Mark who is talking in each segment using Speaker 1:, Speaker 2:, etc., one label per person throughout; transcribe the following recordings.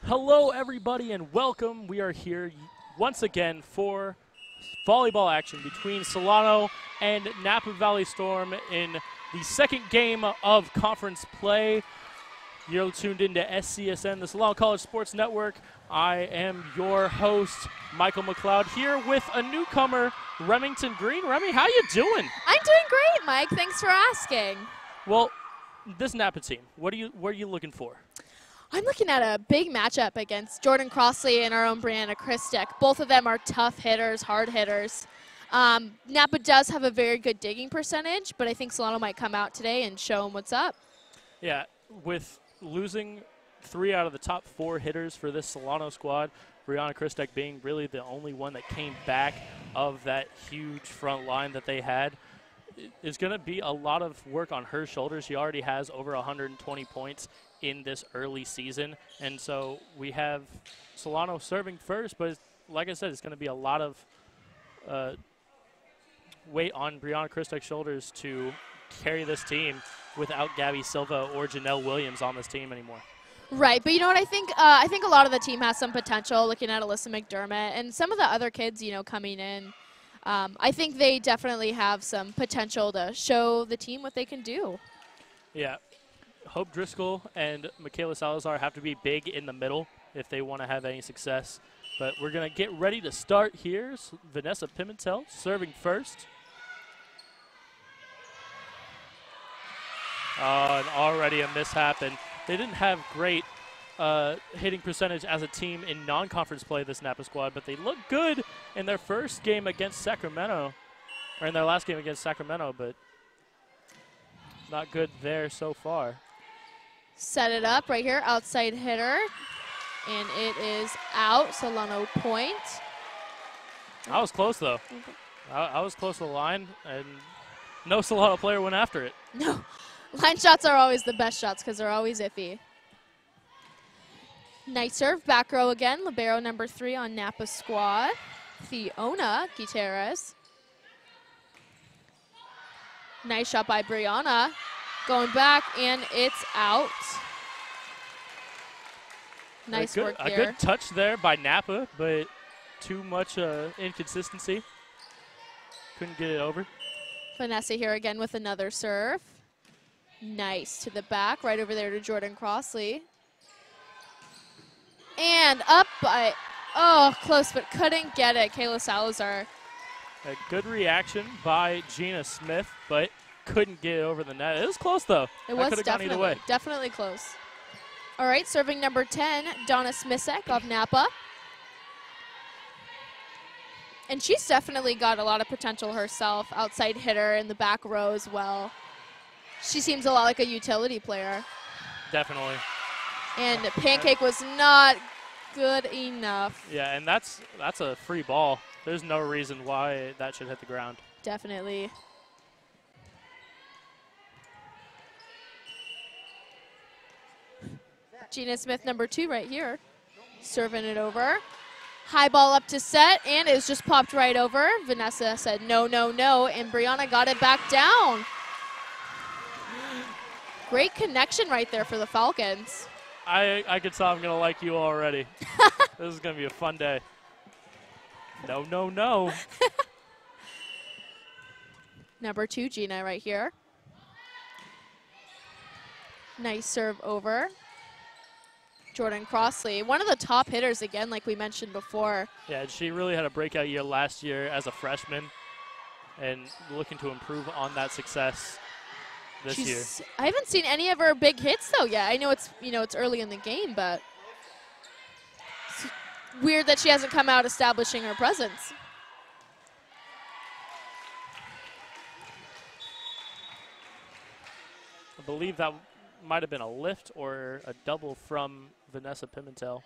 Speaker 1: Hello, everybody, and welcome. We are here once again for volleyball action between Solano and Napa Valley Storm in the second game of conference play. You're tuned into SCSN, the Solano College Sports Network. I am your host, Michael McLeod, here with a newcomer, Remington Green. Remy, how you doing?
Speaker 2: I'm doing great, Mike. Thanks for asking.
Speaker 1: Well, this Napa team, what are you looking for?
Speaker 2: I'm looking at a big matchup against Jordan Crossley and our own Brianna Kristek. Both of them are tough hitters, hard hitters. Napa does have a very good digging percentage, but I think Solano might come out today and show them what's up.
Speaker 1: Yeah, with losing 3 out of the top 4 hitters for this Solano squad, Brianna Kristek being really the only one that came back of that huge front line that they had, is going to be a lot of work on her shoulders. She already has over 120 points in this early season, and so we have Solano serving first, but like I said, it's going to be a lot of weight on Brianna Kristek's shoulders to carry this team without Gabby Silva or Janelle Williams on this team anymore.
Speaker 2: Right, but you know what, I think a lot of the team has some potential, looking at Alyssa McDermott and some of the other kids, coming in. I think they definitely have some potential to show the team what they can do. Yeah.
Speaker 1: Hope Driscoll and Michaela Salazar have to be big in the middle if they want to have any success. But we're going to get ready to start here. Vanessa Pimentel serving first. Oh, and already a mishap. And they didn't have great hitting percentage as a team in non-conference play, this Napa squad, but they looked good in their first game against Sacramento, or in their last game against Sacramento, but not good there so far.
Speaker 2: Set it up right here, outside hitter, and it is out. Solano point.
Speaker 1: I was close, though. I was close to the line, and no Solano player went after it.
Speaker 2: No. Line shots are always the best shots because they're always iffy. Nice serve, back row again. Libero number 3 on Napa squad. Fiona Gutierrez. Nice shot by Brianna. Going back, and it's out. Nice work there.
Speaker 1: A good touch there by Napa, but too much inconsistency. Couldn't get it over.
Speaker 2: Vanessa here again with another serve. Nice to the back, right over there to Jordan Crossley. And up by, close, but couldn't get it. Kayla Salazar.
Speaker 1: A good reaction by Gina Smith, but couldn't get it over the net. It was close, though.
Speaker 2: It was definitely close. All right, serving number 10, Donna Smisek of Napa. And she's definitely got a lot of potential herself. Outside hitter in the back row as well. She seems a lot like a utility player.
Speaker 1: Definitely.
Speaker 2: And Pancake was not good enough.
Speaker 1: Yeah, and that's a free ball. There's no reason why that should hit the ground.
Speaker 2: Definitely. Gina Smith, number 2 right here. Serving it over. High ball up to set, and it was just popped right over. Vanessa said no, no, no, and Brianna got it back down. Great connection right there for the Falcons.
Speaker 1: I could tell I'm going to like you already. This is going to be a fun day. No, no, no.
Speaker 2: Number 2, Gina, right here. Nice serve over. Jordan Crossley, one of the top hitters again, like we mentioned before.
Speaker 1: Yeah, she really had a breakout year last year as a freshman and looking to improve on that success this year.
Speaker 2: I haven't seen any of her big hits though yet. I know it's it's early in the game, but it's weird that she hasn't come out establishing her presence.
Speaker 1: I believe that might have been a lift or a double from Vanessa Pimentel.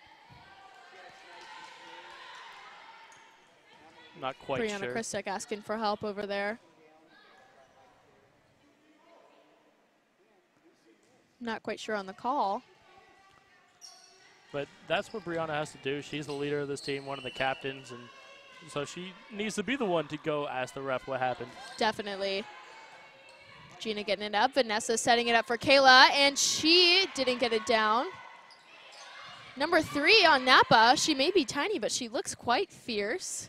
Speaker 1: Not quite sure.
Speaker 2: Brianna Kristek asking for help over there. Not quite sure on the call.
Speaker 1: But that's what Brianna has to do. She's the leader of this team, one of the captains, and so she needs to be the one to go ask the ref what happened.
Speaker 2: Definitely. Gina getting it up. Vanessa setting it up for Kayla, and she didn't get it down. Number 3 on Napa. She may be tiny, but she looks quite fierce.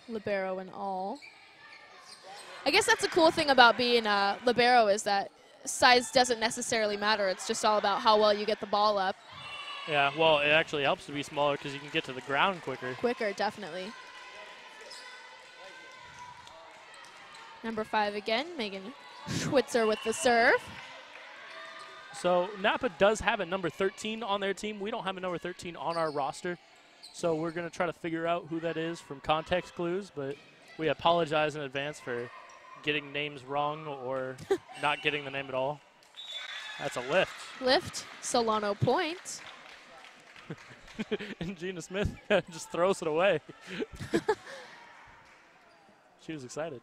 Speaker 2: Libero and all. I guess that's the cool thing about being a libero is that size doesn't necessarily matter. It's just all about how well you get the ball up.
Speaker 1: Yeah, well, it actually helps to be smaller because you can get to the ground quicker.
Speaker 2: Quicker, definitely. Number 5 again, Megan Schwitzer with the serve.
Speaker 1: So Napa does have a number 13 on their team. We don't have a number 13 on our roster. So we're going to try to figure out who that is from context clues, but we apologize in advance for getting names wrong or not getting the name at all. That's a lift.
Speaker 2: Lift, Solano point.
Speaker 1: And Gina Smith just throws it away. She was excited.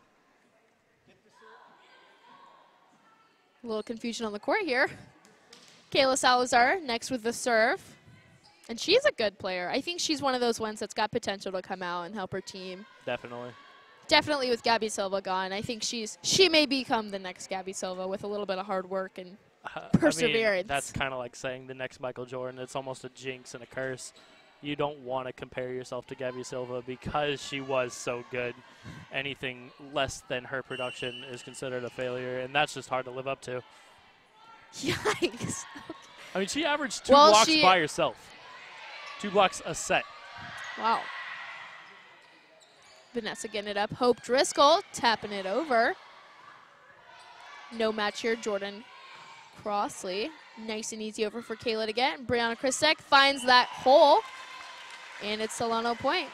Speaker 2: A little confusion on the court here. Kayla Salazar next with the serve. And she's a good player. I think she's one of those ones that's got potential to come out and help her team.
Speaker 1: Definitely.
Speaker 2: Definitely with Gabby Silva gone. I think she may become the next Gabby Silva with a little bit of hard work and perseverance.
Speaker 1: I mean, that's kind of like saying the next Michael Jordan. It's almost a jinx and a curse. You don't want to compare yourself to Gabby Silva because she was so good. Anything less than her production is considered a failure, and that's just hard to live up to.
Speaker 2: Yikes.
Speaker 1: I mean, she averaged 2 blocks by herself. 2 blocks a set.
Speaker 2: Wow. Vanessa getting it up. Hope Driscoll tapping it over. No match here. Jordan Crossley. Nice and easy over for Kayla to get. Brianna Christek finds that hole. And it's Solano point.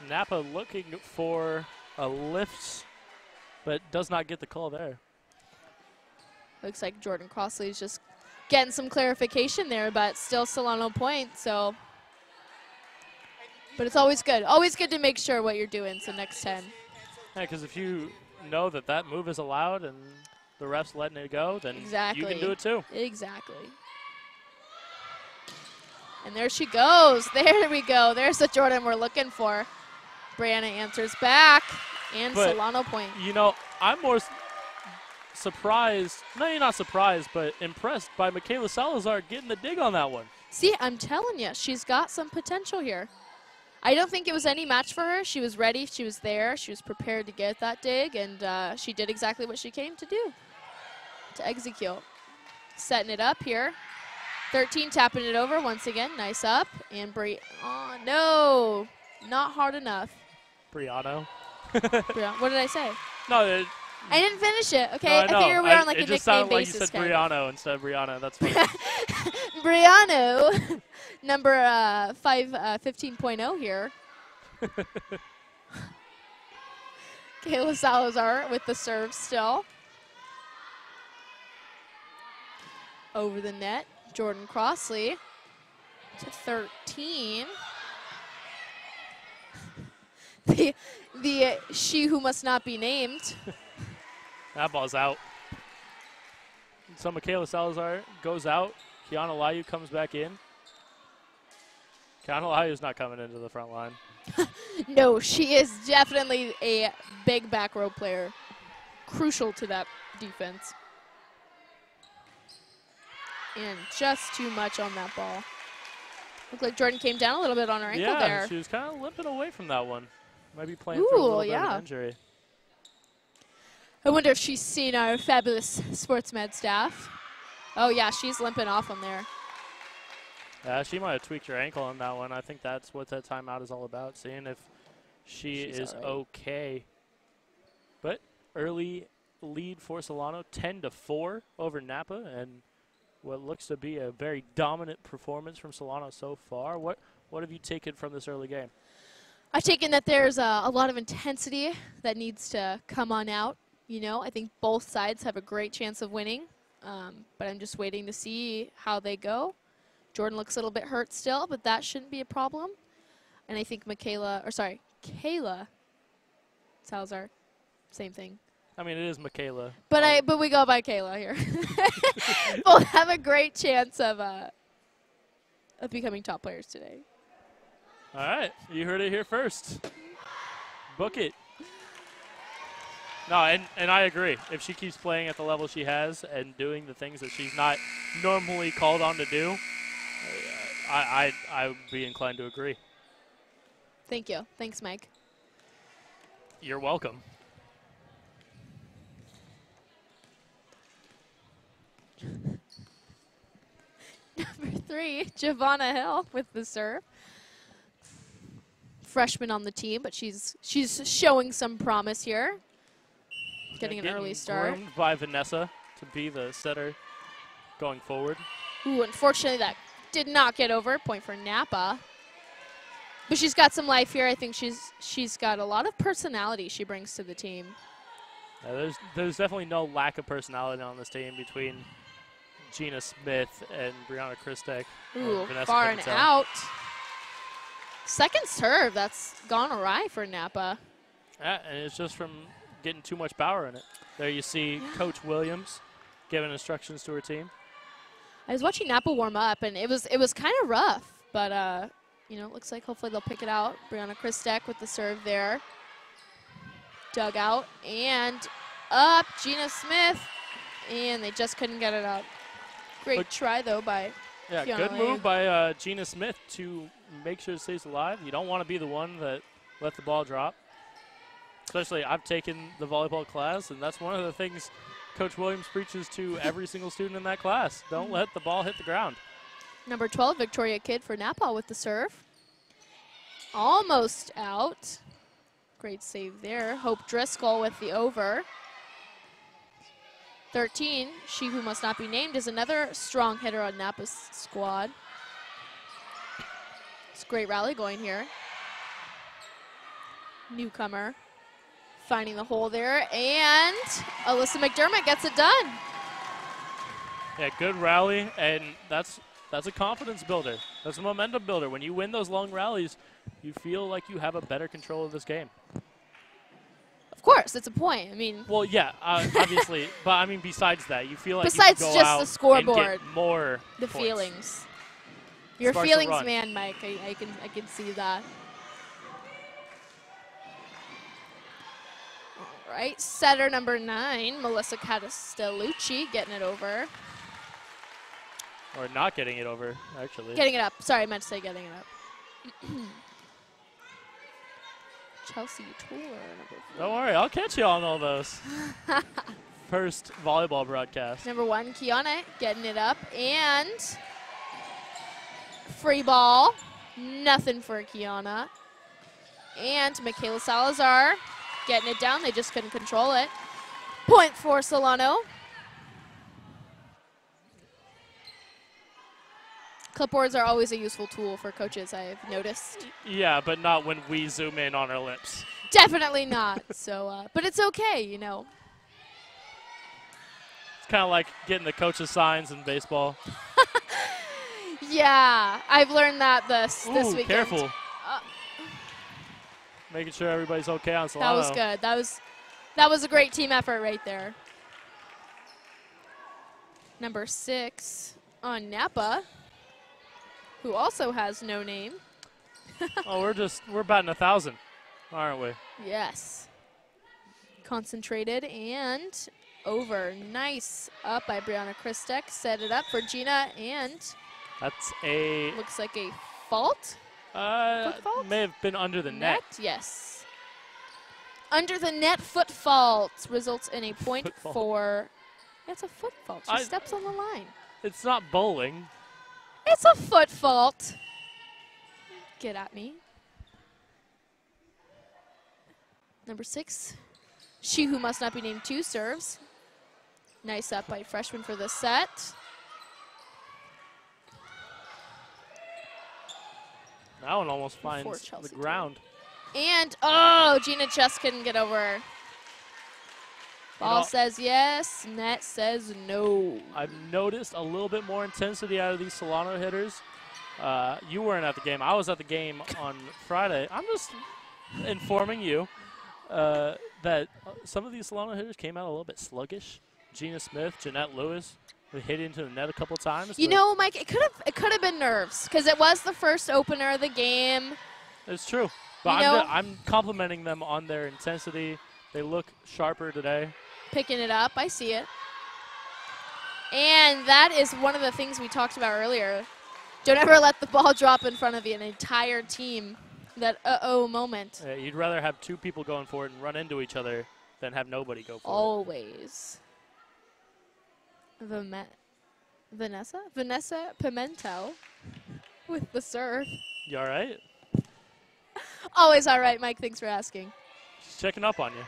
Speaker 1: Napa looking for a lift, but does not get the call there.
Speaker 2: Looks like Jordan Crossley is just getting some clarification there, but still Solano point. So, but it's always good. Always good to make sure what you're doing. So next 10.
Speaker 1: Yeah, because if you know that that move is allowed and the ref's letting it go, then you can do it too.
Speaker 2: Exactly. And there she goes. There we go. There's the Jordan we're looking for. Brianna answers back, and
Speaker 1: but,
Speaker 2: Solano point.
Speaker 1: You know, I'm more surprised, no, you're not surprised, but impressed by Michaela Salazar getting the dig on that one.
Speaker 2: See, I'm telling you, she's got some potential here. I don't think it was any match for her. She was ready. She was there. She was prepared to get that dig, and she did exactly what she came to do, to execute. Setting it up here. 13 tapping it over once again. Nice up. And oh, no. Not hard enough.
Speaker 1: Briano.
Speaker 2: What did I say?
Speaker 1: No,
Speaker 2: I didn't finish it, okay?
Speaker 1: No,
Speaker 2: I figure we're on like a nickname basis.
Speaker 1: It just sounded like you said Briano instead of Brianna. That's funny.
Speaker 2: Briano, number 15.0 here. Kayla Salazar with the serve still. Over the net, Jordan Crossley to 13. The she who must not be named.
Speaker 1: That ball's out. So Michaela Salazar goes out. Kiana Layu comes back in. Kiana Layu's not coming into the front line.
Speaker 2: No, she is definitely a big back row player. Crucial to that defense. And just too much on that ball. Looked like Jordan came down a little bit on her ankle there.
Speaker 1: Yeah, she was kind of limping away from that one. Might be playing for a little bit of an injury.
Speaker 2: I wonder if she's seen our fabulous sports med staff. Oh, yeah, she's limping off on there.
Speaker 1: Yeah, she might have tweaked her ankle on that one. I think that's what that timeout is all about, seeing if she's is right. Okay. But early lead for Solano, 10-4 over Napa, and what looks to be a very dominant performance from Solano so far. What have you taken from this early game?
Speaker 2: I've taken that there's a lot of intensity that needs to come on out. You know, I think both sides have a great chance of winning, but I'm just waiting to see how they go. Jordan looks a little bit hurt still, but that shouldn't be a problem. And I think Kayla Salazar, same thing.
Speaker 1: I mean, it is Michaela.
Speaker 2: But we go by Kayla here. Both have a great chance of becoming top players today. All
Speaker 1: right, you heard it here first. Book it. No, and I agree. If she keeps playing at the level she has and doing the things that she's not normally called on to do, I would be inclined to agree.
Speaker 2: Thank you. Thanks, Mike.
Speaker 1: You're welcome.
Speaker 2: Number 3, Giovanna Hill with the serve. Freshman on the team, but she's showing some promise here. Getting an early start.
Speaker 1: Groomed by Vanessa to be the setter going forward.
Speaker 2: Ooh, unfortunately that did not get over. Point for Napa. But she's got some life here. I think she's got a lot of personality she brings to the team.
Speaker 1: There's definitely no lack of personality on this team between Gina Smith and Brianna Christek.
Speaker 2: Ooh,
Speaker 1: Vanessa
Speaker 2: far and
Speaker 1: Pimentel.
Speaker 2: out. Second serve, that's gone awry for Napa.
Speaker 1: Yeah, and it's just from getting too much power in it. There you see Coach Williams giving instructions to her team.
Speaker 2: I was watching Napa warm up, and it was kind of rough, but you know, it looks like hopefully they'll pick it out. Brianna Christek with the serve there. Dug out and up, Gina Smith, and they just couldn't get it up. Great try, though, by Kiana
Speaker 1: good
Speaker 2: Lang.
Speaker 1: move by Gina Smith to make sure it stays alive. You don't want to be the one that let the ball drop. Especially, I've taken the volleyball class, and that's one of the things Coach Williams preaches to every single student in that class. Don't let the ball hit the ground.
Speaker 2: Number 12, Victoria Kidd for Napa with the serve. Almost out. Great save there. Hope Driscoll with the over. 13, she who must not be named, is another strong hitter on Napa's squad. It's a great rally going here. Newcomer finding the hole there, and Alyssa McDermott gets it done.
Speaker 1: Yeah, good rally, and that's a confidence builder. That's a momentum builder. When you win those long rallies, you feel like you have a better control of this game.
Speaker 2: Of course, it's a point. I mean,
Speaker 1: well, yeah, obviously, but I mean, besides that, you feel like
Speaker 2: besides
Speaker 1: you can go
Speaker 2: just
Speaker 1: out
Speaker 2: the scoreboard,
Speaker 1: and get more
Speaker 2: the
Speaker 1: points.
Speaker 2: feelings. You're a
Speaker 1: Sparks a
Speaker 2: feelings
Speaker 1: run.
Speaker 2: man, Mike. I can see that. All right, setter number 9, Melissa Castellucci, getting it over.
Speaker 1: Or not getting it over, actually.
Speaker 2: Getting it up. Sorry, I meant to say getting it up. Chelsea Tour, number 4.
Speaker 1: Don't worry, I'll catch you on all those. First volleyball broadcast.
Speaker 2: Number 1, Kiana, getting it up. And free ball. Nothing for Kiana. And Michaela Salazar getting it down. They just couldn't control it. Point for Solano. Clipboards are always a useful tool for coaches, I've noticed.
Speaker 1: Yeah, but not when we zoom in on our lips.
Speaker 2: Definitely not. So, but it's okay, you know.
Speaker 1: It's kind of like getting the coach's signs in baseball.
Speaker 2: Yeah, I've learned that this weekend.
Speaker 1: Careful. Making sure everybody's okay on Solano.
Speaker 2: That was good. That was a great team effort right there. Number 6 on Napa, who also has no name.
Speaker 1: Oh, we're batting 1,000, aren't we?
Speaker 2: Yes. Concentrated and over. Nice up by Brianna Christek. Set it up for Gina, and
Speaker 1: That's a
Speaker 2: looks like a fault. Foot fault?
Speaker 1: May have been under the net.
Speaker 2: Yes. Under the net foot fault results in a point
Speaker 1: Foot fault.
Speaker 2: for. It's a foot fault. She steps on the line.
Speaker 1: It's not bowling.
Speaker 2: It's a foot fault. Get at me. Number 6, she who must not be named 2 serves. Nice up by freshman for the set.
Speaker 1: That one almost finds the
Speaker 2: Chelsea
Speaker 1: ground.
Speaker 2: And, oh, Gina just couldn't get over. Ball says yes, net says no.
Speaker 1: I've noticed a little bit more intensity out of these Solano hitters. You weren't at the game. I was at the game on Friday. I'm just informing you that some of these Solano hitters came out a little bit sluggish. Gina Smith, Jeanette Lewis, they hit into the net a couple times.
Speaker 2: You know, Mike, it could have been nerves because it was the first opener of the game.
Speaker 1: It's true. But I'm complimenting them on their intensity, They look sharper today.
Speaker 2: Picking it up. I see it. And that is one of the things we talked about earlier. Don't ever let the ball drop in front of you, an entire team. That uh-oh moment.
Speaker 1: Yeah, you'd rather have 2 people going for it and run into each other than have nobody go for
Speaker 2: Always. Vanessa Pimentel with the serve.
Speaker 1: You all right?
Speaker 2: Always all right, Mike. Thanks for asking.
Speaker 1: Just checking up on you.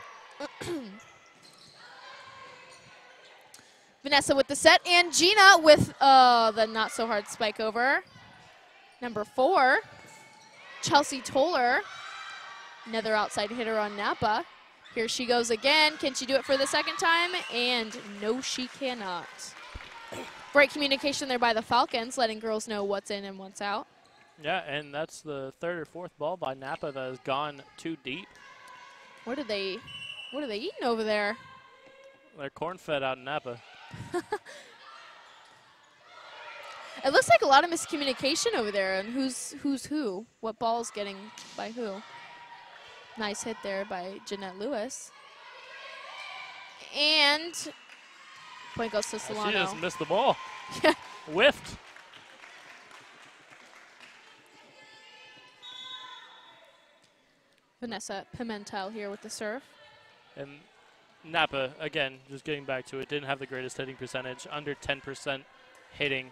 Speaker 2: Vanessa with the set, and Gina with the not-so-hard spike over. Number 4, Chelsea Toller, another outside hitter on Napa. Here she goes again. Can she do it for the second time? And no, she cannot. Great communication there by the Falcons, letting girls know what's in and what's out.
Speaker 1: Yeah, and that's the 3rd or 4th ball by Napa that has gone too deep.
Speaker 2: What are they eating over there?
Speaker 1: They're corn-fed out in Napa.
Speaker 2: It looks like a lot of miscommunication over there, and who's who? What ball's getting by who? Nice hit there by Jeanette Lewis. And point goes to Solano.
Speaker 1: She just missed the ball.
Speaker 2: Yeah.
Speaker 1: Whiffed.
Speaker 2: Vanessa Pimentel here with the serve.
Speaker 1: And Napa, again, just getting back to it, didn't have the greatest hitting percentage, under 10% hitting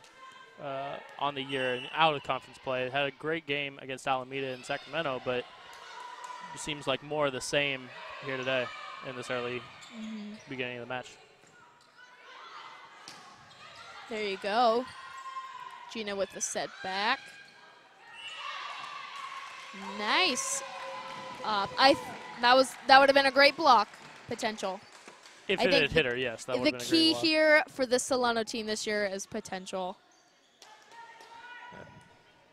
Speaker 1: on the year and out of conference play. Had a great game against Alameda and Sacramento, but it seems like more of the same here today in this early beginning of the match.
Speaker 2: There you go. Gina with the set back. Nice. That would have been a great block potential.
Speaker 1: If it had hit her, yes, that would have been a great
Speaker 2: The key
Speaker 1: block.
Speaker 2: here for the Solano team this year is potential.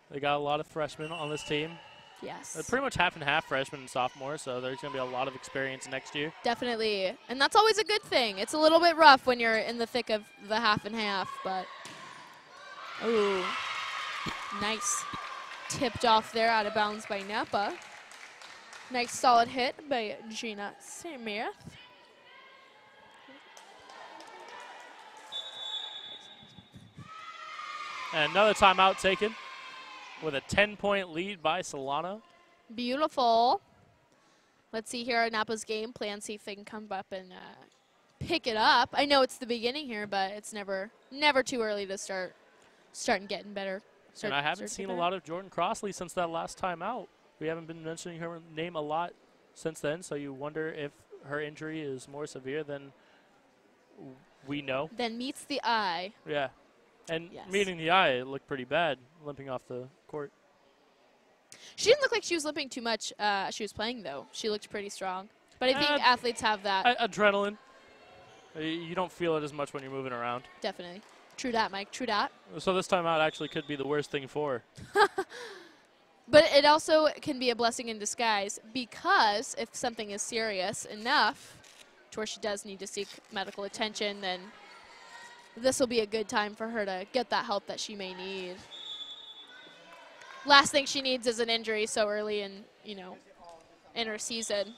Speaker 1: They got a lot of freshmen on this team.
Speaker 2: Yes.
Speaker 1: They're pretty much half and half freshmen and sophomores, so there's going to be a lot of experience next year.
Speaker 2: Definitely. And that's always a good thing. It's a little bit rough when you're in the thick of the half and half, but ooh, nice. Tipped off there, out of bounds by Napa. Nice solid hit by Gina Smith.
Speaker 1: And another timeout taken with a 10-point lead by Solano.
Speaker 2: Beautiful. Let's see here Napa's game plan, see if they can come up and pick it up. I know it's the beginning here, but it's never too early to start getting better.
Speaker 1: And I haven't seen a lot of Jordan Crossley since that last time out. We haven't been mentioning her name a lot since then, so you wonder if her injury is more severe than we know.
Speaker 2: Then meets the eye.
Speaker 1: Yeah. And
Speaker 2: yes.
Speaker 1: meeting the eye, it looked pretty bad, limping off the court.
Speaker 2: She didn't look like she was limping too much. She was playing, though. She looked pretty strong. But I think athletes have that.
Speaker 1: Adrenaline. You don't feel it as much when you're moving around.
Speaker 2: Definitely. True that, Mike. True that.
Speaker 1: So this time out actually could be the worst thing for her.
Speaker 2: But it also can be a blessing in disguise, because if something is serious enough to where she does need to seek medical attention, then this will be a good time for her to get that help that she may need. Last thing she needs is an injury so early in her season.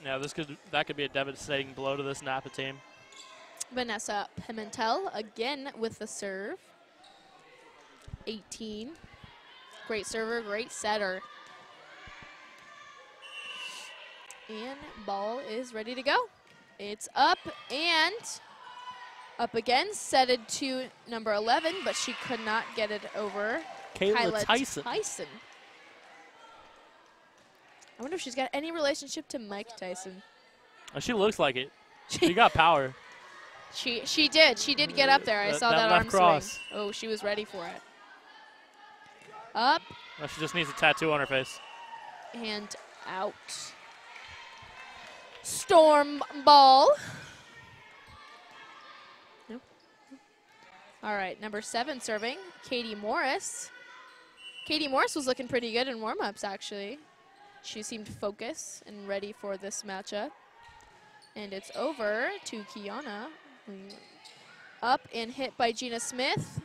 Speaker 1: Yeah, that could be a devastating blow to this Napa team.
Speaker 2: Vanessa Pimentel again with the serve. 18. Great server, great setter. And ball is ready to go. It's up and up again, setted to number 11, but she could not get it over.
Speaker 1: Kayla Tyson.
Speaker 2: I wonder if she's got any relationship to Mike Tyson.
Speaker 1: Oh, she looks like it. She got power.
Speaker 2: She did. She did get up there. I saw that arm
Speaker 1: cross.
Speaker 2: swing. Oh, she was ready for it. Up.
Speaker 1: Well, she just needs a tattoo on her face.
Speaker 2: And out. Storm ball. Nope. All right, number 7 serving, Katie Morris. Katie Morris was looking pretty good in warm-ups, actually. She seemed focused and ready for this matchup. And it's over to Kiana. Up and hit by Gina Smith.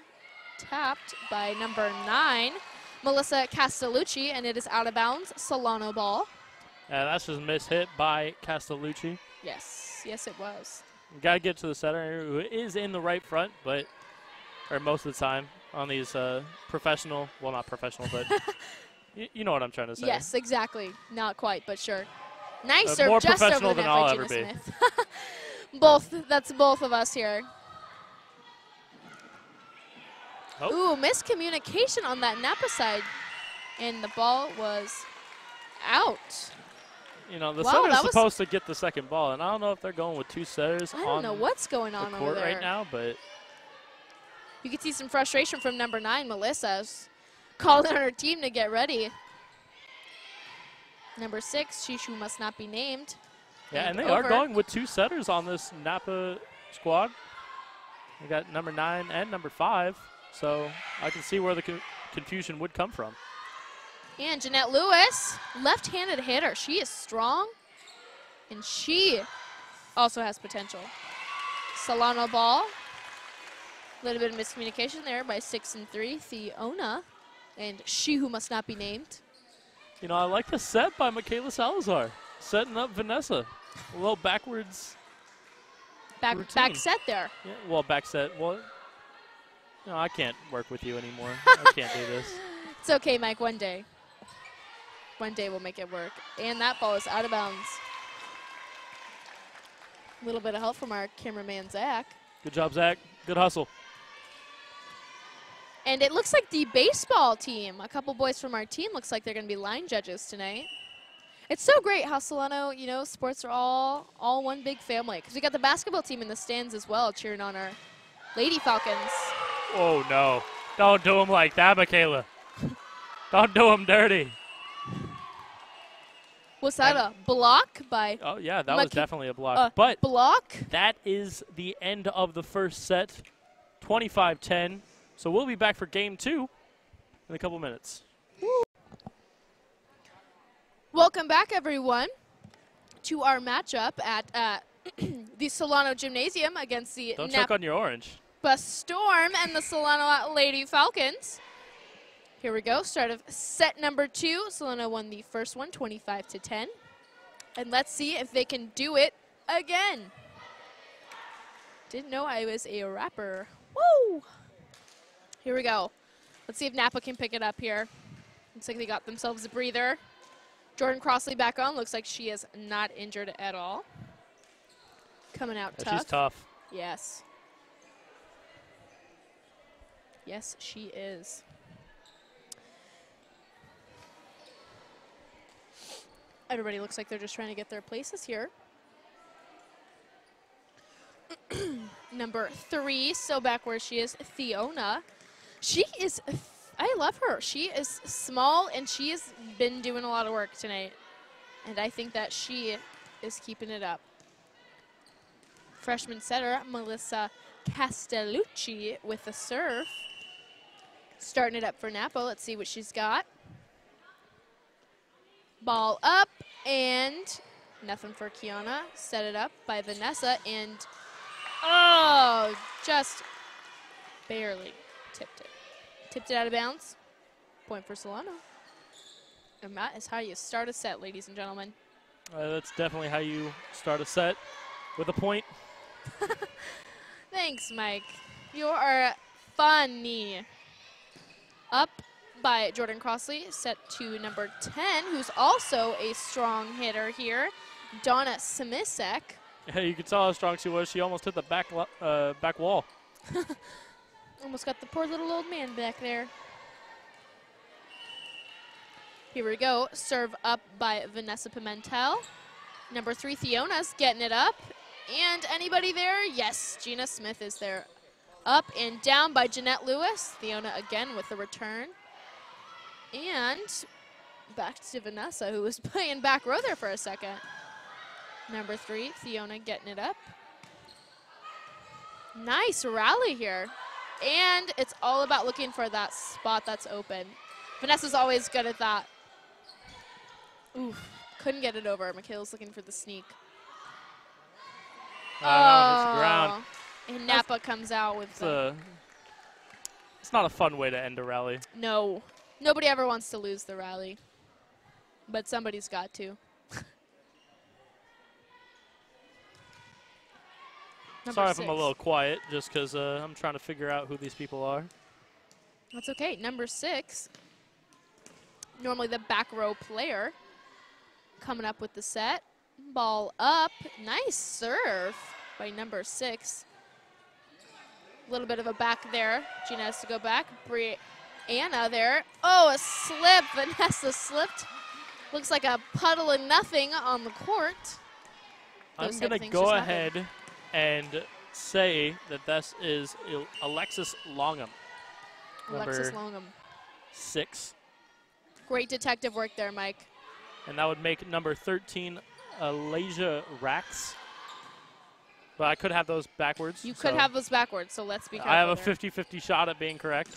Speaker 2: Tapped by number 9, Melissa Castellucci, and it is out of bounds. Solano ball.
Speaker 1: And that's just mishit by Castellucci.
Speaker 2: Yes. Yes, it was.
Speaker 1: Got to get to the center, who is in the right front, but or most of the time on these professional, well, not professional, but you know what I'm trying to say.
Speaker 2: Yes, exactly. Not quite, but sure. Nice serve,
Speaker 1: more
Speaker 2: just
Speaker 1: professional
Speaker 2: over the
Speaker 1: than
Speaker 2: net
Speaker 1: I'll
Speaker 2: by
Speaker 1: ever
Speaker 2: Gina
Speaker 1: be.
Speaker 2: Smith. That's both of us here.
Speaker 1: Oh.
Speaker 2: Ooh, miscommunication on that Napa side. And the ball was out.
Speaker 1: You know, the
Speaker 2: Wow,
Speaker 1: setter's
Speaker 2: that was-
Speaker 1: supposed to get the second ball, and I don't know if they're going with two setters
Speaker 2: I don't
Speaker 1: on
Speaker 2: know what's going on
Speaker 1: the
Speaker 2: over
Speaker 1: court
Speaker 2: there.
Speaker 1: right now, but
Speaker 2: You could see some frustration from number 9, Melissa's calling on her team to get ready. Number 6, Shishu must not be named.
Speaker 1: yeah, and they
Speaker 2: over.
Speaker 1: are going with two setters on this Napa squad. They got number 9 and number 5, so I can see where the confusion would come from.
Speaker 2: And Jeanette Lewis, left-handed hitter. She is strong, and she also has potential. Solano ball. A little bit of miscommunication there by 6 and 3, Theona, and she who must not be named.
Speaker 1: You know, I like the set by Michaela Salazar, setting up Vanessa. A little backwards.
Speaker 2: Back
Speaker 1: routine.
Speaker 2: set there.
Speaker 1: Yeah, well, back set. Well, no, I can't work with you anymore. I can't do this.
Speaker 2: It's okay, Mike, one day. One day we'll make it work. And that ball is out of bounds. A little bit of help from our cameraman, Zach.
Speaker 1: Good job, Zach. Good hustle.
Speaker 2: And it looks like the baseball team, a couple boys from our team, looks like they're going to be line judges tonight. It's so great how Solano, you know, sports are all one big family. Because we got the basketball team in the stands as well, cheering on our Lady Falcons.
Speaker 1: Oh, no. Don't do him like that, Michaela. Don't do him dirty.
Speaker 2: Was that a block by
Speaker 1: Oh, yeah, that was definitely a block.
Speaker 2: but block?
Speaker 1: That is the end of the first set, 25-10. So we'll be back for game 2 in a couple minutes.
Speaker 2: Welcome back, everyone, to our matchup at the Solano Gymnasium against the
Speaker 1: Don't choke on your orange.
Speaker 2: Napa Storm and the Solano Lady Falcons. Here we go, start of set number 2. Solano won the first one, 25-10. And let's see if they can do it again. Didn't know I was a rapper. Woo! Here we go. Let's see if Napa can pick it up here. Looks like they got themselves a breather. Jordan Crossley back on. Looks like she is not injured at all. Coming out tough.
Speaker 1: She's tough.
Speaker 2: Yes. Yes, she is. Everybody looks like they're just trying to get their places here. Number 3, so back where she is, Theona. She is, I love her. She is small and she has been doing a lot of work tonight. And I think that she is keeping it up. Freshman setter, Melissa Castellucci with the serve. Starting it up for Napa. Let's see what she's got. Ball up and nothing for Kiana. Set it up by Vanessa and oh, just barely tipped it. Tipped it out of bounds. Point for Solano. And that is how you start a set, ladies and gentlemen.
Speaker 1: That's definitely how you start a set, with a point.
Speaker 2: Thanks, Mike. You are funny. Up by Jordan Crossley, set to number 10, who's also a strong hitter here, Donna Simisek.
Speaker 1: Yeah, you can tell how strong she was. She almost hit the back wall.
Speaker 2: Almost got the poor little old man back there. Here we go. Serve up by Vanessa Pimentel. Number 3, Theona's getting it up. And anybody there? Yes, Gina Smith is there. Up and down by Jeanette Lewis. Theona again with the return. And back to Vanessa, who was playing back row there for a second. Number 3, Theona getting it up. Nice rally here. And it's all about looking for that spot that's open. Vanessa's always good at that. Oof, couldn't get it over. Michaela's looking for the sneak.
Speaker 1: It's ground.
Speaker 2: And Napa comes out with
Speaker 1: it's not a fun way to end a rally.
Speaker 2: No. Nobody ever wants to lose the rally. But somebody's got to. Number
Speaker 1: Sorry
Speaker 2: 6.
Speaker 1: if I'm a little quiet, just because I'm trying to figure out who these people are.
Speaker 2: That's okay. Number 6, normally the back row player, coming up with the set. Ball up. Nice serve by number 6. A little bit of a back there. Gina has to go back. Brianna there. Oh, a slip. Vanessa slipped. Looks like a puddle of nothing on the court.
Speaker 1: I'm going to go ahead and say that this is Alexis Longham.
Speaker 2: Alexis Longham.
Speaker 1: 6.
Speaker 2: Great detective work there, Mike.
Speaker 1: And that would make number 13, Alasia Rax. But I could have those backwards.
Speaker 2: You could have those backwards, so let's be careful.
Speaker 1: I have a
Speaker 2: there.
Speaker 1: 50-50 shot at being correct.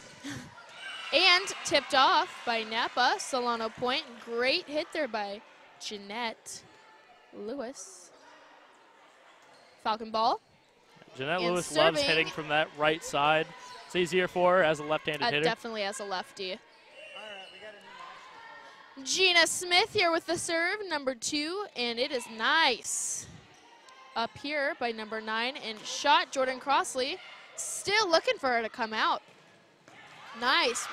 Speaker 2: And tipped off by Napa. Solano point. Great hit there by Jeanette Lewis. Falcon ball.
Speaker 1: Jeanette
Speaker 2: And
Speaker 1: Lewis
Speaker 2: serving.
Speaker 1: loves hitting from that right side. It's easier for her as a left-handed hitter.
Speaker 2: Definitely as a lefty. Gina Smith here with the serve, number 2, and it is nice. Up here by number 9, and shot Jordan Crossley. Still looking for her to come out. Nice.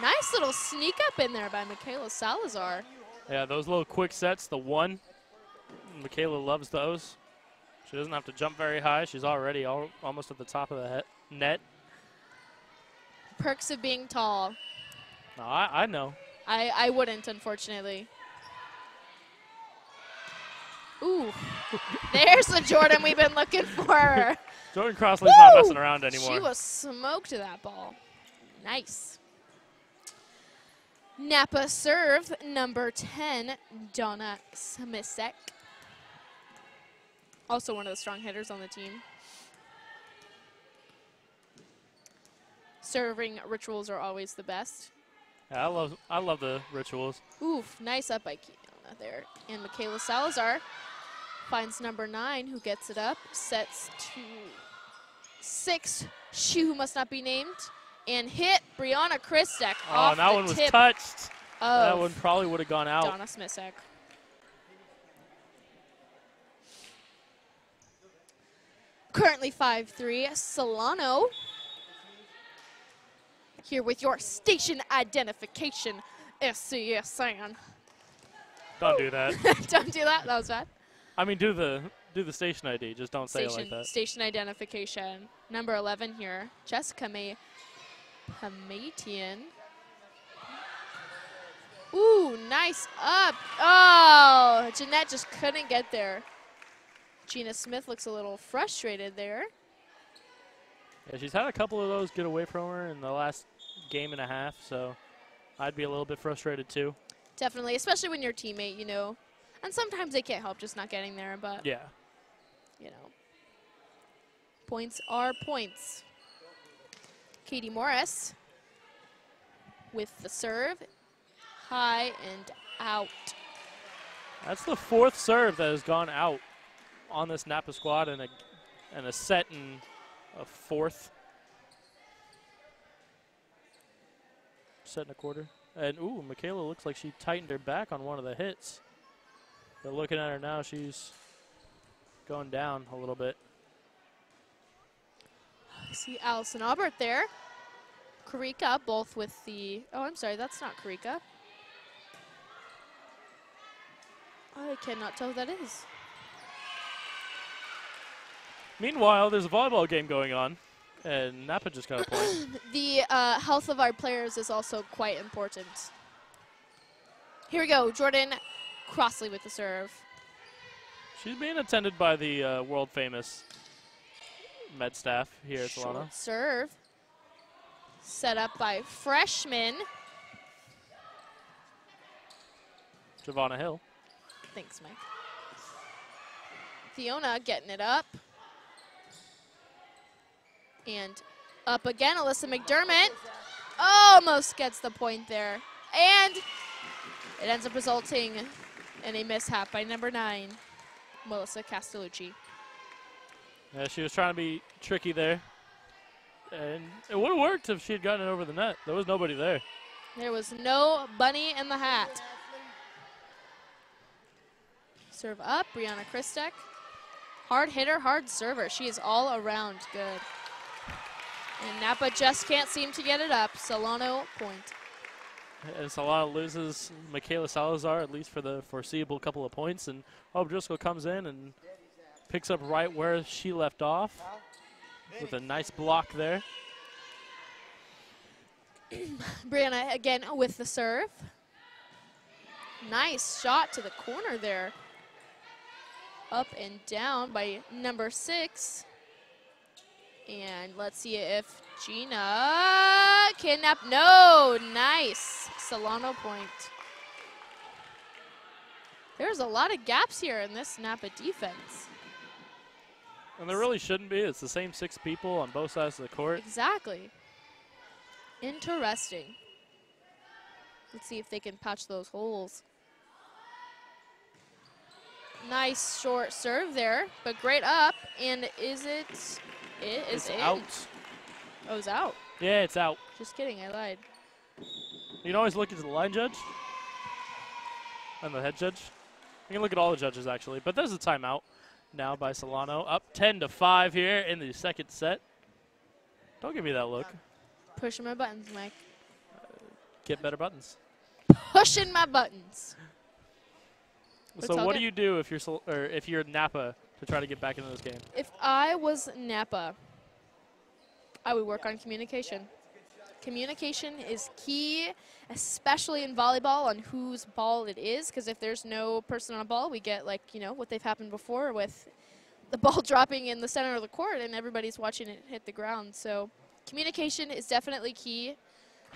Speaker 2: Nice little sneak up in there by Michaela Salazar.
Speaker 1: Yeah, those little quick sets, the one. Michaela loves those. She doesn't have to jump very high. She's already almost at the top of the net.
Speaker 2: Perks of being tall.
Speaker 1: No, I know.
Speaker 2: I wouldn't, unfortunately. Ooh. There's the Jordan we've been looking for.
Speaker 1: Jordan Crossley's not messing around anymore.
Speaker 2: She was smoked to that ball. Nice. Napa serve, number 10, Donna Smisek. Also one of the strong hitters on the team. Serving rituals are always the best.
Speaker 1: Yeah, I love the rituals.
Speaker 2: Oof, nice up by Kiona there. And Michaela Salazar finds number 9, who gets it up, sets to 6, she who must not be named, and hit Brianna Christek off
Speaker 1: that
Speaker 2: the
Speaker 1: one was
Speaker 2: tip
Speaker 1: touched.
Speaker 2: of
Speaker 1: That one probably would have gone out.
Speaker 2: Donna Smisek. Currently 5-3, Solano. Here with your station identification, SCSN.
Speaker 1: Don't do that.
Speaker 2: Don't do that. That was bad.
Speaker 1: I mean, do the station ID. Just don't say it like that.
Speaker 2: Station identification. Number 11 here, Jessica May Pamatian. Ooh, nice up. Oh, Jeanette just couldn't get there. Gina Smith looks a little frustrated there.
Speaker 1: Yeah, she's had a couple of those get away from her in the last game and a half, so I'd be a little bit frustrated too.
Speaker 2: Definitely, especially when you're a teammate, you know. And sometimes they can't help just not getting there, but,
Speaker 1: yeah,
Speaker 2: you know. Points are points. Katie Morris with the serve. High and out.
Speaker 1: That's the 4th serve that has gone out on this Napa squad and a set in a 4th. Set in a quarter. And, ooh, Michaela looks like she tightened her back on one of the hits. But looking at her now, she's going down a little bit.
Speaker 2: I see Allison Aubert there. Karika, both with the, oh, I'm sorry, that's not Karika. I cannot tell who that is.
Speaker 1: Meanwhile, there's a volleyball game going on, and Napa just got a point.
Speaker 2: The health of our players is also quite important. Here we go, Jordan Crossley with the serve.
Speaker 1: She's being attended by the world-famous med staff here at Solano.
Speaker 2: Short serve. Set up by freshman.
Speaker 1: Giovanna Hill.
Speaker 2: Thanks, Mike. Fiona getting it up. And up again, Alyssa McDermott. Almost gets the point there. And it ends up resulting in a mishap by number 9, Melissa Castellucci.
Speaker 1: Yeah, she was trying to be tricky there. And it would have worked if she had gotten it over the net. There was nobody there.
Speaker 2: There was no bunny in the hat. Serve up, Brianna Christek. hard hitter, hard server. She is all around good. And Napa just can't seem to get it up. Solano point.
Speaker 1: And Solano loses Michaela Salazar, at least for the foreseeable couple of points. And Hope Driscoll comes in and picks up right where she left off with a nice block there.
Speaker 2: Brianna again with the serve. Nice shot to the corner there. Up and down by number 6. And let's see if Gina kidnap. No, nice. Solano point. There's a lot of gaps here in this Napa defense.
Speaker 1: And there really shouldn't be. It's the same 6 people on both sides of the court.
Speaker 2: Exactly. Interesting. Let's see if they can patch those holes. Nice short serve there, but great up. And is it? It is in.
Speaker 1: Out.
Speaker 2: Oh, it's out.
Speaker 1: Yeah, it's out.
Speaker 2: Just kidding, I lied.
Speaker 1: You can always look at the line judge and the head judge. You can look at all the judges, actually. But there's a timeout now by Solano. Up 10-5 here in the second set. Don't give me that look.
Speaker 2: Pushing my buttons, Mike.
Speaker 1: Get better buttons.
Speaker 2: Pushing my buttons.
Speaker 1: So what do you do if you're Napa to try to get back into this game?
Speaker 2: If I was Napa, I would work on communication. Communication is key, especially in volleyball, on whose ball it is, because if there's no person on a ball, we get, like, you know, what they've happened before with the ball dropping in the center of the court and everybody's watching it hit the ground. So communication is definitely key.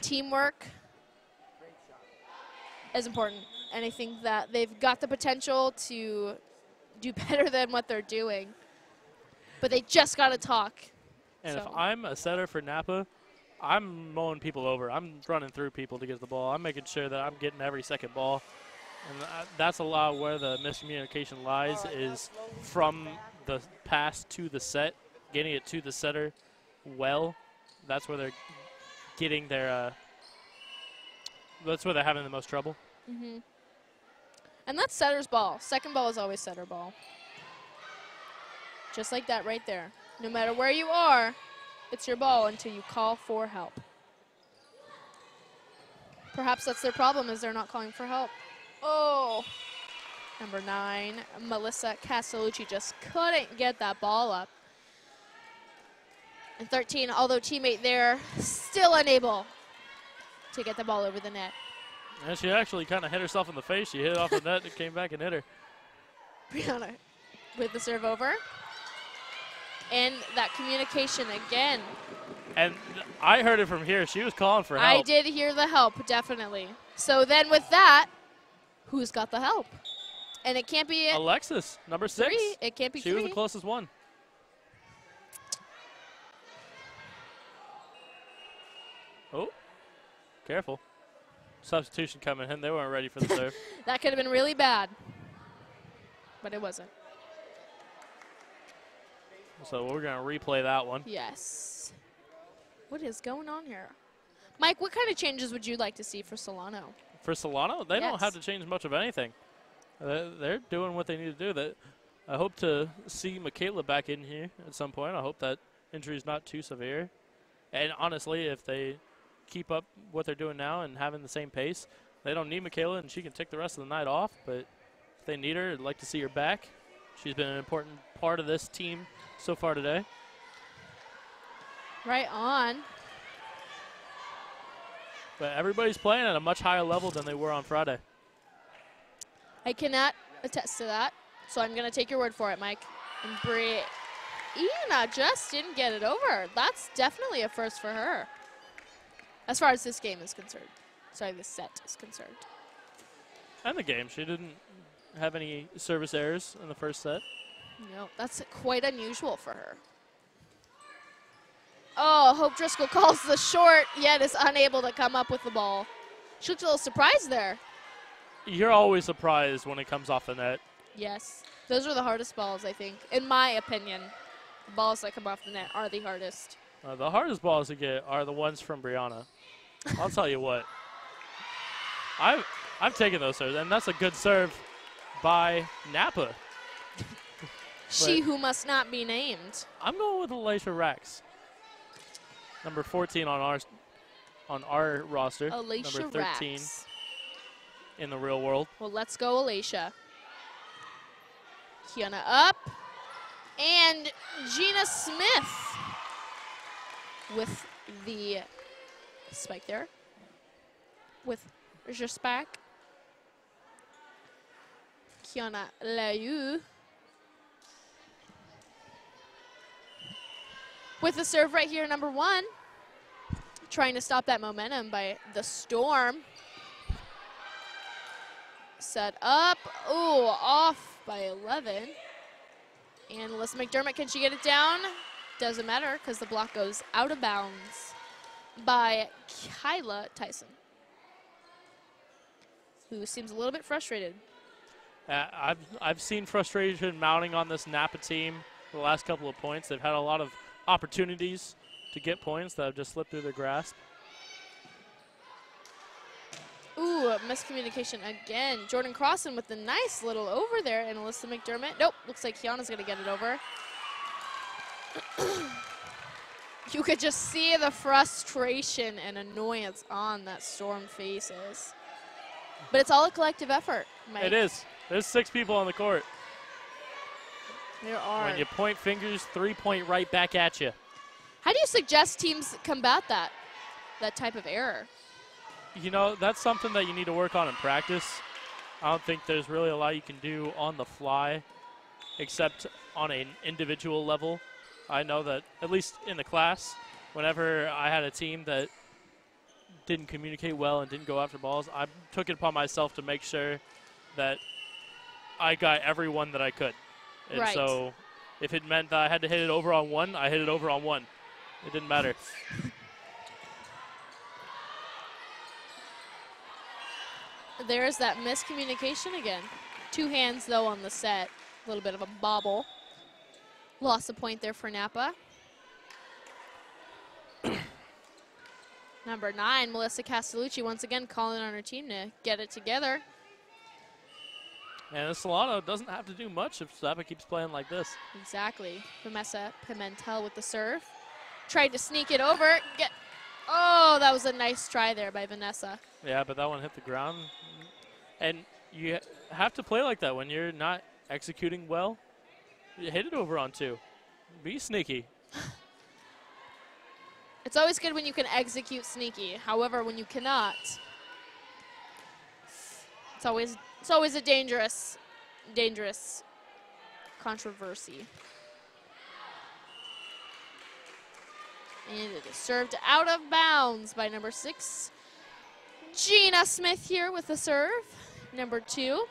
Speaker 2: Teamwork is important. And I think that they've got the potential to do better than what they're doing. But they just got to talk.
Speaker 1: And if I'm a setter for Napa, I'm mowing people over. I'm running through people to get the ball. I'm making sure that I'm getting every second ball. And that's a lot where the miscommunication lies, is from the pass to the set, getting it to the setter well. That's where they're getting their that's where they're having the most trouble.
Speaker 2: Mm-hmm. And that's setter's ball. Second ball is always setter ball. Just like that right there. No matter where you are, it's your ball until you call for help. Perhaps that's their problem, is they're not calling for help. Oh, number 9, Melissa Castellucci just couldn't get that ball up. And 13, although teammate there, still unable to get the ball over the net.
Speaker 1: And she actually kind of hit herself in the face. She hit it off the net and came back and hit her.
Speaker 2: Brianna with the serve over. And that communication again.
Speaker 1: And I heard it from here. She was calling for help.
Speaker 2: I did hear the help, definitely. So then with that, who's got the help? And it can't be
Speaker 1: Alexis, number 6.
Speaker 2: 3. It can't be 3.
Speaker 1: She was the closest one. Oh, careful. Substitution coming in. They weren't ready for the serve.
Speaker 2: That could have been really bad, but it wasn't.
Speaker 1: So we're going to replay that one.
Speaker 2: Yes. What is going on here? Mike, what kind of changes would you like to see for Solano?
Speaker 1: For Solano, they don't
Speaker 2: Yes.
Speaker 1: have to change much of anything. They're doing what they need to do. I hope to see Michaela back in here at some point. I hope that injury is not too severe. And honestly, if they keep up what they're doing now and having the same pace, they don't need Michaela, and she can take the rest of the night off. But if they need her, I'd like to see her back. She's been an important part of this team so far today.
Speaker 2: Right on.
Speaker 1: But everybody's playing at a much higher level than they were on Friday.
Speaker 2: I cannot attest to that, so I'm going to take your word for it, Mike. And Brianna just didn't get it over. That's definitely a first for her, as far as this game is concerned. Sorry, this set is concerned.
Speaker 1: And the game. She didn't have any service errors in the first set.
Speaker 2: No, that's quite unusual for her. Oh, Hope Driscoll calls the short, yet is unable to come up with the ball. She looked a little surprised there.
Speaker 1: You're always surprised when it comes off the net.
Speaker 2: Yes, those are the hardest balls, I think. In my opinion, the balls that come off the net are the hardest.
Speaker 1: The hardest balls to get are the ones from Brianna. I'll tell you what. I've taken those serves, and that's a good serve by Napa.
Speaker 2: She who must not be named.
Speaker 1: I'm going with Alicia Rex. Number 14 on our roster.
Speaker 2: Alicia
Speaker 1: number 13
Speaker 2: Rex.
Speaker 1: in the real world.
Speaker 2: Well, let's go, Alicia. Kiana up. And Gina Smith with the spike there. With respect. Kiana Layu. With the serve right here, number 1. Trying to stop that momentum by the Storm. Set up. Ooh, off by 11. And Alyssa McDermott, can she get it down? Doesn't matter because the block goes out of bounds by Kyla Tyson, who seems a little bit frustrated.
Speaker 1: I've seen frustration mounting on this Napa team the last couple of points. They've had a lot of opportunities to get points that have just slipped through their grasp.
Speaker 2: Ooh, miscommunication again. Jordan Crossan with the nice little over there, and Alyssa McDermott. Nope, looks like Kiana's going to get it over. You could just see the frustration and annoyance on that Storm faces. But it's all a collective effort, Mike.
Speaker 1: It is. There's 6 people on the court.
Speaker 2: There are.
Speaker 1: When you point fingers, 3-point right back at you.
Speaker 2: How do you suggest teams combat that type of error?
Speaker 1: You know, that's something that you need to work on in practice. I don't think there's really a lot you can do on the fly, except on an individual level. I know that, at least in the class, whenever I had a team that didn't communicate well and didn't go after balls, I took it upon myself to make sure that I got every one that I could. And
Speaker 2: right.
Speaker 1: So if it meant that I had to hit it over on 1, I hit it over on 1. It didn't matter.
Speaker 2: There's that miscommunication again. 2 hands, though, on the set. A little bit of a bobble. Lost a point there for Napa. Number 9, Melissa Castellucci, once again calling on her team to get it together.
Speaker 1: And Solano doesn't have to do much if Napa keeps playing like this.
Speaker 2: Exactly. Vanessa Pimentel with the serve. Tried to sneak it over. Oh, that was a nice try there by Vanessa.
Speaker 1: Yeah, but that one hit the ground. And you have to play like that when you're not executing well. You hit it over on 2. Be sneaky.
Speaker 2: It's always good when you can execute sneaky. However, when you cannot, it's always a dangerous controversy. And it is served out of bounds by number 6. Gina Smith here with the serve. Number 2.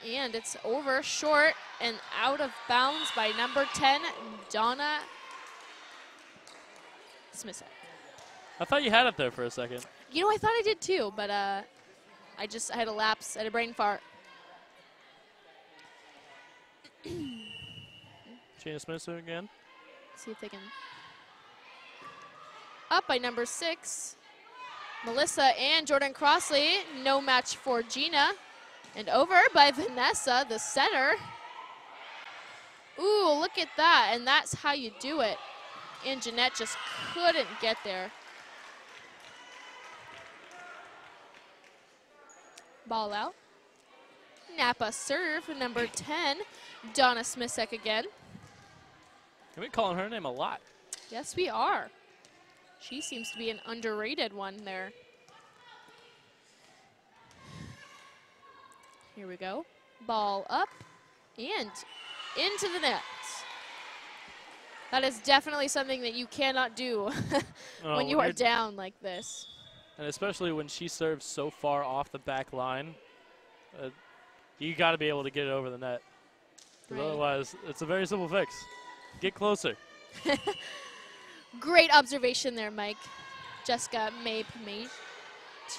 Speaker 2: And it's over short and out of bounds by number 10, Donna Smith.
Speaker 1: I thought you had it there for a second.
Speaker 2: You know, I thought I did too, but I had a lapse, I had a brain fart.
Speaker 1: Gina Smith again.
Speaker 2: See if they can. Up by number 6. Melissa and Jordan Crossley. No match for Gina. And over by Vanessa, the setter. Ooh, look at that. And that's how you do it. And Jeanette just couldn't get there. Ball out. Napa serve, number 10, Donna Smisek again.
Speaker 1: We've been calling her name a lot.
Speaker 2: Yes, we are. She seems to be an underrated one there. Here we go. Ball up and into the net. That is definitely something that you cannot do when you are down like this.
Speaker 1: And especially when she serves so far off the back line, you got to be able to get it over the net. Right. Otherwise, it's a very simple fix. Get closer.
Speaker 2: Great observation there, Mike. Jessica May Pamage.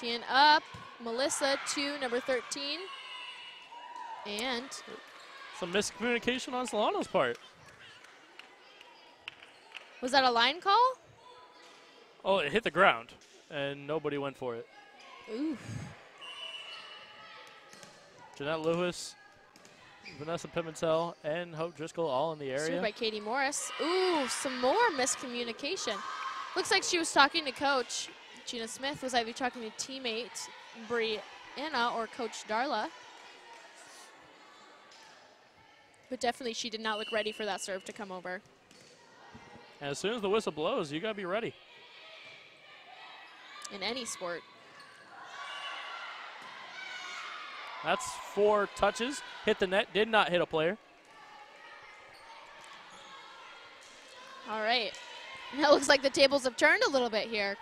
Speaker 2: Chin up. Melissa to number 13. And
Speaker 1: some miscommunication on Solano's part.
Speaker 2: Was that a line call?
Speaker 1: Oh, it hit the ground, and nobody went for it.
Speaker 2: Ooh.
Speaker 1: Jeanette Lewis, Vanessa Pimentel, and Hope Driscoll all in the area.
Speaker 2: Served by Katie Morris. Ooh, some more miscommunication. Looks like she was talking to Coach. Gina Smith was either talking to teammate Brianna or Coach Darla. But definitely she did not look ready for that serve to come over.
Speaker 1: And as soon as the whistle blows, you got to be ready.
Speaker 2: In any sport.
Speaker 1: That's 4 touches. Hit the net, did not hit a player.
Speaker 2: All right. Now it looks like the tables have turned a little bit here.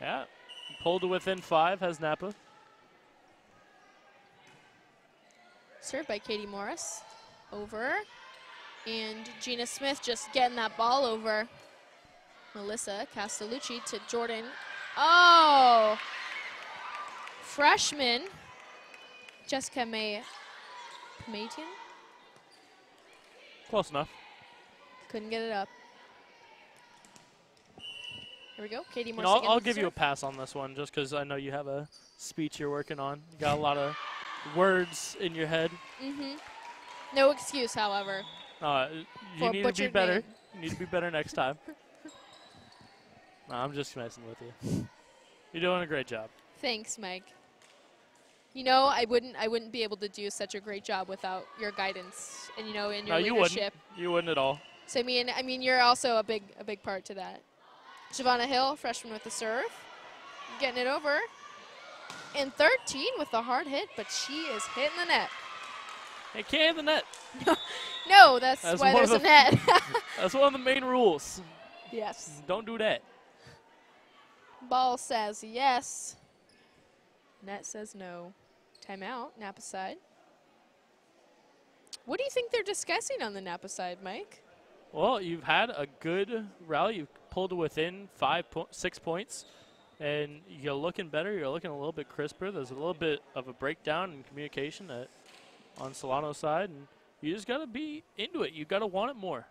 Speaker 1: Yeah. Pulled to within 5 has Napa.
Speaker 2: Served by Katie Morris. Over. And Gina Smith just getting that ball over. Melissa Castellucci to Jordan. Oh! Freshman Jessica Matian.
Speaker 1: Close enough.
Speaker 2: Couldn't get it up. Here we go. Katie
Speaker 1: You
Speaker 2: Morris.
Speaker 1: know,
Speaker 2: again
Speaker 1: I'll
Speaker 2: with the
Speaker 1: give you a
Speaker 2: serve.
Speaker 1: pass on this one just because I know you have a speech you're working on. You got a lot of words in your head.
Speaker 2: No excuse, however.
Speaker 1: You
Speaker 2: For
Speaker 1: need to be
Speaker 2: butchered
Speaker 1: better.
Speaker 2: name.
Speaker 1: You need to be better next time. No, I'm just messing with you. You're doing a great job.
Speaker 2: Thanks, Mike. You know, I wouldn't be able to do such a great job without your guidance and in your
Speaker 1: No, you
Speaker 2: leadership.
Speaker 1: wouldn't. You wouldn't at all.
Speaker 2: So I mean, you're also a big part to that. Giovanna Hill, freshman with the serve, getting it over. And 13 with the hard hit, but she is hitting the net.
Speaker 1: It can't hit the net.
Speaker 2: No, that's
Speaker 1: That's
Speaker 2: why
Speaker 1: one of
Speaker 2: there's a
Speaker 1: the-
Speaker 2: net.
Speaker 1: That's one of the main rules.
Speaker 2: Yes.
Speaker 1: Don't do that.
Speaker 2: Ball says yes. Net says no. Timeout, Napa side. What do you think they're discussing on the Napa side, Mike?
Speaker 1: Well, you've had a good rally. You've pulled to within 6 points, and you're looking better. You're looking a little bit crisper. There's a little bit of a breakdown in communication on Solano's side, and you just got to be into it. You got to want it more.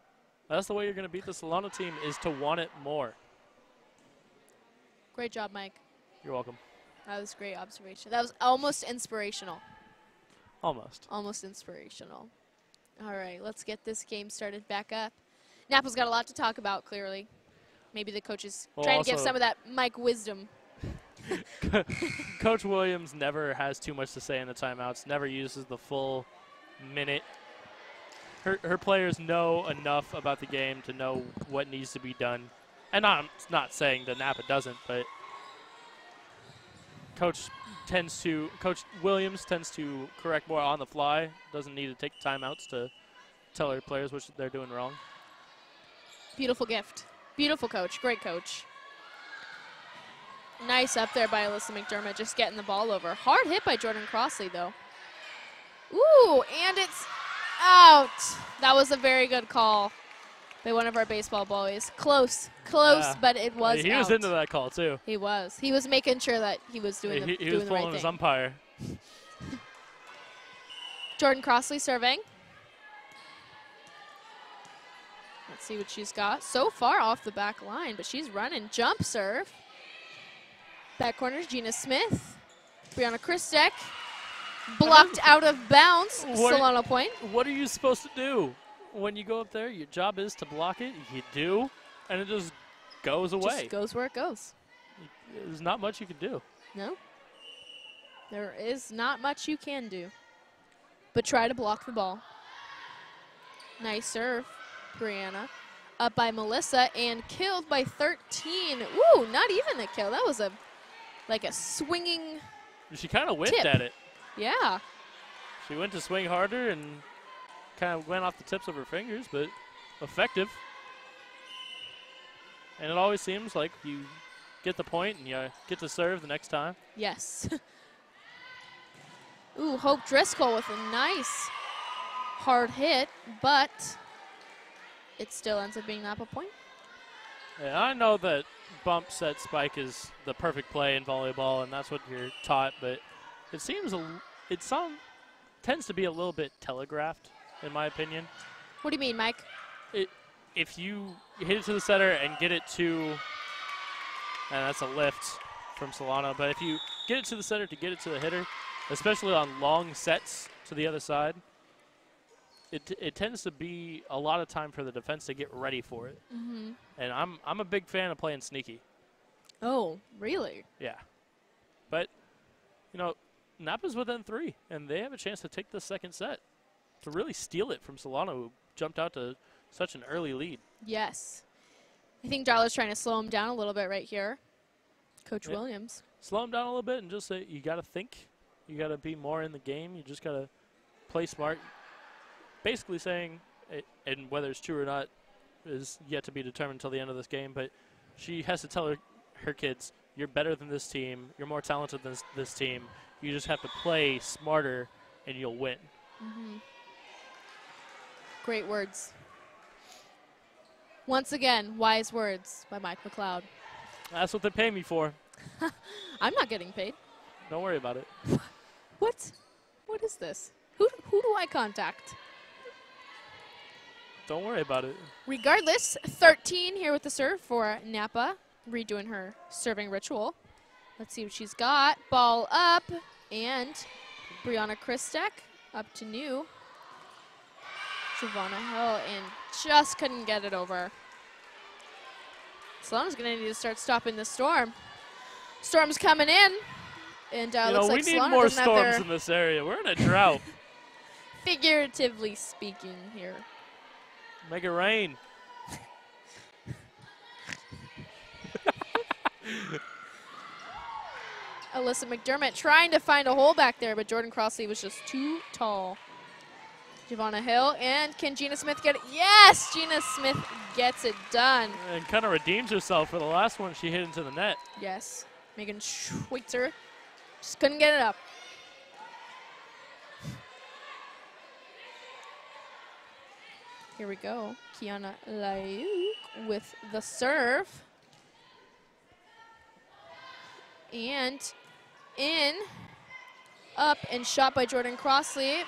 Speaker 1: That's the way you're going to beat the Solano team, is to want it more.
Speaker 2: Great job, Mike.
Speaker 1: You're welcome.
Speaker 2: That was a great observation. That was almost inspirational.
Speaker 1: Almost.
Speaker 2: Almost inspirational. All right, let's get this game started back up. Napa's got a lot to talk about, clearly. Maybe the coach is
Speaker 1: Well,
Speaker 2: trying to give
Speaker 1: also-
Speaker 2: some of that Mike wisdom.
Speaker 1: Coach Williams never has too much to say in the timeouts, never uses the full minute. Her players know enough about the game to know what needs to be done. And I'm not saying that Napa doesn't, but Coach Williams tends to correct more on the fly, doesn't need to take timeouts to tell her players what they're doing wrong.
Speaker 2: Beautiful gift. Beautiful coach. Great coach. Nice up there by Alyssa McDermott, just getting the ball over. Hard hit by Jordan Crossley, though. Ooh, and it's out. That was a very good call by one of our baseball boys. Close,
Speaker 1: Yeah.
Speaker 2: but it was
Speaker 1: He
Speaker 2: out.
Speaker 1: was into that call, too.
Speaker 2: He was. He was making sure that he was doing
Speaker 1: He
Speaker 2: the
Speaker 1: was
Speaker 2: right
Speaker 1: pulling his
Speaker 2: thing.
Speaker 1: umpire.
Speaker 2: Jordan Crossley serving. Let's see what she's got. So far off the back line, but she's running. Jump serve. Back corners, Gina Smith. Brianna Christek. Blocked out of bounds.
Speaker 1: What-
Speaker 2: Solano point.
Speaker 1: What are you supposed to do when you go up there? Your job is to block it. You do, and it just goes away.
Speaker 2: Just goes where it goes.
Speaker 1: There's not much you can do.
Speaker 2: No. There is not much you can do. But try to block the ball. Nice serve, Brianna. Up by Melissa and killed by 13. Ooh, not even a kill. That was like a swinging.
Speaker 1: She kind of whipped
Speaker 2: Tip.
Speaker 1: at it.
Speaker 2: Yeah.
Speaker 1: She went to swing harder and kind of went off the tips of her fingers, but effective. And it always seems like you get the point and you get to serve the next time.
Speaker 2: Yes. Ooh, Hope Driscoll with a nice hard hit, but it still ends up being Napa point.
Speaker 1: Yeah, I know that bump set spike is the perfect play in volleyball, and that's what you're taught, but it seems tends to be a little bit telegraphed, in my opinion.
Speaker 2: What do you mean, Mike?
Speaker 1: If you hit it to the center and get it to, and that's a lift from Solano, but if you get it to the center to get it to the hitter, especially on long sets to the other side, it tends to be a lot of time for the defense to get ready for it.
Speaker 2: Mm-hmm.
Speaker 1: And I'm a big fan of playing sneaky.
Speaker 2: Oh, really?
Speaker 1: Yeah. But, you know, Napa's within 3, and they have a chance to take the second set to really steal it from Solano, who jumped out to such an early lead.
Speaker 2: Yes. I think Darla's trying to slow him down a little bit right here. Coach
Speaker 1: Yeah.
Speaker 2: Williams.
Speaker 1: Slow him down a little bit and just say, you got to think. You got to be more in the game. You just got to play smart. Basically saying, and whether it's true or not is yet to be determined until the end of this game, but she has to tell her kids, you're better than this team. You're more talented than this team. You just have to play smarter, and you'll win.
Speaker 2: Mm-hmm. Great words. Once again, wise words by Mike McLeod.
Speaker 1: That's what they pay me for.
Speaker 2: I'm not getting paid.
Speaker 1: Don't worry about it.
Speaker 2: What? What is this? Who do I contact?
Speaker 1: Don't worry about it.
Speaker 2: Regardless, 13 here with the serve for Napa, redoing her serving ritual. Let's see what she's got. Ball up, and Brianna Christek up to new. Giovanna Hill, and just couldn't get it over. Solano's going to need to start stopping the storm. Storm's coming in, and looks like
Speaker 1: we need
Speaker 2: Solano
Speaker 1: more
Speaker 2: doesn't have
Speaker 1: storms
Speaker 2: their
Speaker 1: in this area. We're in a drought.
Speaker 2: figuratively speaking here.
Speaker 1: Make it rain.
Speaker 2: Alyssa McDermott trying to find a hole back there, but Jordan Crossley was just too tall. Giovanna Hill, and can Gina Smith get it? Yes, Gina Smith gets it done.
Speaker 1: And kind of redeems herself for the last one she hit into the net.
Speaker 2: Yes, Megan Schweitzer just couldn't get it up. Here we go. Kiana Lauk with the serve. And in, up, and shot by Jordan Crossley.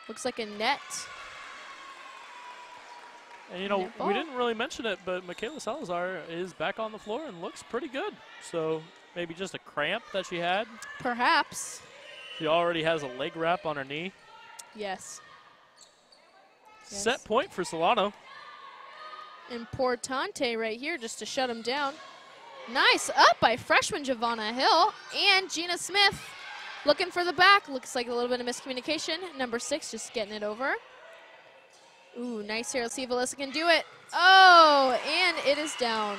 Speaker 2: Looks like a net.
Speaker 1: And, you know,
Speaker 2: Net ball.
Speaker 1: we didn't really mention it, but Michaela Salazar is back on the floor and looks pretty good. So maybe just a cramp that she had.
Speaker 2: Perhaps.
Speaker 1: She already has a leg wrap on her knee.
Speaker 2: Yes.
Speaker 1: Set point for Solano.
Speaker 2: Importante right here just to shut him down. Nice up by freshman Giovanna Hill, and Gina Smith looking for the back. Looks like a little bit of miscommunication. Number 6 just getting it over. Ooh, nice here. Let's see if Alyssa can do it. Oh, and it is down.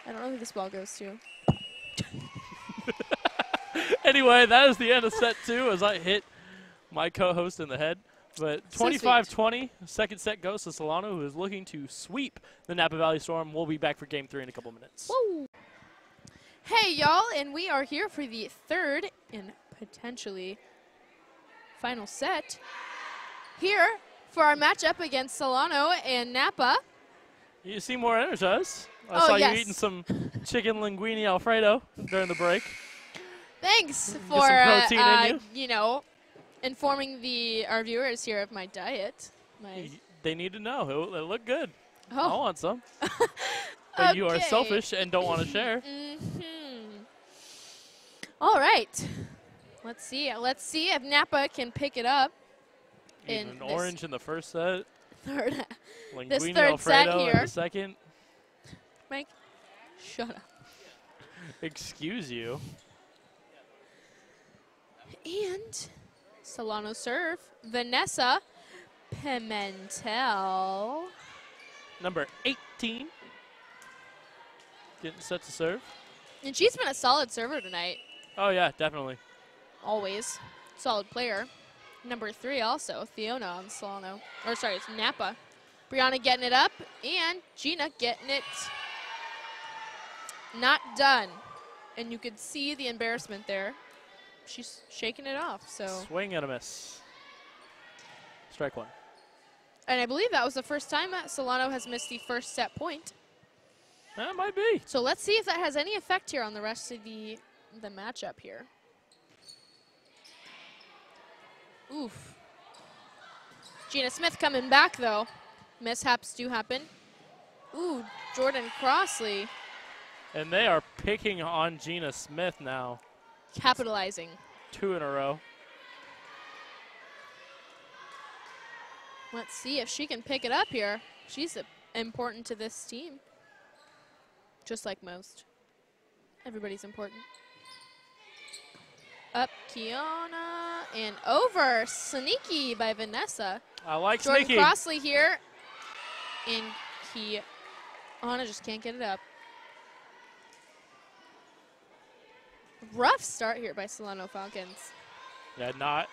Speaker 2: I don't know who this ball goes to.
Speaker 1: Anyway, that is the end of set 2 as I hit my co-host in the head. But 25-20, second set goes to Solano, who is looking to sweep the Napa Valley Storm. We'll be back for game 3 in a couple minutes.
Speaker 2: Woo. Hey, y'all, and we are here for the third and potentially final set. Here for our matchup against Solano and Napa.
Speaker 1: You seem more energized. I saw you eating some chicken linguine Alfredo during the break.
Speaker 2: Thanks
Speaker 1: Get
Speaker 2: for,
Speaker 1: some protein in
Speaker 2: you know, informing our viewers here of my diet.
Speaker 1: They need to know. It looked good.
Speaker 2: Oh.
Speaker 1: I want some. But you are
Speaker 2: Okay.
Speaker 1: selfish and don't want to share.
Speaker 2: All right. Let's see. Let's see if Napa can pick it up.
Speaker 1: Eating
Speaker 2: in
Speaker 1: an
Speaker 2: this
Speaker 1: orange in the first set.
Speaker 2: Third.
Speaker 1: Linguine
Speaker 2: third set
Speaker 1: Alfredo in
Speaker 2: here.
Speaker 1: the second.
Speaker 2: Mike, shut up.
Speaker 1: Excuse you.
Speaker 2: And Solano serve. Vanessa Pimentel.
Speaker 1: Number 18. Getting set to serve.
Speaker 2: And she's been a solid server tonight.
Speaker 1: Oh, yeah, definitely.
Speaker 2: Always. Solid player. Number 3 also, Theona on Solano. Or sorry, it's Napa. Brianna getting it up, and Gina getting it not done. And you could see the embarrassment there. She's shaking it off, so.
Speaker 1: Swing and a miss. Strike 1.
Speaker 2: And I believe that was the first time that Solano has missed the first set point.
Speaker 1: That might be.
Speaker 2: So let's see if that has any effect here on the rest of the matchup here. Oof. Gina Smith coming back, though. Mishaps do happen. Ooh, Jordan Crossley
Speaker 1: And they are picking on Gina Smith now.
Speaker 2: Capitalizing.
Speaker 1: 2 in a row.
Speaker 2: Let's see if she can pick it up here. She's important to this team. Just like most. Everybody's important. Up, Kiana, and over. Sneaky by Vanessa.
Speaker 1: I like
Speaker 2: Jordan
Speaker 1: sneaky.
Speaker 2: Crossley here. And Kiana just can't get it up. Rough start here by Solano Falcons.
Speaker 1: Yeah, not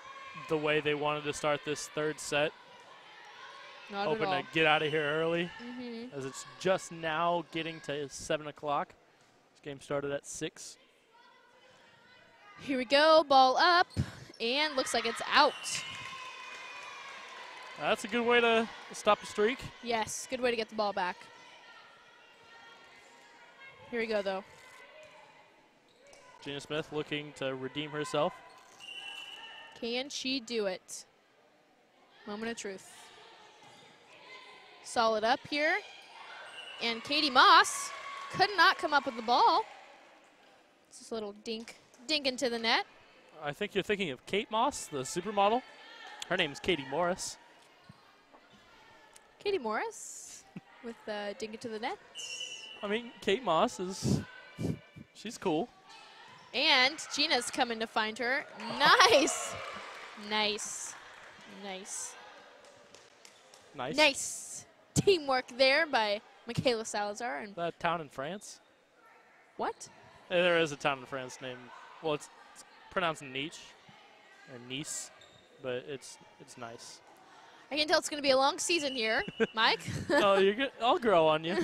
Speaker 1: the way they wanted to start this third set.
Speaker 2: Not
Speaker 1: Hoping
Speaker 2: at all.
Speaker 1: to get out of here early,
Speaker 2: Mm-hmm.
Speaker 1: as it's just now getting to 7 o'clock. This game started at 6.
Speaker 2: Here we go, ball up, and looks like it's out.
Speaker 1: That's a good way to stop a streak.
Speaker 2: Yes, good way to get the ball back. Here we go, though.
Speaker 1: Gina Smith looking to redeem herself.
Speaker 2: Can she do it? Moment of truth. Solid up here. And Katie Moss could not come up with the ball. It's just a little dink into the net.
Speaker 1: I think you're thinking of Kate Moss, the supermodel. Her name's Katie Morris.
Speaker 2: Katie Morris with the dink into the net.
Speaker 1: I mean, Kate Moss she's cool.
Speaker 2: And Gina's coming to find her. Nice. Nice. Nice.
Speaker 1: Nice.
Speaker 2: Nice. Teamwork there by Michaela Salazar. And
Speaker 1: That town in France?
Speaker 2: what?
Speaker 1: There is a town in France named, well, it's pronounced Nice, or Nice, but it's nice.
Speaker 2: I can tell it's going to be a long season here, Mike.
Speaker 1: Oh, you're good. I'll grow on you.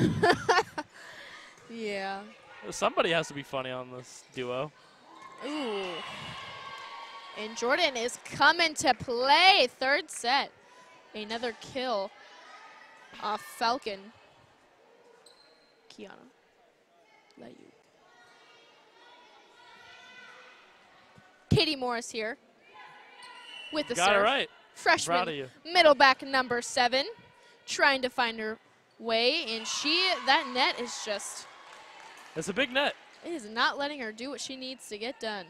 Speaker 2: Yeah.
Speaker 1: Somebody has to be funny on this duo.
Speaker 2: Ooh. And Jordan is coming to play. Third set. Another kill off Falcon. Kiana. Let you. Katie Morris here with the
Speaker 1: Got
Speaker 2: serve.
Speaker 1: it right. Proud of
Speaker 2: Freshman
Speaker 1: you.
Speaker 2: middle back number 7 trying to find her way, and that net is just,
Speaker 1: It's a big net.
Speaker 2: it is not letting her do what she needs to get done.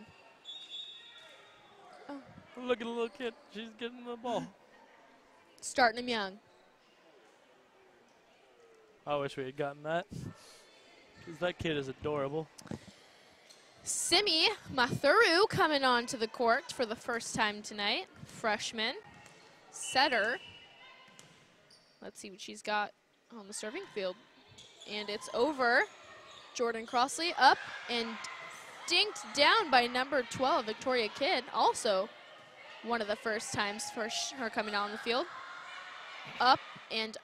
Speaker 2: Oh,
Speaker 1: Look at the little kid. She's getting the ball.
Speaker 2: starting him young.
Speaker 1: I wish we had gotten that. Because that kid is adorable.
Speaker 2: Simi Mathuru coming onto the court for the first time tonight. Freshman. Setter. Let's see what she's got on the serving field. And it's over. Jordan Crossley up and dinked down by number 12, Victoria Kidd. Also one of the first times for her coming out on the field. Up and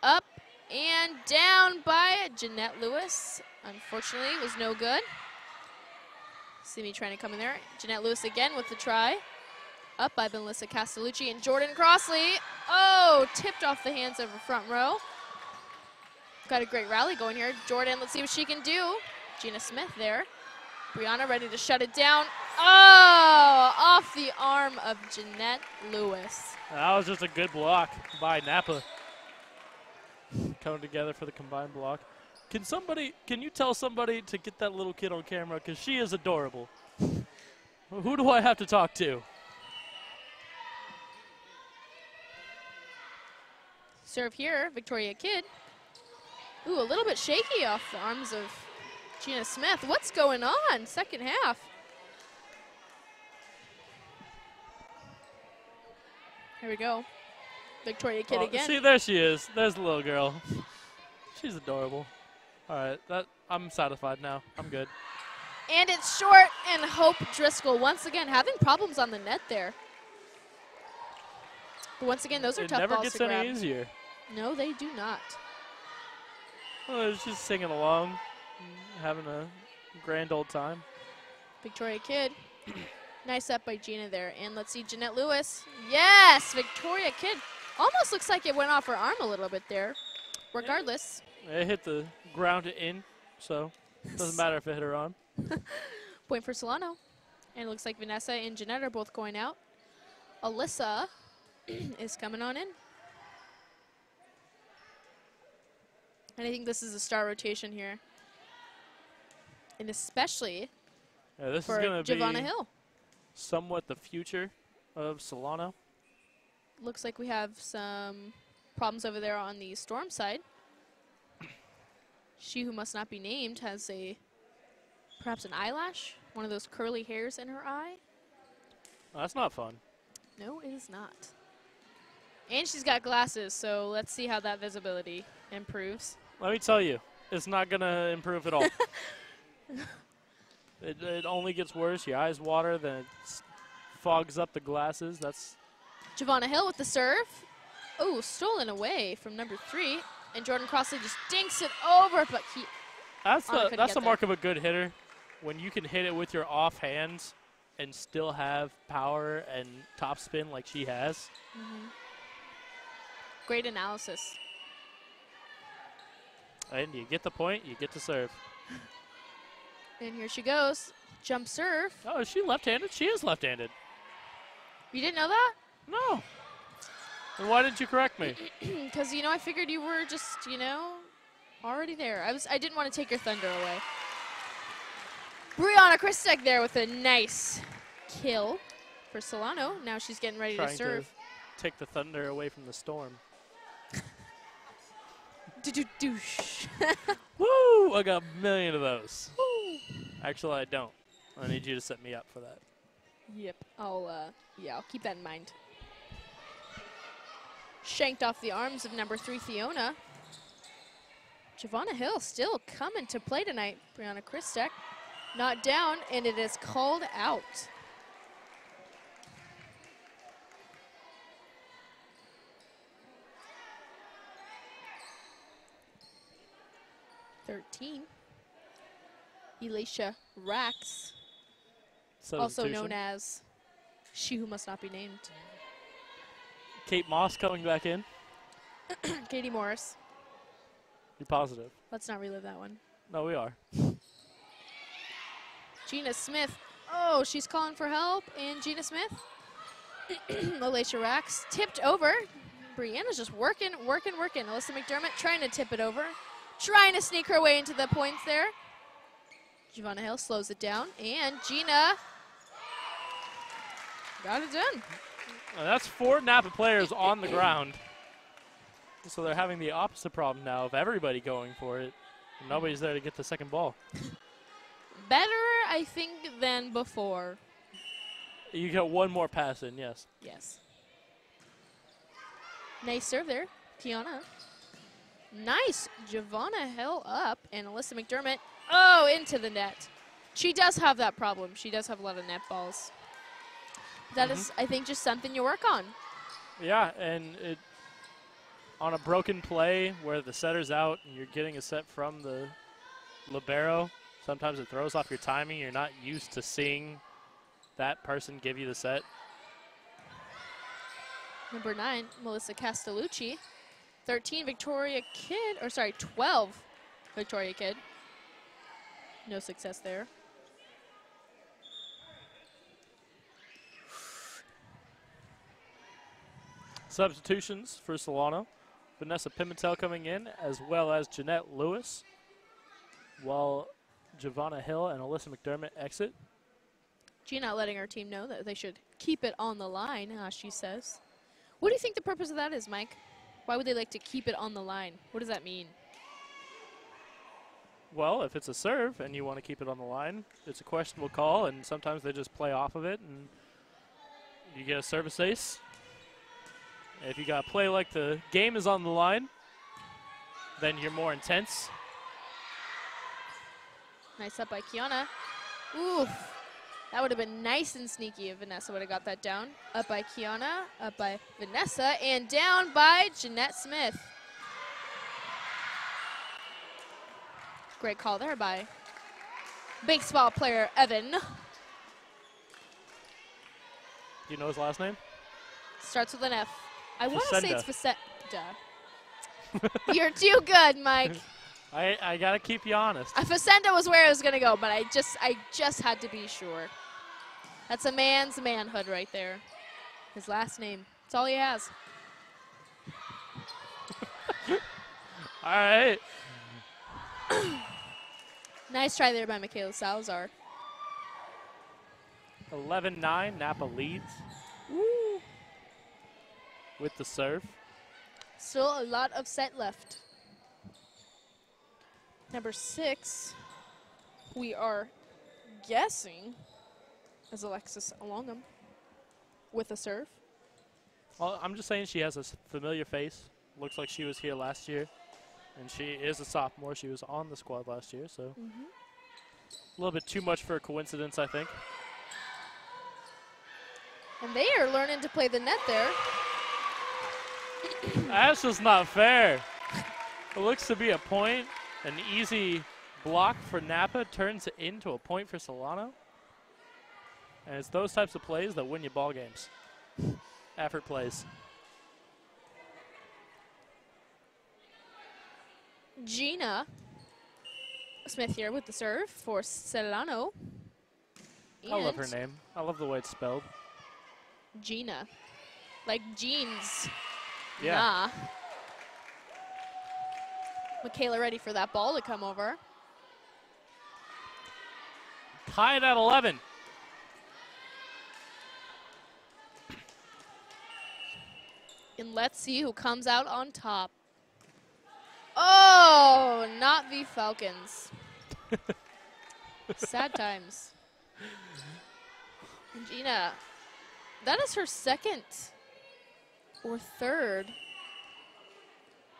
Speaker 2: down by Jeanette Lewis. Unfortunately, it was no good. Simi trying to come in there. Jeanette Lewis again with the try. Up by Melissa Castellucci and Jordan Crossley. Oh, tipped off the hands of her front row. Got a great rally going here. Jordan, let's see what she can do. Gina Smith there. Brianna ready to shut it down. Oh, off the arm of Jeanette Lewis.
Speaker 1: That was just a good block by Napa. Coming together for the combined block. Can you tell somebody to get that little kid on camera? Because she is adorable. Who do I have to talk to?
Speaker 2: Serve here, Victoria Kidd. Ooh, a little bit shaky off the arms of Gina Smith. What's going on? Second half. Here we go. Victoria Kidd again.
Speaker 1: See, there she is. There's the little girl. She's adorable. All right, I'm satisfied now. I'm good.
Speaker 2: And it's short, and Hope Driscoll once again having problems on the net there. But once again, those are tough balls to grab.
Speaker 1: It never gets any easier.
Speaker 2: No, they do not.
Speaker 1: Well, she's singing along, having a grand old time.
Speaker 2: Victoria Kidd. Nice up by Gina there. And let's see, Jeanette Lewis. Yes, Victoria Kidd. Almost looks like it went off her arm a little bit there. Regardless.
Speaker 1: It hit the ground in, so it doesn't matter if it hit her arm.
Speaker 2: Point for Solano. And it looks like Vanessa and Jeanette are both going out. Alyssa is coming on in. And I think this is a star rotation here. And especially
Speaker 1: This
Speaker 2: for
Speaker 1: is going to
Speaker 2: Giovanna
Speaker 1: be
Speaker 2: Hill.
Speaker 1: somewhat the future of Solano.
Speaker 2: Looks like we have some problems over there on the Storm side. She who must not be named has perhaps an eyelash, one of those curly hairs in her eye.
Speaker 1: That's not fun.
Speaker 2: No, it is not. And she's got glasses, so let's see how that visibility improves.
Speaker 1: Let me tell you, it's not going to improve at all. It only gets worse. Your eyes water, then it fogs up the glasses. That's
Speaker 2: Giovanna Hill with the serve. Oh, stolen away from number 3. And Jordan Crossley just dinks it over, but
Speaker 1: that's
Speaker 2: couldn't
Speaker 1: the
Speaker 2: get
Speaker 1: mark of a good hitter, when you can hit it with your off hands and still have power and top spin like she has.
Speaker 2: Great analysis.
Speaker 1: And you get the point, you get to serve.
Speaker 2: And here she goes. Jump serve.
Speaker 1: Oh, is she left-handed? She is left-handed.
Speaker 2: You didn't know that?
Speaker 1: No. Then why didn't you correct me?
Speaker 2: Because, I figured you were just, already there. I didn't want to take your thunder away. Brianna Christek there with a nice kill for Solano. Now she's getting ready to serve.
Speaker 1: To take the thunder away from the Storm.
Speaker 2: Douche.
Speaker 1: Woo! I got a million of those.
Speaker 2: Woo.
Speaker 1: Actually, I don't. I need you to set me up for that.
Speaker 2: Yep. I'll keep that in mind. Shanked off the arms of number 3, Fiona. Giovanna Hill still coming to play tonight. Brianna Christek not down, and it is called out. Elisha Rax, also known as She Who Must Not Be Named.
Speaker 1: Kate Moss coming back in.
Speaker 2: Katie Morris.
Speaker 1: You're positive?
Speaker 2: Let's not relive that one.
Speaker 1: No, we are.
Speaker 2: Gina Smith. Oh, she's calling for help. And Gina Smith. Alicia Rax tipped over. Brianna's just working. Alyssa McDermott trying to tip it over. Trying to sneak her way into the points there. Giovanna Hill slows it down. And Gina got it done.
Speaker 1: That's 4 Napa players on the ground. So they're having the opposite problem now of everybody going for it. Nobody's there to get the second ball.
Speaker 2: Better, I think, than before.
Speaker 1: You get one more pass in, yes.
Speaker 2: Yes. Nice serve there, Tiana. Nice. Giovanna Hill up, and Alyssa McDermott, into the net. She does have that problem. She does have a lot of net balls. That is, I think, just something you work on.
Speaker 1: Yeah, and on a broken play where the setter's out and you're getting a set from the libero, sometimes it throws off your timing. You're not used to seeing that person give you the set.
Speaker 2: Number 9, Melissa Castellucci. 13, Victoria Kidd, 12, Victoria Kidd. No success there.
Speaker 1: Substitutions for Solano. Vanessa Pimentel coming in, as well as Jeanette Lewis, while Giovanna Hill and Alyssa McDermott exit.
Speaker 2: Gina letting her team know that they should keep it on the line, she says. What do you think the purpose of that is, Mike? Why would they like to keep it on the line? What does that mean?
Speaker 1: Well, if it's a serve and you want to keep it on the line, it's a questionable call, and sometimes they just play off of it, and you get a service ace. If you got to play like the game is on the line, then you're more intense.
Speaker 2: Nice up by Kiana. Oof. That would have been nice and sneaky if Vanessa would have got that down. Up by Kiana, up by Vanessa, and down by Jeanette Smith. Great call there by baseball player Evan.
Speaker 1: Do you know his last name?
Speaker 2: Starts with an F. I want to say it's
Speaker 1: Facenda.
Speaker 2: You're too good, Mike.
Speaker 1: I gotta keep you honest.
Speaker 2: Facenda was where I was gonna go, but I just had to be sure. That's a man's manhood right there. His last name. That's all he has.
Speaker 1: All right.
Speaker 2: Nice try there by Michaela Salazar.
Speaker 1: 11-9, Napa leads
Speaker 2: Woo.
Speaker 1: with the serve.
Speaker 2: Still a lot of set left. Number 6, we are guessing, is Alexis Alongam with a serve.
Speaker 1: Well, I'm just saying she has a familiar face. Looks like she was here last year. And she is a sophomore. She was on the squad last year, so a little bit too much for a coincidence, I think.
Speaker 2: And they are learning to play the net there.
Speaker 1: That's just not fair. It looks to be a point. An easy block for Napa turns it into a point for Solano. And it's those types of plays that win you ball games. Effort plays.
Speaker 2: Gina Smith here with the serve for Solano.
Speaker 1: I love her name. I love the way it's spelled.
Speaker 2: Gina. Like jeans.
Speaker 1: Yeah.
Speaker 2: Nah. Michaela ready for that ball to come over.
Speaker 1: Tied at 11.
Speaker 2: And let's see who comes out on top. Oh, not the Falcons. Sad times. And Gina, that is her second or third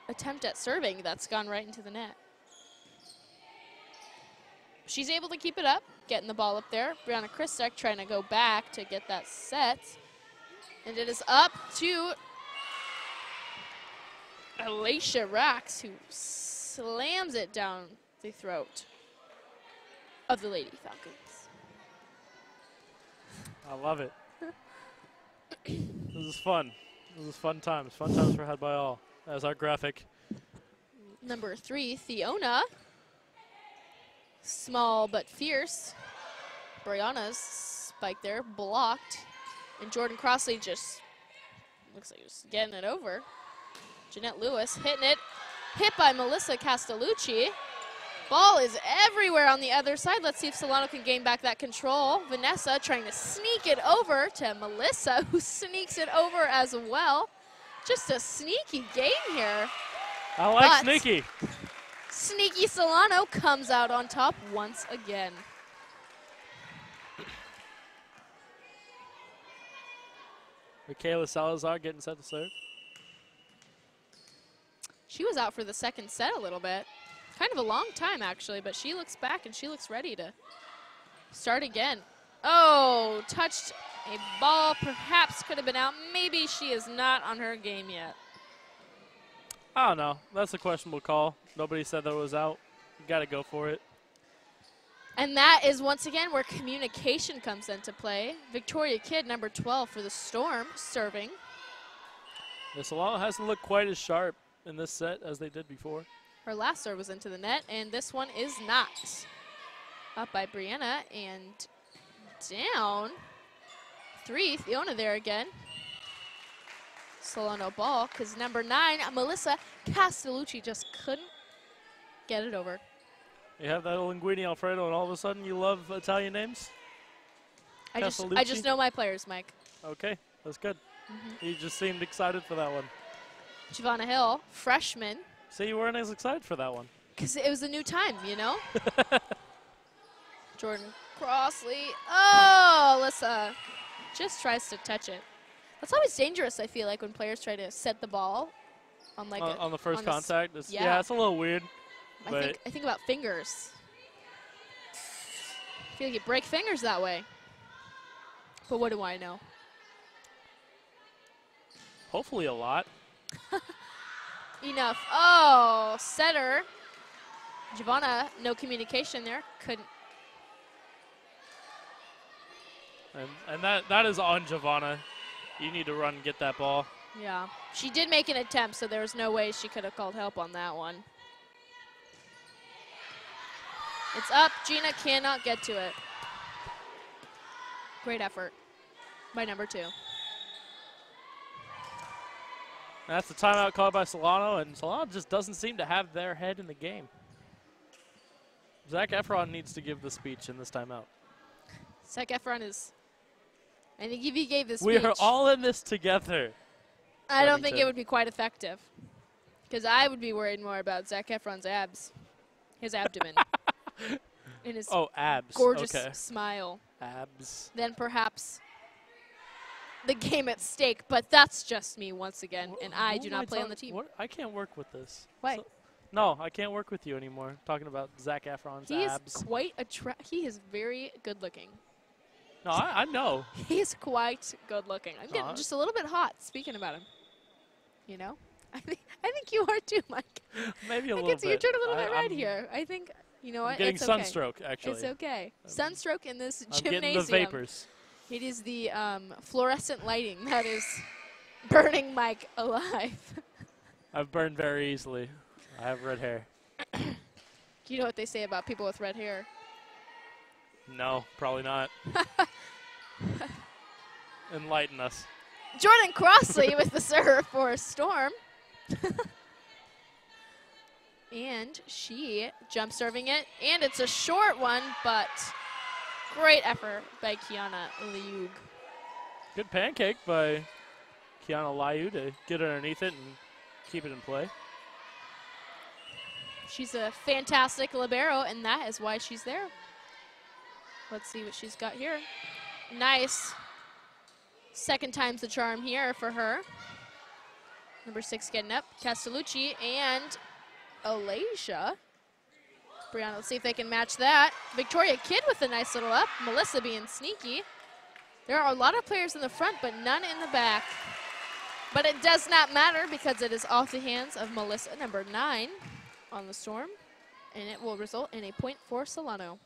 Speaker 2: attempt at serving that's gone right into the net. She's able to keep it up, getting the ball up there. Brianna Christek trying to go back to get that set. And it is up to Alicia Rax, who slams it down the throat of the Lady Falcons.
Speaker 1: I love it. This is fun. This is fun times. Fun times for Had by All. As our graphic.
Speaker 2: Number 3, Fiona. Small but fierce. Brianna's spike there, blocked. And Jordan Crossley just looks like he's getting it over. Jeanette Lewis hitting it. Hit by Melissa Castellucci. Ball is everywhere on the other side. Let's see if Solano can gain back that control. Vanessa trying to sneak it over to Melissa, who sneaks it over as well. Just a sneaky game here.
Speaker 1: I like sneaky.
Speaker 2: Sneaky Solano comes out on top once again.
Speaker 1: Michaela Salazar getting set to serve.
Speaker 2: She was out for the second set a little bit. Kind of a long time, actually, but she looks back and she looks ready to start again. Oh, touched a ball, perhaps could have been out. Maybe she is not on her game yet.
Speaker 1: I don't know. That's a questionable call. Nobody said that it was out. You got to go for it.
Speaker 2: And that is once again where communication comes into play. Victoria Kidd, number 12 for the Storm, serving.
Speaker 1: The Solano hasn't looked quite as sharp in this set as they did before.
Speaker 2: Her last serve was into the net, and this one is not. Up by Brianna, and down 3, Fiona there again. Solano ball, because number 9, Melissa Castellucci, just couldn't get it over.
Speaker 1: You have that linguine Alfredo, and all of a sudden you love Italian names?
Speaker 2: I just know my players, Mike.
Speaker 1: Okay, that's good. You just seemed excited for that one.
Speaker 2: Giovanna Hill, freshman.
Speaker 1: See, you weren't as excited for that one.
Speaker 2: Because it was a new time, you know? Jordan Crossley. Oh, Alyssa just tries to touch it. That's always dangerous, I feel like, when players try to set the ball on like
Speaker 1: on the first contact.
Speaker 2: Yeah.
Speaker 1: Yeah, it's a little weird.
Speaker 2: I think about fingers. I feel like you break fingers that way. But what do I know?
Speaker 1: Hopefully a lot.
Speaker 2: Enough. Oh, setter. Giovanna, no communication there. Couldn't.
Speaker 1: And that is on Giovanna. You need to run and get that ball.
Speaker 2: Yeah. She did make an attempt, so there was no way she could have called help on that one. It's up. Gina cannot get to it. Great effort by number 2.
Speaker 1: That's the timeout called by Solano, and Solano just doesn't seem to have their head in the game. Zac Efron needs to give the speech in this timeout.
Speaker 2: Zac Efron is. I think if he gave this
Speaker 1: We
Speaker 2: speech,
Speaker 1: are all in this together.
Speaker 2: I don't think it
Speaker 1: Remington.
Speaker 2: would be quite effective. Because I would be worried more about Zac Efron's abs, his abdomen, and his
Speaker 1: Abs.
Speaker 2: gorgeous
Speaker 1: Okay.
Speaker 2: smile,
Speaker 1: Abs.
Speaker 2: than perhaps the game at stake. But that's just me once again, and I
Speaker 1: Who
Speaker 2: do
Speaker 1: am I
Speaker 2: not play on the
Speaker 1: talking-
Speaker 2: team.
Speaker 1: What? I can't work with this.
Speaker 2: Why?
Speaker 1: No, I can't work with you anymore. Talking about Zac Efron's
Speaker 2: He
Speaker 1: abs.
Speaker 2: is quite he is very good looking.
Speaker 1: No, I know.
Speaker 2: He is quite good looking. I'm getting
Speaker 1: Aw.
Speaker 2: just a little bit hot speaking about him. You know, I think you are too, Mike.
Speaker 1: Maybe a
Speaker 2: I
Speaker 1: little
Speaker 2: can see you
Speaker 1: bit.
Speaker 2: turn a little bit red
Speaker 1: I'm
Speaker 2: here. I think you know what?
Speaker 1: getting
Speaker 2: It's okay.
Speaker 1: sunstroke, actually.
Speaker 2: It's okay. Sunstroke in this
Speaker 1: I'm
Speaker 2: gymnasium.
Speaker 1: getting the vapors.
Speaker 2: It is the fluorescent lighting that is burning Mike alive.
Speaker 1: I've burned very easily. I have red hair.
Speaker 2: You know what they say about people with red hair?
Speaker 1: No, probably not. Enlighten us.
Speaker 2: Jordan Crossley with the serve for Storm. And she jump serving it, and it's a short one, but great effort by Kiana Liug.
Speaker 1: Good pancake by Kiana Liu to get underneath it and keep it in play.
Speaker 2: She's a fantastic libero, and that is why she's there. Let's see what she's got here. Nice. Second time's the charm here for her. Number 6 getting up. Castellucci and Alasia. Brianna, let's see if they can match that. Victoria Kidd with a nice little up. Melissa being sneaky. There are a lot of players in the front, but none in the back. But it does not matter because it is off the hands of Melissa, number 9, on the Storm. And it will result in a point for Solano.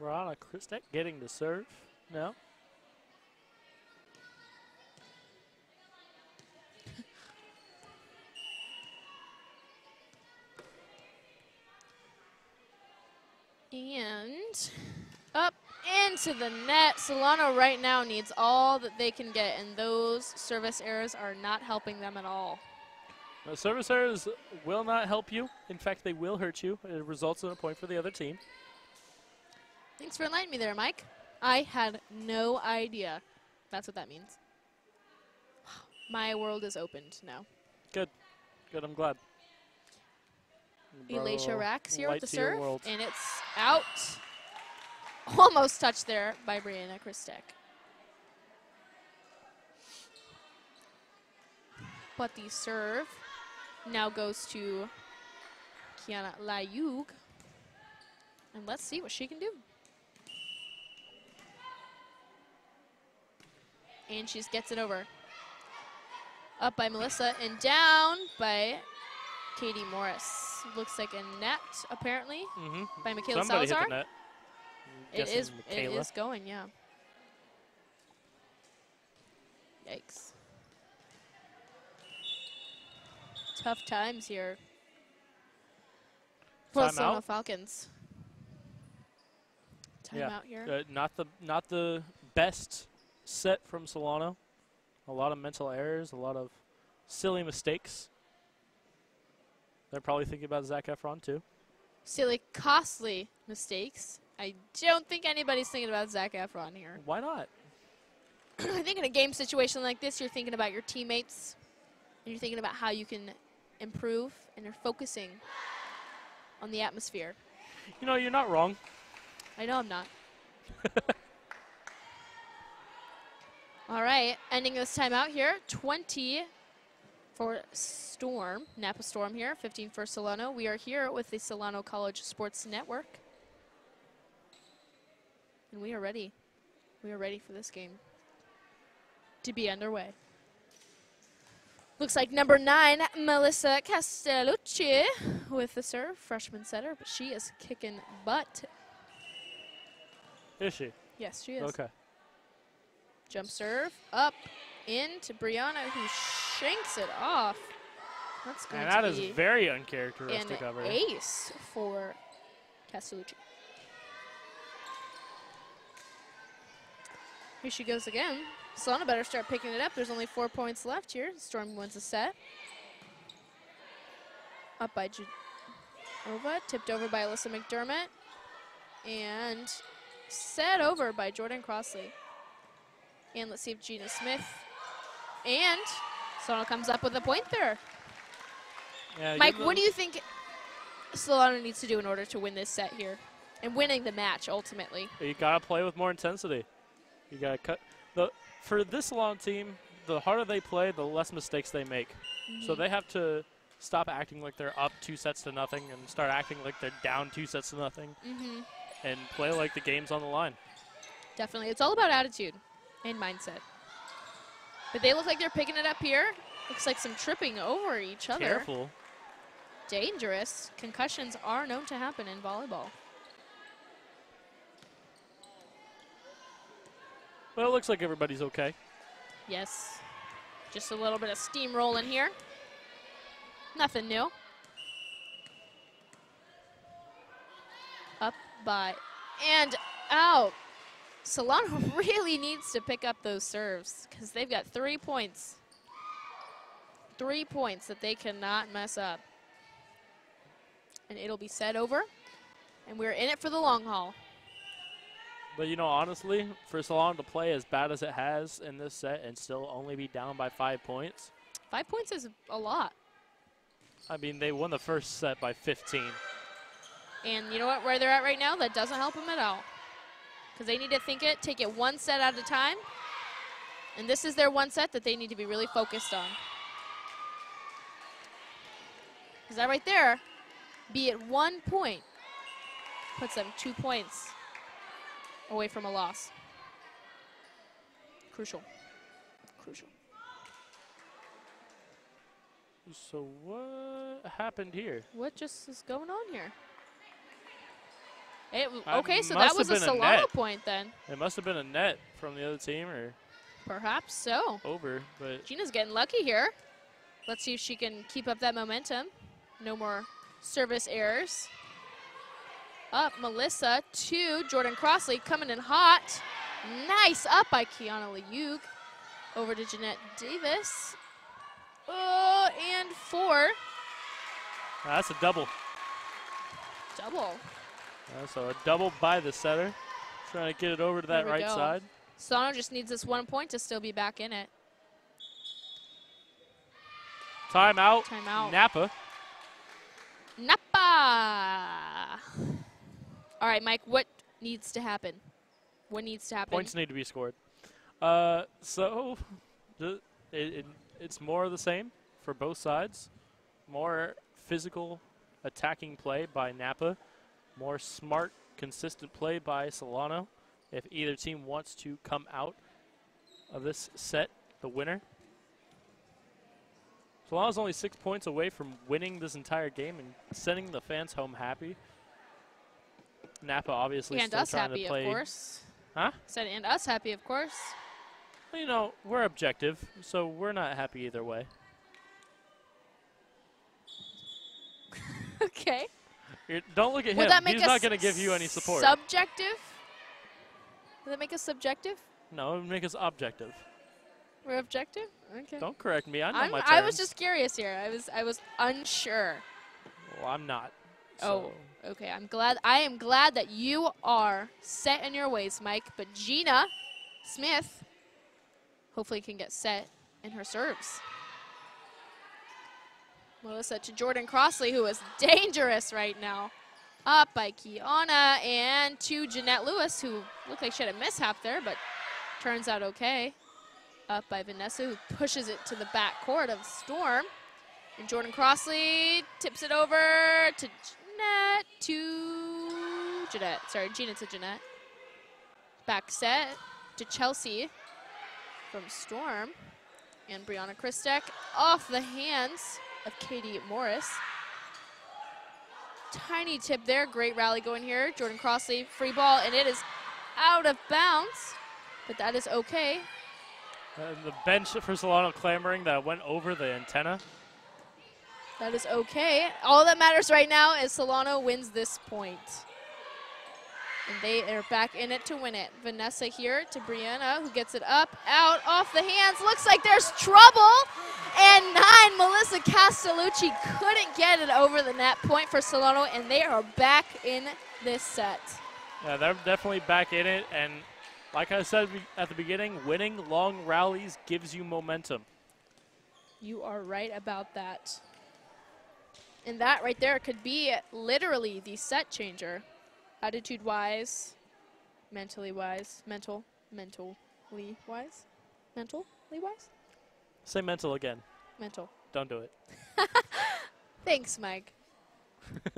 Speaker 1: Brianna Christek getting the serve now.
Speaker 2: And up into the net. Solano right now needs all that they can get, and those service errors are not helping them at all.
Speaker 1: No, service errors will not help you. In fact, they will hurt you. It results in a point for the other team.
Speaker 2: Thanks for enlightening me there, Mike. I had no idea. That's what that means. My world is opened now.
Speaker 1: Good. Good, I'm glad.
Speaker 2: Alasia Rax here
Speaker 1: light
Speaker 2: with the
Speaker 1: to your
Speaker 2: serve,
Speaker 1: world.
Speaker 2: and it's out. Almost touched there by Brianna Christek. But the serve now goes to Kiana Layug. And let's see what she can do. And she gets it over. Up by Melissa and down by Katie Morris. Looks like a net, apparently, by Michaela
Speaker 1: Somebody
Speaker 2: Salazar.
Speaker 1: hit the net. I'm
Speaker 2: It
Speaker 1: guessing Michaela.
Speaker 2: is going, yeah. Yikes. Tough times here for the Solano
Speaker 1: Timeout?
Speaker 2: Falcons. Timeout here.
Speaker 1: Not the best set from Solano. A lot of mental errors, a lot of silly mistakes. They're probably thinking about Zac Efron too.
Speaker 2: Silly, costly mistakes. I don't think anybody's thinking about Zac Efron here.
Speaker 1: Why not?
Speaker 2: I think in a game situation like this, you're thinking about your teammates, and you're thinking about how you can improve, and you're focusing on the atmosphere.
Speaker 1: You know, you're not wrong.
Speaker 2: I know I'm not. All right, ending this timeout here. 20 for Storm, Napa Storm here, 15 for Solano. We are here with the Solano College Sports Network. And we are ready. We are ready for this game to be underway. Looks like number 9, Melissa Castellucci with the serve, freshman setter, but she is kicking butt.
Speaker 1: Is she?
Speaker 2: Yes, she is.
Speaker 1: Okay.
Speaker 2: Jump serve, up, into Brianna, who shanks it off. That's going
Speaker 1: And
Speaker 2: to
Speaker 1: that is
Speaker 2: be
Speaker 1: very
Speaker 2: an
Speaker 1: uncharacteristic of her.
Speaker 2: ace for Castellucci. Here she goes again. Solano better start picking it up. There's only 4 points left here. Storm wins a set. Up by Genova, tipped over by Alyssa McDermott, and set over by Jordan Crossley. And let's see if Gina Smith, and Solano comes up with a point there.
Speaker 1: Yeah,
Speaker 2: Mike, what do you think Solano needs to do in order to win this set here and winning the match ultimately?
Speaker 1: You got to play with more intensity. You got to cut. For this Solano team, the harder they play, the less mistakes they make. So they have to stop acting like they're up 2-0 and start acting like they're down 2-0 and play like the game's on the line.
Speaker 2: Definitely. It's all about attitude and mindset. But they look like they're picking it up here. Looks like some tripping over each other.
Speaker 1: Careful.
Speaker 2: Dangerous. Concussions are known to happen in volleyball.
Speaker 1: Well, it looks like everybody's okay.
Speaker 2: Yes. Just a little bit of steam rolling here. Nothing new. Up by and out. Solano really needs to pick up those serves because they've got 3 points. 3 points that they cannot mess up. And it'll be set over. And we're in it for the long haul.
Speaker 1: But, you know, honestly, for Solano to play as bad as it has in this set and still only be down by 5 points.
Speaker 2: 5 points is a lot.
Speaker 1: I mean, they won the first set by 15.
Speaker 2: And you know what, where they're at right now, that doesn't help them at all. Because they need to take it 1 set at a time. And this is their 1 set that they need to be really focused on. Because that right there, be it 1 point, puts them 2 points away from a loss. Crucial. Crucial.
Speaker 1: So what happened here?
Speaker 2: What just is going on here?
Speaker 1: That
Speaker 2: Okay, so
Speaker 1: must
Speaker 2: that was
Speaker 1: have
Speaker 2: a
Speaker 1: been a
Speaker 2: Solano
Speaker 1: net.
Speaker 2: point then.
Speaker 1: It must have been a net from the other team or
Speaker 2: Perhaps so.
Speaker 1: over, but
Speaker 2: Gina's getting lucky here. Let's see if she can keep up that momentum. No more service errors. Up Melissa to Jordan Crossley, coming in hot. Nice up by Kiana Liuk. Over to Jeanette Davis. Oh, and 4.
Speaker 1: that's a double.
Speaker 2: Double.
Speaker 1: So a double by the setter. Trying to get it over to that
Speaker 2: Here we
Speaker 1: right
Speaker 2: go.
Speaker 1: side.
Speaker 2: Solano just needs this 1 point to still be back in it.
Speaker 1: Timeout.
Speaker 2: Timeout.
Speaker 1: Napa.
Speaker 2: Napa. All right, Mike, what needs to happen? What needs to happen?
Speaker 1: Points need to be scored. So it's more of the same for both sides. More physical attacking play by Napa. More smart, consistent play by Solano. If either team wants to come out of this set, the winner. Solano's only 6 points away from winning this entire game and sending the fans home happy. Napa obviously
Speaker 2: and
Speaker 1: still
Speaker 2: us
Speaker 1: trying
Speaker 2: happy,
Speaker 1: to play.
Speaker 2: of course.
Speaker 1: Huh?
Speaker 2: Said and us happy, of course.
Speaker 1: You know, we're objective, so we're not happy either way.
Speaker 2: Okay.
Speaker 1: Don't look at
Speaker 2: Would
Speaker 1: him.
Speaker 2: that make
Speaker 1: He's
Speaker 2: us
Speaker 1: not going to give you any support.
Speaker 2: Subjective? Would that make us subjective?
Speaker 1: No, it would make us objective.
Speaker 2: We're objective? Okay.
Speaker 1: Don't correct me. I know my terms.
Speaker 2: I was just curious here. I was unsure.
Speaker 1: Well, I'm not.
Speaker 2: Oh,
Speaker 1: So.
Speaker 2: okay. I am glad that you are set in your ways, Mike. But Gina Smith hopefully can get set in her serves. Melissa to Jordan Crossley, who is dangerous right now. Up by Kiana and to Jeanette Lewis, who looked like she had a mishap there, but turns out okay. Up by Vanessa, who pushes it to the back court of Storm. And Jordan Crossley tips it over to Gina to Jeanette. Back set to Chelsea from Storm. And Brianna Christek off the hands of Katie Morris. Tiny tip there, great rally going here. Jordan Crossley, free ball, and it is out of bounds, but that is okay.
Speaker 1: And the bench for Solano clamoring that went over the antenna.
Speaker 2: That is okay. All that matters right now is Solano wins this point. And they are back in it to win it. Vanessa here to Brianna, who gets it up, out, off the hands. Looks like there's trouble. And 9, Melissa and Castellucci couldn't get it over the net. Point for Solano, and they are back in this set.
Speaker 1: Yeah, they're definitely back in it, and like I said at the beginning, winning long rallies gives you momentum.
Speaker 2: You are right about that. And that right there could be literally the set changer. Attitude-wise, mentally wise, mentally wise?
Speaker 1: Say mental again.
Speaker 2: Mental.
Speaker 1: Don't do it.
Speaker 2: Thanks, Mike.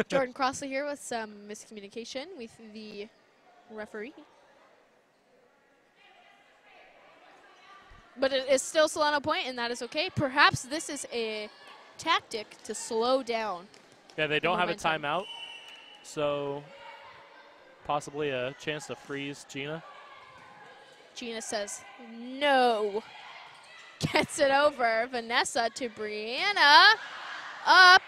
Speaker 2: Jordan Crossley here with some miscommunication with the referee. But it is still Solano point, and that is okay. Perhaps this is a tactic to slow down.
Speaker 1: Yeah, they don't have a timeout, so possibly a chance to freeze Gina.
Speaker 2: Gina says no. Gets it over. Vanessa to Brianna. Up.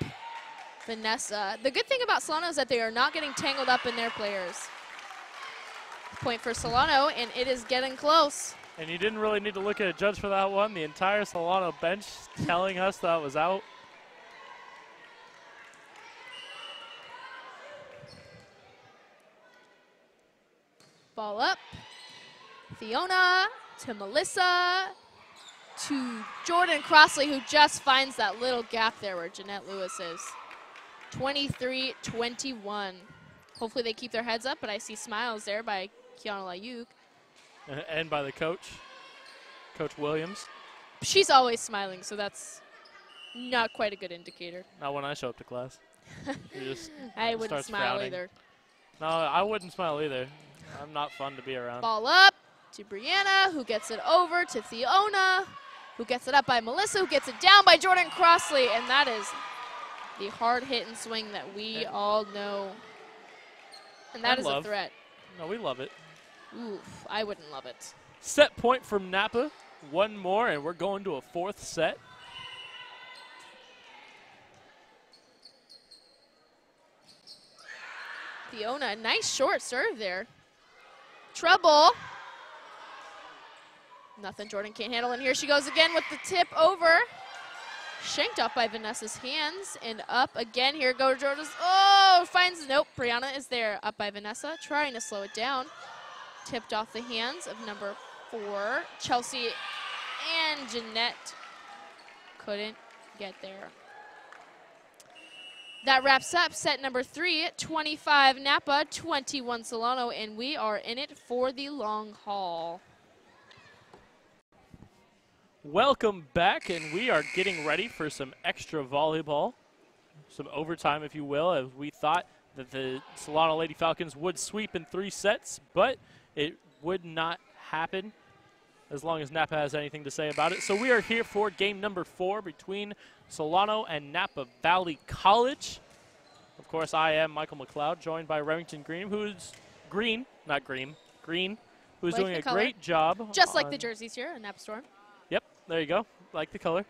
Speaker 2: Vanessa. The good thing about Solano is that they are not getting tangled up in their players. Point for Solano, and it is getting close.
Speaker 1: And you didn't really need to look at a judge for that one. The entire Solano bench telling us that was out.
Speaker 2: Ball up. Fiona to Melissa to Jordan Crossley, who just finds that little gap there where Jeanette Lewis is. 23-21. Hopefully they keep their heads up, but I see smiles there by Kiana Layuk.
Speaker 1: And by the coach, Coach Williams.
Speaker 2: She's always smiling, so that's not quite a good indicator.
Speaker 1: Not when I show up to class.
Speaker 2: I wouldn't smile either.
Speaker 1: No, I wouldn't smile either. I'm not fun to be around.
Speaker 2: Ball up to Brianna, who gets it over to Fiona, who gets it up by Melissa, who gets it down by Jordan Crossley, and that is the hard hit and swing that we all know. And that is a threat.
Speaker 1: No, we love it.
Speaker 2: Oof, I wouldn't love it.
Speaker 1: Set point from Napa. One more, and we're going to a fourth set.
Speaker 2: Fiona, nice short serve there. Trouble. Nothing Jordan can't handle, and here she goes again with the tip over. Shanked off by Vanessa's hands, and up again. Here goes Jordan. Oh, finds, nope, Brianna is there. Up by Vanessa, trying to slow it down. Tipped off the hands of number 4. Chelsea and Jeanette couldn't get there. That wraps up set number 3, 25 Napa, 21 Solano, and we are in it for the long haul.
Speaker 1: Welcome back, and we are getting ready for some extra volleyball, some overtime, if you will, as we thought that the Solano Lady Falcons would sweep in 3 sets, but it would not happen as long as Napa has anything to say about it. So we are here for game number 4 between Solano and Napa Valley College. Of course, I am Michael McLeod, joined by Remington Green, who's Green, who's
Speaker 2: like
Speaker 1: doing a great job.
Speaker 2: Just like the jerseys here in Napa Storm.
Speaker 1: Yep, there you go. Like the color.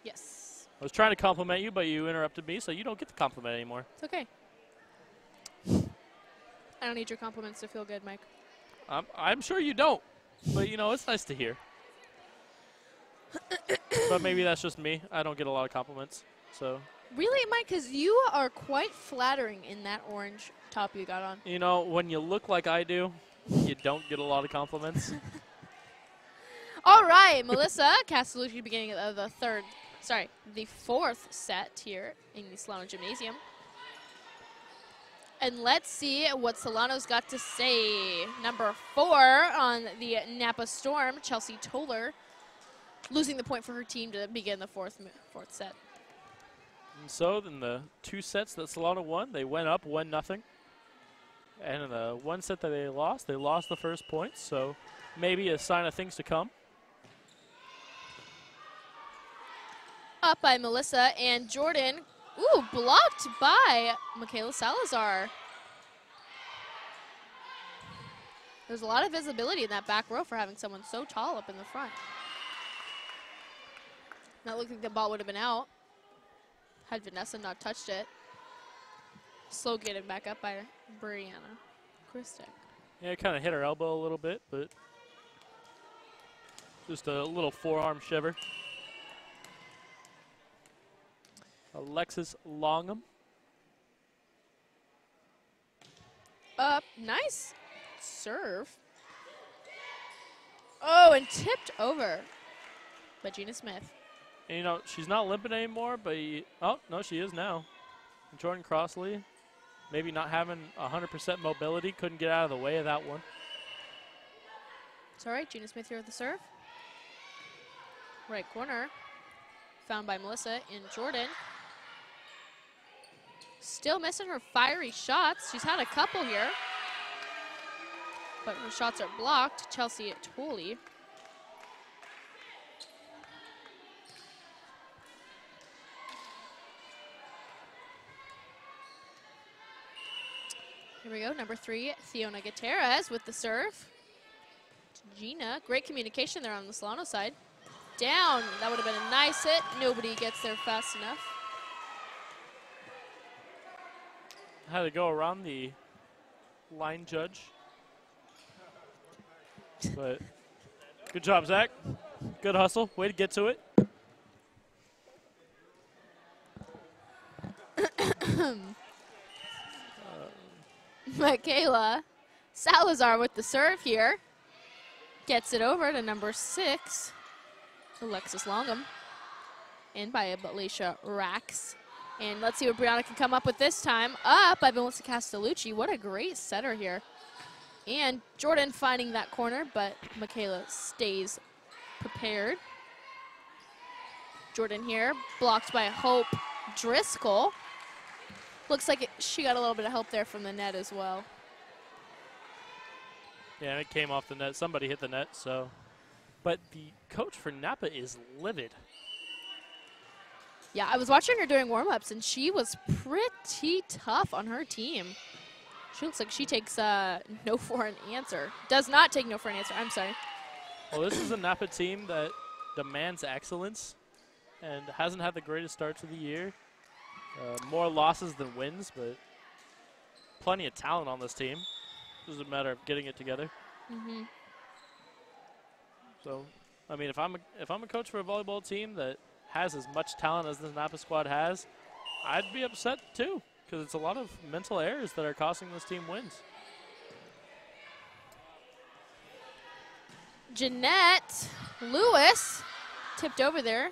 Speaker 2: Yes.
Speaker 1: I was trying to compliment you, but you interrupted me, so you don't get the compliment anymore.
Speaker 2: It's okay. I don't need your compliments to feel good, Mike.
Speaker 1: I'm sure you don't, but, you know, it's nice to hear. But maybe that's just me. I don't get a lot of compliments, so.
Speaker 2: Really, Mike? Because you are quite flattering in that orange top you got on.
Speaker 1: You know, when you look like I do, you don't get a lot of compliments.
Speaker 2: All right, Melissa Castellucci, beginning of the the 4th set here in the Solano Gymnasium. And let's see what Solano's got to say. Number 4 on the Napa Storm, Chelsea Toller, losing the point for her team to begin the fourth set.
Speaker 1: And so in the 2 sets that Solano won, they went up 1-0. And in the 1 set that they lost the first point, so maybe a sign of things to come.
Speaker 2: Up by Melissa and Jordan. Ooh, blocked by Michaela Salazar. There's a lot of visibility in that back row for having someone so tall up in the front. Not looking like the ball would have been out had Vanessa not touched it. Slow getting back up by Brianna Christek.
Speaker 1: Yeah, kind of hit her elbow a little bit, but just a little forearm shiver. Alexis Longham.
Speaker 2: Up, nice serve. Oh, and tipped over by Gina Smith.
Speaker 1: And, you know, she's not limping anymore, but oh, no, she is now. Jordan Crossley, maybe not having 100% mobility, couldn't get out of the way of that one.
Speaker 2: It's all right, Gina Smith here with the serve. Right corner, found by Melissa and Jordan. Still missing her fiery shots. She's had a couple here, but her shots are blocked. Chelsea Tolley. Here we go, number 3, Theona Gutierrez with the serve. Gina, great communication there on the Solano side. Down, that would have been a nice hit. Nobody gets there fast enough.
Speaker 1: Had to go around the line judge. But good job, Zach. Good hustle. Way to get to it.
Speaker 2: Michaela Salazar with the serve here. Gets it over to number 6, Alexis Longham. And by Alicia Rax. And let's see what Brianna can come up with this time. Up by Melissa Castellucci. What a great setter here. And Jordan finding that corner, but Michaela stays prepared. Jordan here, blocked by Hope Driscoll. Looks like she got a little bit of help there from the net as well.
Speaker 1: Yeah, and it came off the net. Somebody hit the net, so. But the coach for Napa is livid.
Speaker 2: Yeah, I was watching her during warm-ups, and she was pretty tough on her team. She looks like she takes no for an answer. Does not take no for an answer. I'm sorry.
Speaker 1: Well, this is a Napa team that demands excellence and hasn't had the greatest start to the year. More losses than wins, but plenty of talent on this team. It's just a matter of getting it together.
Speaker 2: Mm-hmm.
Speaker 1: So, I mean, if I'm a coach for a volleyball team that has as much talent as the Napa squad has, I'd be upset too, because it's a lot of mental errors that are costing this team wins.
Speaker 2: Jeanette Lewis tipped over there.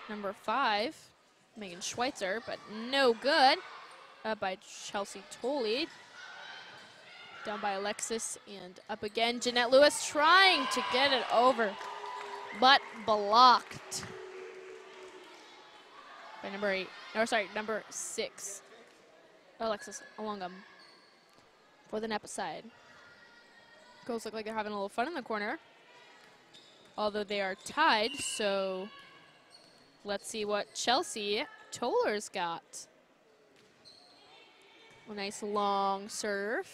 Speaker 2: Number 5, Megan Schweitzer, but no good. Up by Chelsea Tolley. Down by Alexis and up again. Jeanette Lewis trying to get it over, but blocked by number 8. Or sorry, number 6. Alexis Longham for the Napa side. Girls look like they're having a little fun in the corner, although they are tied, so let's see what Chelsea Toller's got. A nice long serve.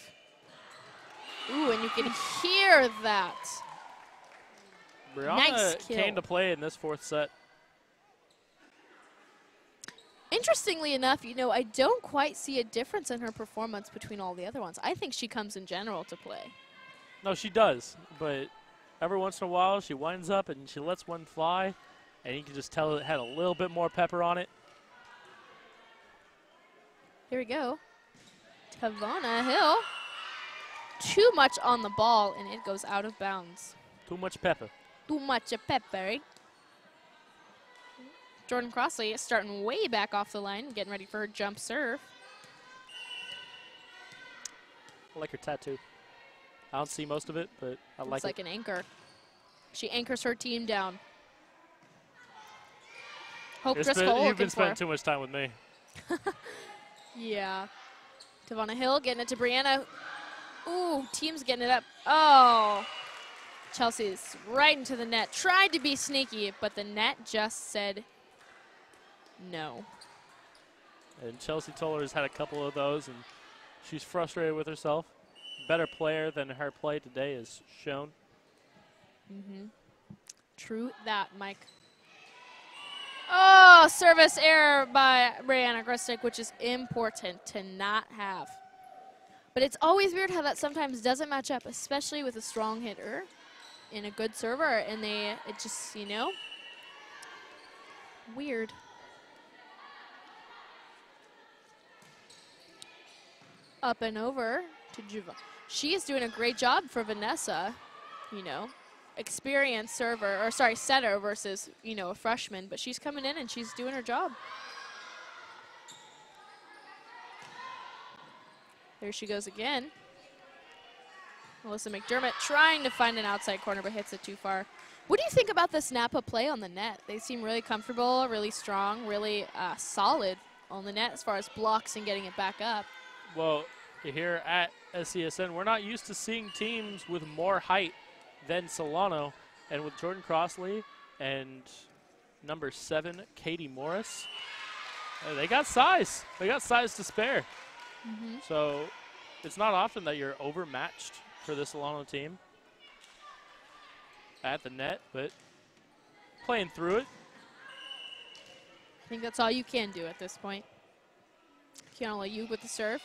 Speaker 2: Ooh, and you can hear that.
Speaker 1: Brianna
Speaker 2: Nice kill.
Speaker 1: came to play in this 4th set.
Speaker 2: Interestingly enough, you know, I don't quite see a difference in her performance between all the other ones. I think she comes in general to play.
Speaker 1: No, she does, but every once in a while she winds up and she lets one fly, and you can just tell it had a little bit more pepper on it.
Speaker 2: Here we go. Tavana Hill. Too much on the ball, and it goes out of bounds.
Speaker 1: Too much pepper.
Speaker 2: Too much of pepper. Jordan Crossley is starting way back off the line, getting ready for her jump serve.
Speaker 1: I like her tattoo. I don't see most of it, but I like it.
Speaker 2: It's like an anchor. She anchors her team down. Hope Driscoll
Speaker 1: You've been spending too much time with me.
Speaker 2: Yeah. Tavana Hill getting it to Brianna. Ooh, team's getting it up. Oh. Chelsea's right into the net. Tried to be sneaky, but the net just said no.
Speaker 1: And Chelsea Toller's had a couple of those, and she's frustrated with herself. Better player than her play today is shown.
Speaker 2: Mm-hmm. True that, Mike. Oh, service error by Brianna Gristic, which is important to not have. But it's always weird how that sometimes doesn't match up, especially with a strong hitter and a good server, and it just, you know, weird. Up and over to Juva. She is doing a great job for Vanessa, you know. Experienced server, or sorry, setter versus, you know, a freshman, but she's coming in and she's doing her job. There she goes again. Melissa McDermott trying to find an outside corner, but hits it too far. What do you think about this Napa play on the net? They seem really comfortable, really strong, really solid on the net as far as blocks and getting it back up.
Speaker 1: Well, here at SCSN, we're not used to seeing teams with more height than Solano, and with Jordan Crossley and number 7, Katie Morris, they got size. They got size to spare. So it's not often that you're overmatched for the Solano team at the net, but playing through it.
Speaker 2: I think that's all you can do at this point. Kiana Layug with the serve.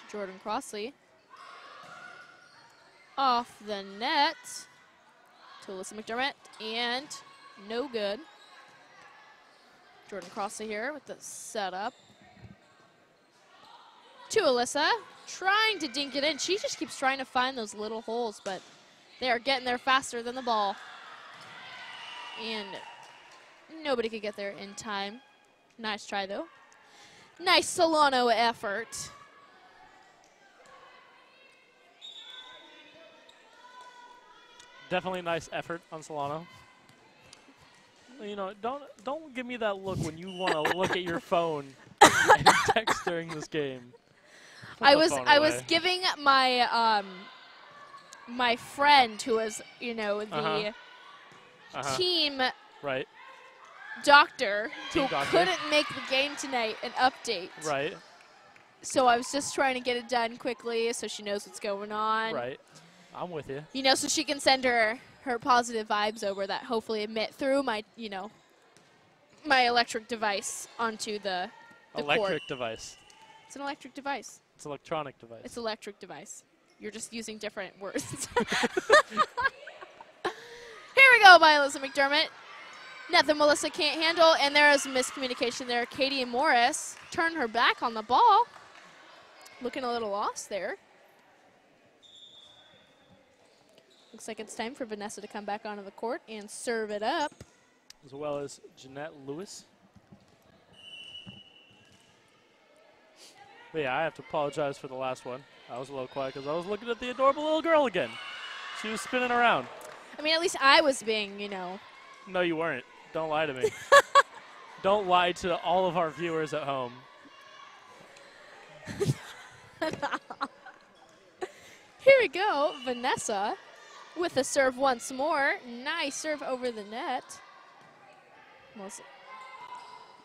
Speaker 2: Jordan Crossley. Off the net to Alyssa McDermott, and no good. Jordan Crossley here with the setup. To Alyssa, trying to dink it in. She just keeps trying to find those little holes, but they are getting there faster than the ball. And nobody could get there in time. Nice try, though. Nice Solano effort.
Speaker 1: Definitely a nice effort on Solano. You know, don't give me that look when you want to look at your phone and text during this game.
Speaker 2: I was giving my my friend who was, you know, the team
Speaker 1: right
Speaker 2: doctor
Speaker 1: team
Speaker 2: who
Speaker 1: doctor.
Speaker 2: couldn't make the game tonight an update.
Speaker 1: Right.
Speaker 2: So I was just trying to get it done quickly so she knows what's going on.
Speaker 1: Right. I'm with you.
Speaker 2: You know, so she can send her positive vibes over that hopefully emit through my, you know, my electric device onto the
Speaker 1: Electric
Speaker 2: court.
Speaker 1: device.
Speaker 2: It's an electric device.
Speaker 1: It's an electronic device.
Speaker 2: It's electric device. You're just using different words. Here we go by Alyssa McDermott. Nothing Melissa can't handle, and there is miscommunication there. Katie Morris turned her back on the ball. Looking a little lost there. Looks like it's time for Vanessa to come back onto the court and serve it up.
Speaker 1: As well as Jeanette Lewis. But yeah, I have to apologize for the last one. I was a little quiet because I was looking at the adorable little girl again. She was spinning around.
Speaker 2: I mean, at least I was being, you know.
Speaker 1: No, you weren't. Don't lie to me. Don't lie to all of our viewers at home.
Speaker 2: Here we go, Vanessa with the serve once more. Nice serve over the net.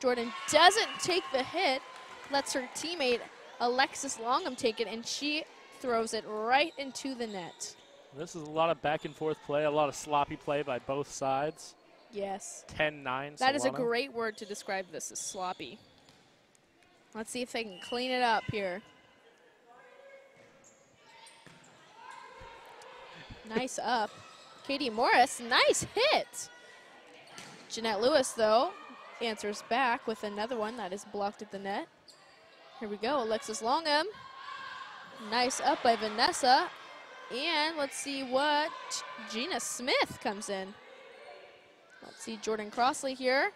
Speaker 2: Jordan doesn't take the hit, lets her teammate Alexis Longham take it, and she throws it right into the net.
Speaker 1: This is a lot of back and forth play, a lot of sloppy play by both sides.
Speaker 2: Yes.
Speaker 1: 10-9
Speaker 2: That is a
Speaker 1: Solano.
Speaker 2: great word to describe this as sloppy. Let's see if they can clean it up here. Nice up. Katie Morris, nice hit. Jeanette Lewis, though, answers back with another one that is blocked at the net. Here we go, Alexis Longham. Nice up by Vanessa. And let's see what Gina Smith comes in. Let's see Jordan Crossley here.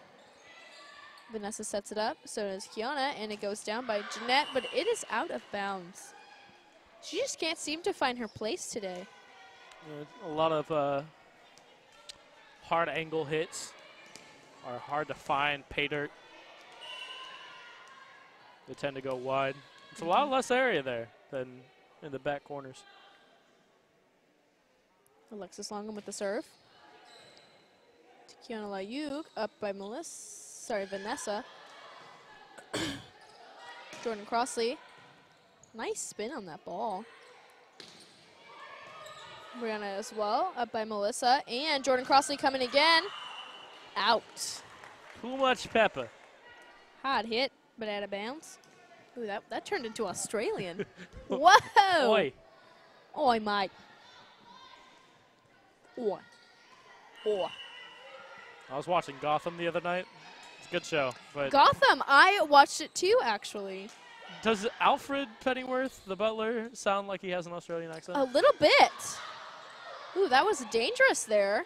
Speaker 2: Vanessa sets it up, so does Kiana, and it goes down by Jeanette, but it is out of bounds. She just can't seem to find her place today.
Speaker 1: A lot of hard angle hits are hard to find, pay dirt. They tend to go wide. It's a lot less area there than in the back corners.
Speaker 2: Alexis Longham with the serve. To Kiana Layug, up by Vanessa. Jordan Crossley. Nice spin on that ball. Brianna as well, up by Melissa. And Jordan Crossley coming again. Out.
Speaker 1: Too much pepper.
Speaker 2: Hard hit, but out of bounds. Ooh, that turned into Australian. Whoa!
Speaker 1: Oi.
Speaker 2: Oi, mate. Oi. Oi.
Speaker 1: I was watching Gotham the other night. It's a good show. But
Speaker 2: Gotham, I watched it too, actually.
Speaker 1: Does Alfred Pennyworth, the butler, sound like he has an Australian accent?
Speaker 2: A little bit. Ooh, that was dangerous there.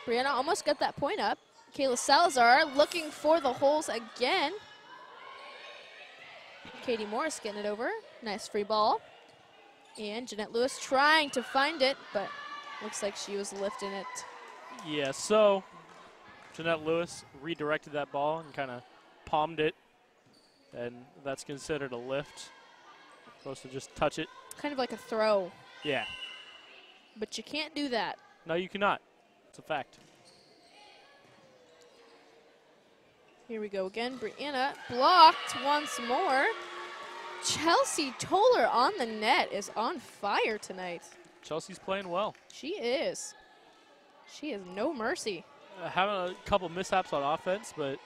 Speaker 2: Brianna almost got that point up. Kayla Salazar looking for the holes again. Katie Morris getting it over. Nice free ball. And Jeanette Lewis trying to find it, but looks like she was lifting it.
Speaker 1: Yeah, so Jeanette Lewis redirected that ball and kind of palmed it, and that's considered a lift. Supposed to just touch it.
Speaker 2: Kind of like a throw.
Speaker 1: Yeah.
Speaker 2: But you can't do that.
Speaker 1: No, you cannot. It's a fact.
Speaker 2: Here we go again. Brianna blocked once more. Chelsea Toller on the net is on fire tonight.
Speaker 1: Chelsea's playing well.
Speaker 2: She is. She has no mercy.
Speaker 1: Having a couple mishaps on offense, but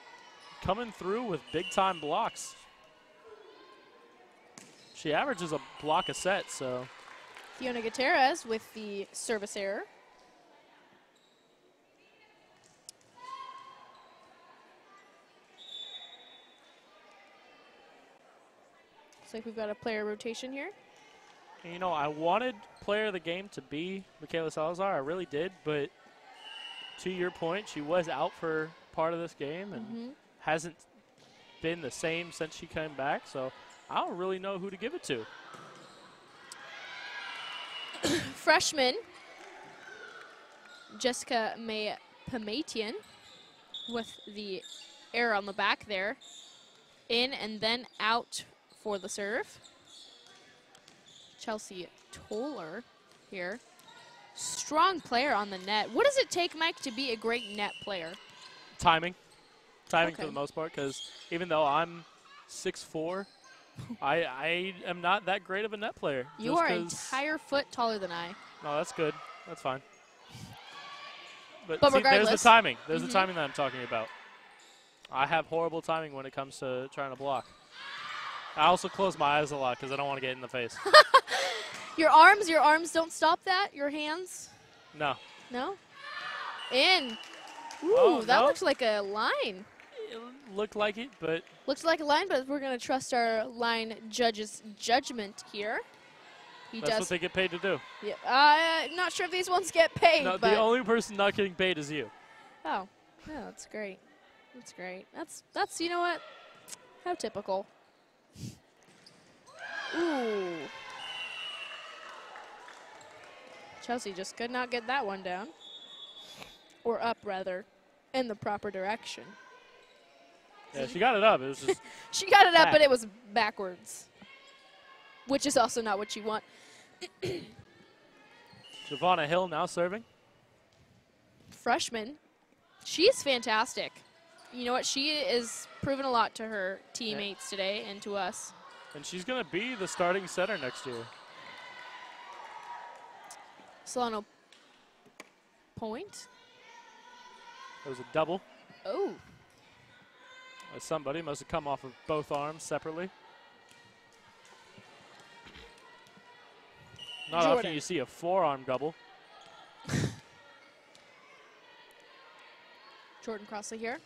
Speaker 1: coming through with big-time blocks. She averages a block a set, so.
Speaker 2: Fiona Gutierrez with the service error. Looks like we've got a player rotation here.
Speaker 1: And, you know, I wanted player of the game to be Michaela Salazar. I really did, but to your point, she was out for part of this game and hasn't been the same since she came back, so I don't really know who to give it to.
Speaker 2: Freshman Jessica May Pamatian with the error on the back there. In and then out for the serve. Chelsea Toller here. Strong player on the net. What does it take, Mike, to be a great net player?
Speaker 1: Timing. Timing for the most part, because even though I'm 6'4", I am not that great of a net player.
Speaker 2: You are an entire foot taller than I.
Speaker 1: No, that's good. That's fine. But see,
Speaker 2: regardless.
Speaker 1: there's the timing. There's the timing that I'm talking about. I have horrible timing when it comes to trying to block. I also close my eyes a lot because I don't want to get in the face.
Speaker 2: Your arms don't stop that? Your hands?
Speaker 1: No.
Speaker 2: No? In. Ooh,
Speaker 1: Oh,
Speaker 2: that
Speaker 1: no.
Speaker 2: looks like a line.
Speaker 1: It looked like it, but
Speaker 2: Looks like a line, but we're going to trust our line judge's judgment here. He
Speaker 1: that's
Speaker 2: does.
Speaker 1: what they get paid to do.
Speaker 2: Yeah, I'm not sure if these ones get paid.
Speaker 1: No,
Speaker 2: but
Speaker 1: the only person not getting paid is you.
Speaker 2: Oh, yeah, that's great. That's great. That's you know what? How typical. Ooh. Chelsea just could not get that one down. Or up, rather, in the proper direction.
Speaker 1: Yeah, she got it up. It was just
Speaker 2: She got it up,
Speaker 1: back.
Speaker 2: but it was backwards. Which is also not what you want.
Speaker 1: Giovanna Hill now serving.
Speaker 2: Freshman. She's fantastic. You know what? She is proven a lot to her teammates today and to us.
Speaker 1: And she's going to be the starting center next year.
Speaker 2: Solano point.
Speaker 1: It was a double.
Speaker 2: Oh.
Speaker 1: Somebody must have come off of both arms separately. Not
Speaker 2: Jordan.
Speaker 1: often you see a forearm double.
Speaker 2: Jordan Crossley here.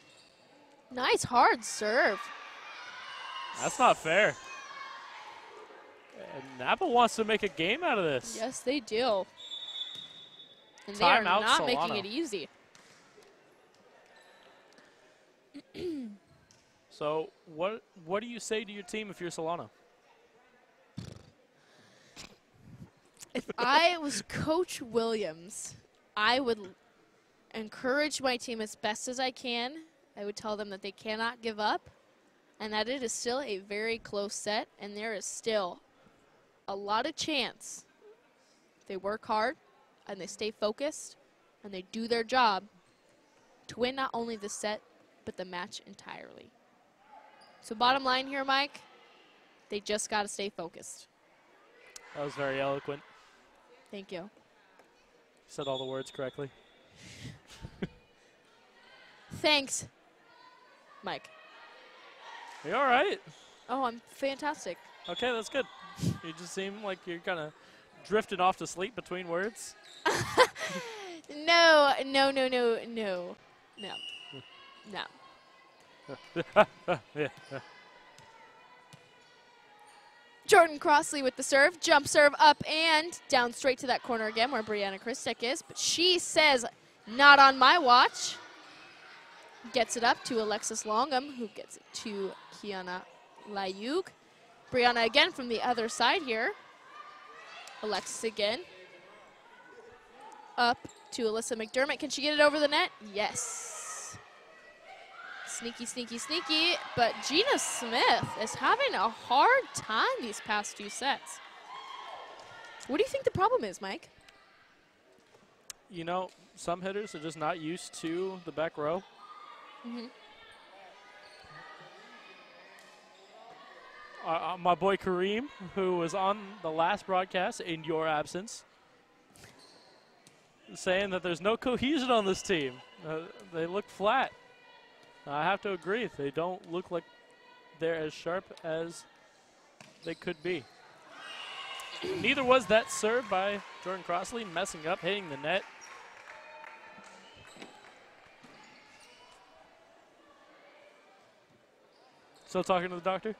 Speaker 2: Nice hard serve.
Speaker 1: That's not fair. And Napa wants to make a game out of this.
Speaker 2: Yes, they do. And they are
Speaker 1: Timeout,
Speaker 2: not
Speaker 1: Solano.
Speaker 2: making it easy.
Speaker 1: So what do you say to your team if you're Solano?
Speaker 2: If I was Coach Williams, I would encourage my team as best as I can. I would tell them that they cannot give up and that it is still a very close set and there is still a lot of chance if they work hard and they stay focused and they do their job to win not only the set but the match entirely. So bottom line here, Mike, they just got to stay focused.
Speaker 1: That was very eloquent.
Speaker 2: Thank you.
Speaker 1: Said all the words correctly.
Speaker 2: Thanks, Mike.
Speaker 1: Are you all right?
Speaker 2: Oh, I'm fantastic.
Speaker 1: Okay, that's good. You just seem like you're kind of drifting off to sleep between words.
Speaker 2: No.
Speaker 1: Yeah.
Speaker 2: Jordan Crossley with the serve. Jump serve up and down straight to that corner again where Brianna Christek is. But she says, not on my watch. Gets it up to Alexis Longham, who gets it to Kiana Layug. Brianna again from the other side here. Alexis again. Up to Alyssa McDermott. Can she get it over the net? Yes. Sneaky, sneaky, sneaky. But Gina Smith is having a hard time these past 2 sets. What do you think the problem is, Mike?
Speaker 1: You know, some hitters are just not used to the back row.
Speaker 2: Mm-hmm.
Speaker 1: My boy Kareem, who was on the last broadcast in your absence, saying that there's no cohesion on this team. They look flat. I have to agree. They don't look like they're as sharp as they could be. Neither was that serve by Jordan Crossley, messing up, hitting the net. Still talking to the doctor?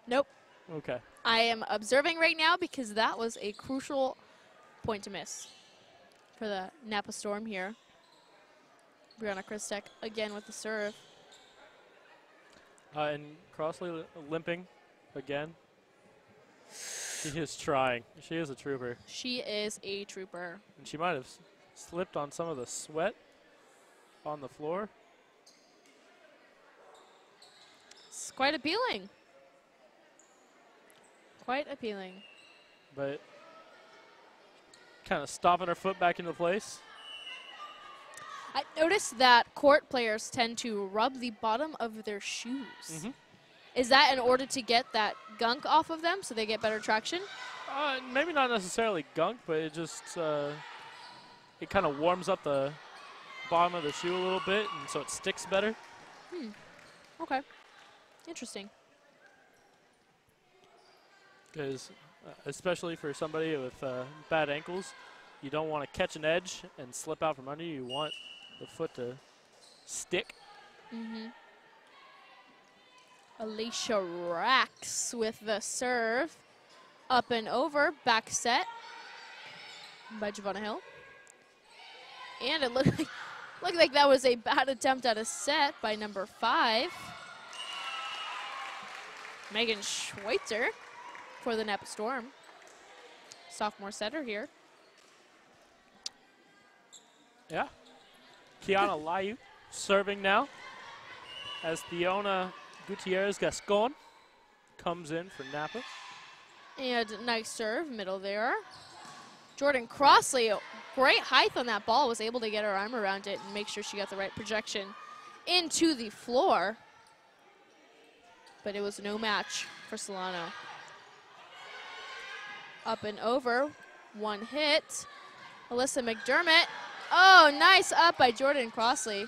Speaker 2: Nope.
Speaker 1: Okay.
Speaker 2: I am observing right now because that was a crucial point to miss for the Napa Storm here. Brianna Christek again with the serve.
Speaker 1: And Crossley limping again. She is trying. She is a trooper.
Speaker 2: She is a trooper.
Speaker 1: And she might have slipped on some of the sweat on the floor.
Speaker 2: It's quite appealing. Quite appealing.
Speaker 1: But kind of stomping her foot back into place.
Speaker 2: I noticed that court players tend to rub the bottom of their shoes.
Speaker 1: Mm-hmm.
Speaker 2: Is that in order to get that gunk off of them so they get better traction?
Speaker 1: Maybe not necessarily gunk, but it just it kind of warms up the bottom of the shoe a little bit, and so it sticks better.
Speaker 2: Okay. Interesting.
Speaker 1: Because especially for somebody with bad ankles, you don't want to catch an edge and slip out from under you. You want the foot to stick.
Speaker 2: Mm-hmm. Alicia Rax with the serve. Up and over, back set by Giovanna Hill. And it looked like that was a bad attempt at a set by number 5. Megan Schweitzer for the Napa Storm. Sophomore setter here.
Speaker 1: Yeah. Kiana Layu serving now as Fiona Gutierrez-Gascon comes in for Napa.
Speaker 2: And nice serve, middle there. Jordan Crossley, great height on that ball, was able to get her arm around it and make sure she got the right projection into the floor. But it was no match for Solano. Up and over, one hit. Alyssa McDermott. Oh, nice up by Jordan Crossley.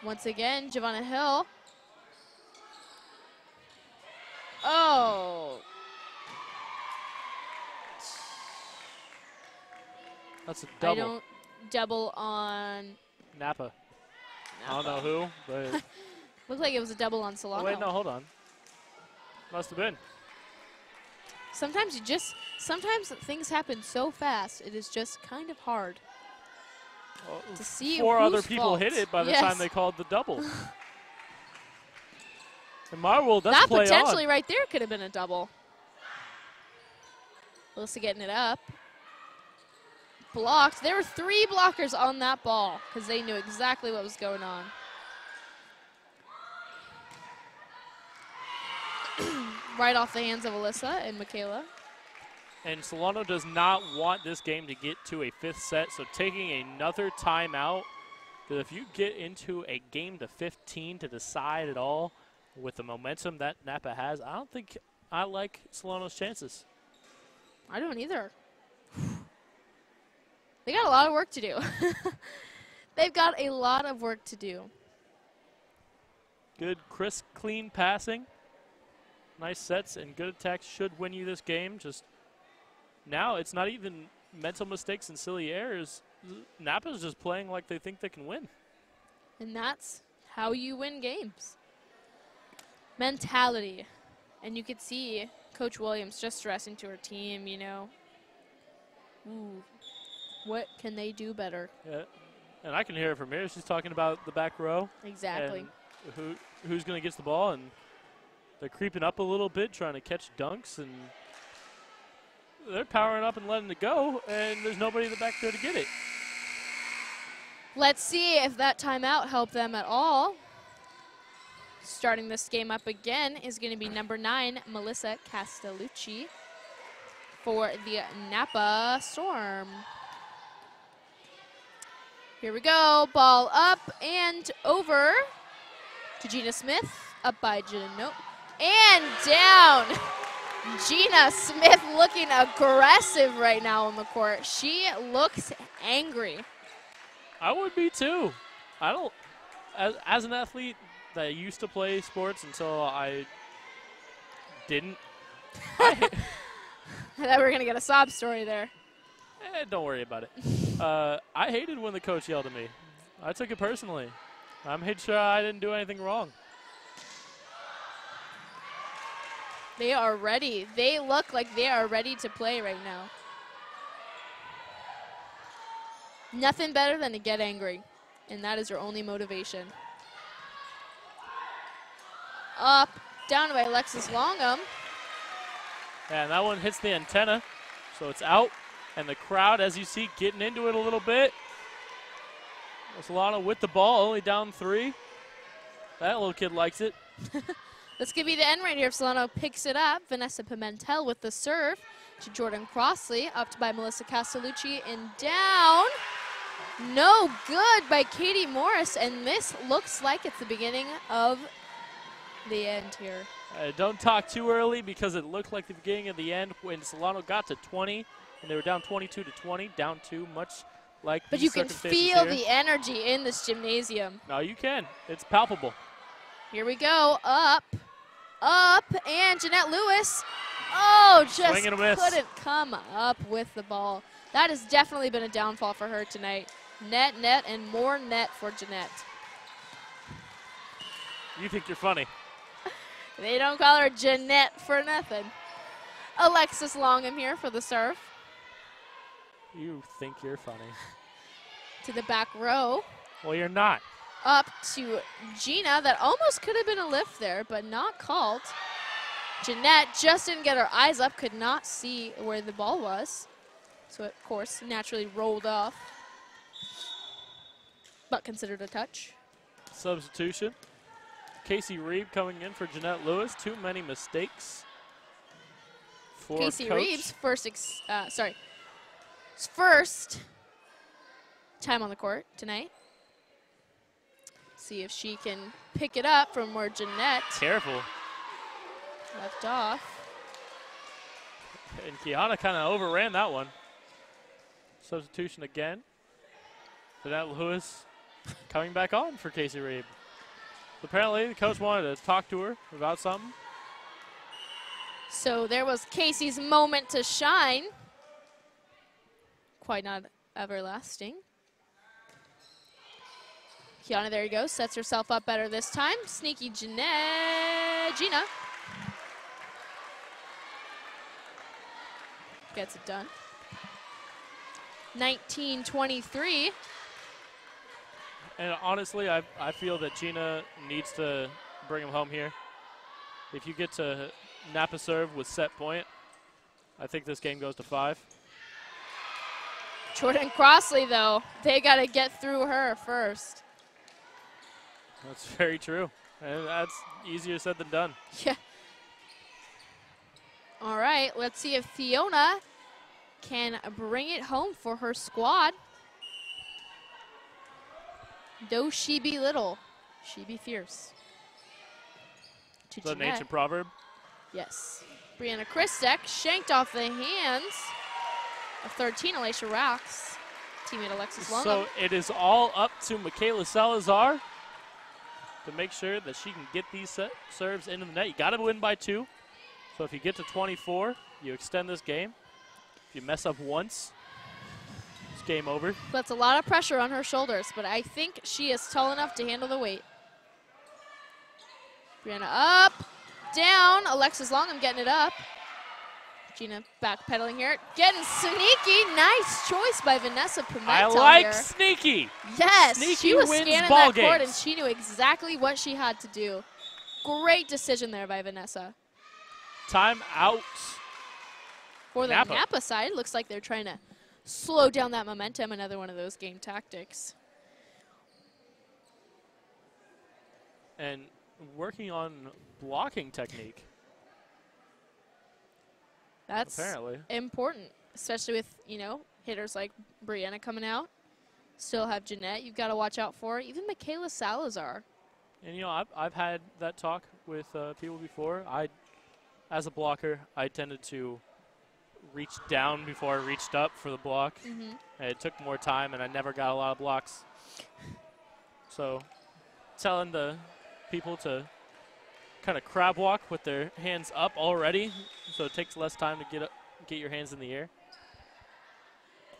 Speaker 2: Once again, Giovanna Hill. Oh.
Speaker 1: That's a double.
Speaker 2: I don't double on
Speaker 1: Napa. I don't know who, but.
Speaker 2: Looked like it was a double on Solano.
Speaker 1: Oh, wait, no, hold on. Must have been.
Speaker 2: Sometimes things happen so fast, it is just kind of hard to see
Speaker 1: 4
Speaker 2: whose
Speaker 1: other people
Speaker 2: fault.
Speaker 1: hit it by the
Speaker 2: Yes.
Speaker 1: time they called the double. In my world, that's
Speaker 2: that
Speaker 1: play
Speaker 2: potentially
Speaker 1: on.
Speaker 2: right there could have been a double. Alyssa getting it up. Blocked. There were 3 blockers on that ball because they knew exactly what was going on. Right off the hands of Alyssa and Michaela.
Speaker 1: And Solano does not want this game to get to a 5th set, so taking another timeout. Because if you get into a game to 15 to decide it all with the momentum that Napa has, I don't think I like Solano's chances.
Speaker 2: I don't either. They got a lot of work to do. They've got a lot of work to do.
Speaker 1: Good, crisp, clean passing. Nice sets and good attacks should win you this game. Just now, it's not even mental mistakes and silly errors. Napa's just playing like they think they can win.
Speaker 2: And that's how you win games. Mentality. And you could see Coach Williams just stressing to her team, you know. Ooh, what can they do better?
Speaker 1: Yeah. And I can hear it from here. She's talking about the back row.
Speaker 2: Exactly.
Speaker 1: And who's going to get the ball. And they're creeping up a little bit, trying to catch dunks. And they're powering up and letting it go. And there's nobody in the back there to get it.
Speaker 2: Let's see if that timeout helped them at all. Starting this game up again is going to be number 9, Melissa Castellucci for the Napa Storm. Here we go. Ball up and over to Gina Smith. Up by Gina. Nope. And down. Gina Smith looking aggressive right now on the court. She looks angry.
Speaker 1: I would be too. I don't, as an athlete that used to play sports until I didn't.
Speaker 2: I thought we were going to get a sob story there.
Speaker 1: Don't worry about it. I hated when the coach yelled at me. I took it personally. I made sure I didn't do anything wrong.
Speaker 2: They are ready. They look like they are ready to play right now. Nothing better than to get angry, and that is your only motivation. Up, down by Alexis Longham.
Speaker 1: And that one hits the antenna, so it's out. And the crowd, as you see, getting into it a little bit. Solano with the ball, only down 3. That little kid likes it.
Speaker 2: This could be the end right here if Solano picks it up. Vanessa Pimentel with the serve to Jordan Crossley, up by Melissa Castellucci, and down. No good by Katie Morris, and this looks like it's the beginning of the end here.
Speaker 1: Don't talk too early because it looked like the beginning of the end when Solano got to 20, and they were down 22-20, down 2, much like
Speaker 2: but
Speaker 1: these
Speaker 2: you can feel the energy in this gymnasium.
Speaker 1: No, you can. It's palpable.
Speaker 2: Here we go. Up, and Jeanette Lewis. Oh, just couldn't come up with the ball. That has definitely been a downfall for her tonight. Net, and more net for Jeanette.
Speaker 1: You think you're funny.
Speaker 2: They don't call her Jeanette for nothing. Alexis Longham here for the serve.
Speaker 1: You think you're funny.
Speaker 2: To the back row.
Speaker 1: Well, you're not.
Speaker 2: Up to Gina. That almost could have been a lift there, but not called. Jeanette just didn't get her eyes up, could not see where the ball was. So, of course, naturally rolled off. But considered a touch.
Speaker 1: Substitution. Casey Reeb coming in for Jeanette Lewis. Too many mistakes for
Speaker 2: Casey
Speaker 1: coach.
Speaker 2: Reeb's first time on the court tonight. See if she can pick it up from where Jeanette
Speaker 1: Careful.
Speaker 2: left off.
Speaker 1: And Kiana kind of overran that one. Substitution again. Jeanette Lewis coming back on for Casey Reeb. Apparently, the coach wanted to talk to her about something.
Speaker 2: So there was Casey's moment to shine. Quite not everlasting. Kiana, there you go, sets herself up better this time. Sneaky Gina. Gets it done. 19-23.
Speaker 1: And honestly, I feel that Gina needs to bring him home here. If you get to Napa serve with set point, I think this game goes to 5.
Speaker 2: Jordan Crossley, though, they got to get through her first.
Speaker 1: That's very true. And that's easier said than done.
Speaker 2: Yeah. All right, let's see if Fiona can bring it home for her squad. Though she be little, she be fierce.
Speaker 1: Is that an ancient proverb?
Speaker 2: Yes. Brianna Christek shanked off the hands of 13, Alicia Rocks. Teammate Alexis Longham.
Speaker 1: So it is all up to Michaela Salazar to make sure that she can get these serves into the net. You got to win by 2. So if you get to 24, you extend this game. If you mess up once, it's game over.
Speaker 2: That's a lot of pressure on her shoulders, but I think she is tall enough to handle the weight. Brianna up, down. Alexis Longham getting it up. Gina backpedaling here. Getting sneaky. Nice choice by Vanessa Pimentel
Speaker 1: I like
Speaker 2: here.
Speaker 1: sneaky.
Speaker 2: Yes,
Speaker 1: Sneaky
Speaker 2: she was
Speaker 1: wins
Speaker 2: scanning
Speaker 1: ball
Speaker 2: that court,
Speaker 1: games.
Speaker 2: and she knew exactly what she had to do. Great decision there by Vanessa.
Speaker 1: Time out.
Speaker 2: For the
Speaker 1: Napa.
Speaker 2: Napa side, looks like they're trying to slow down that momentum. Another one of those game tactics.
Speaker 1: And working on blocking technique.
Speaker 2: That's
Speaker 1: Apparently.
Speaker 2: important, especially with, you know, hitters like Brianna coming out. Still have Jeanette you've got to watch out for. Even Michaela Salazar.
Speaker 1: And, you know, I've had that talk with people before. As a blocker, I tended to reach down before I reached up for the block.
Speaker 2: Mm-hmm.
Speaker 1: And it took more time, and I never got a lot of blocks. So telling the people to kind of crab walk with their hands up already, so it takes less time to get your hands in the air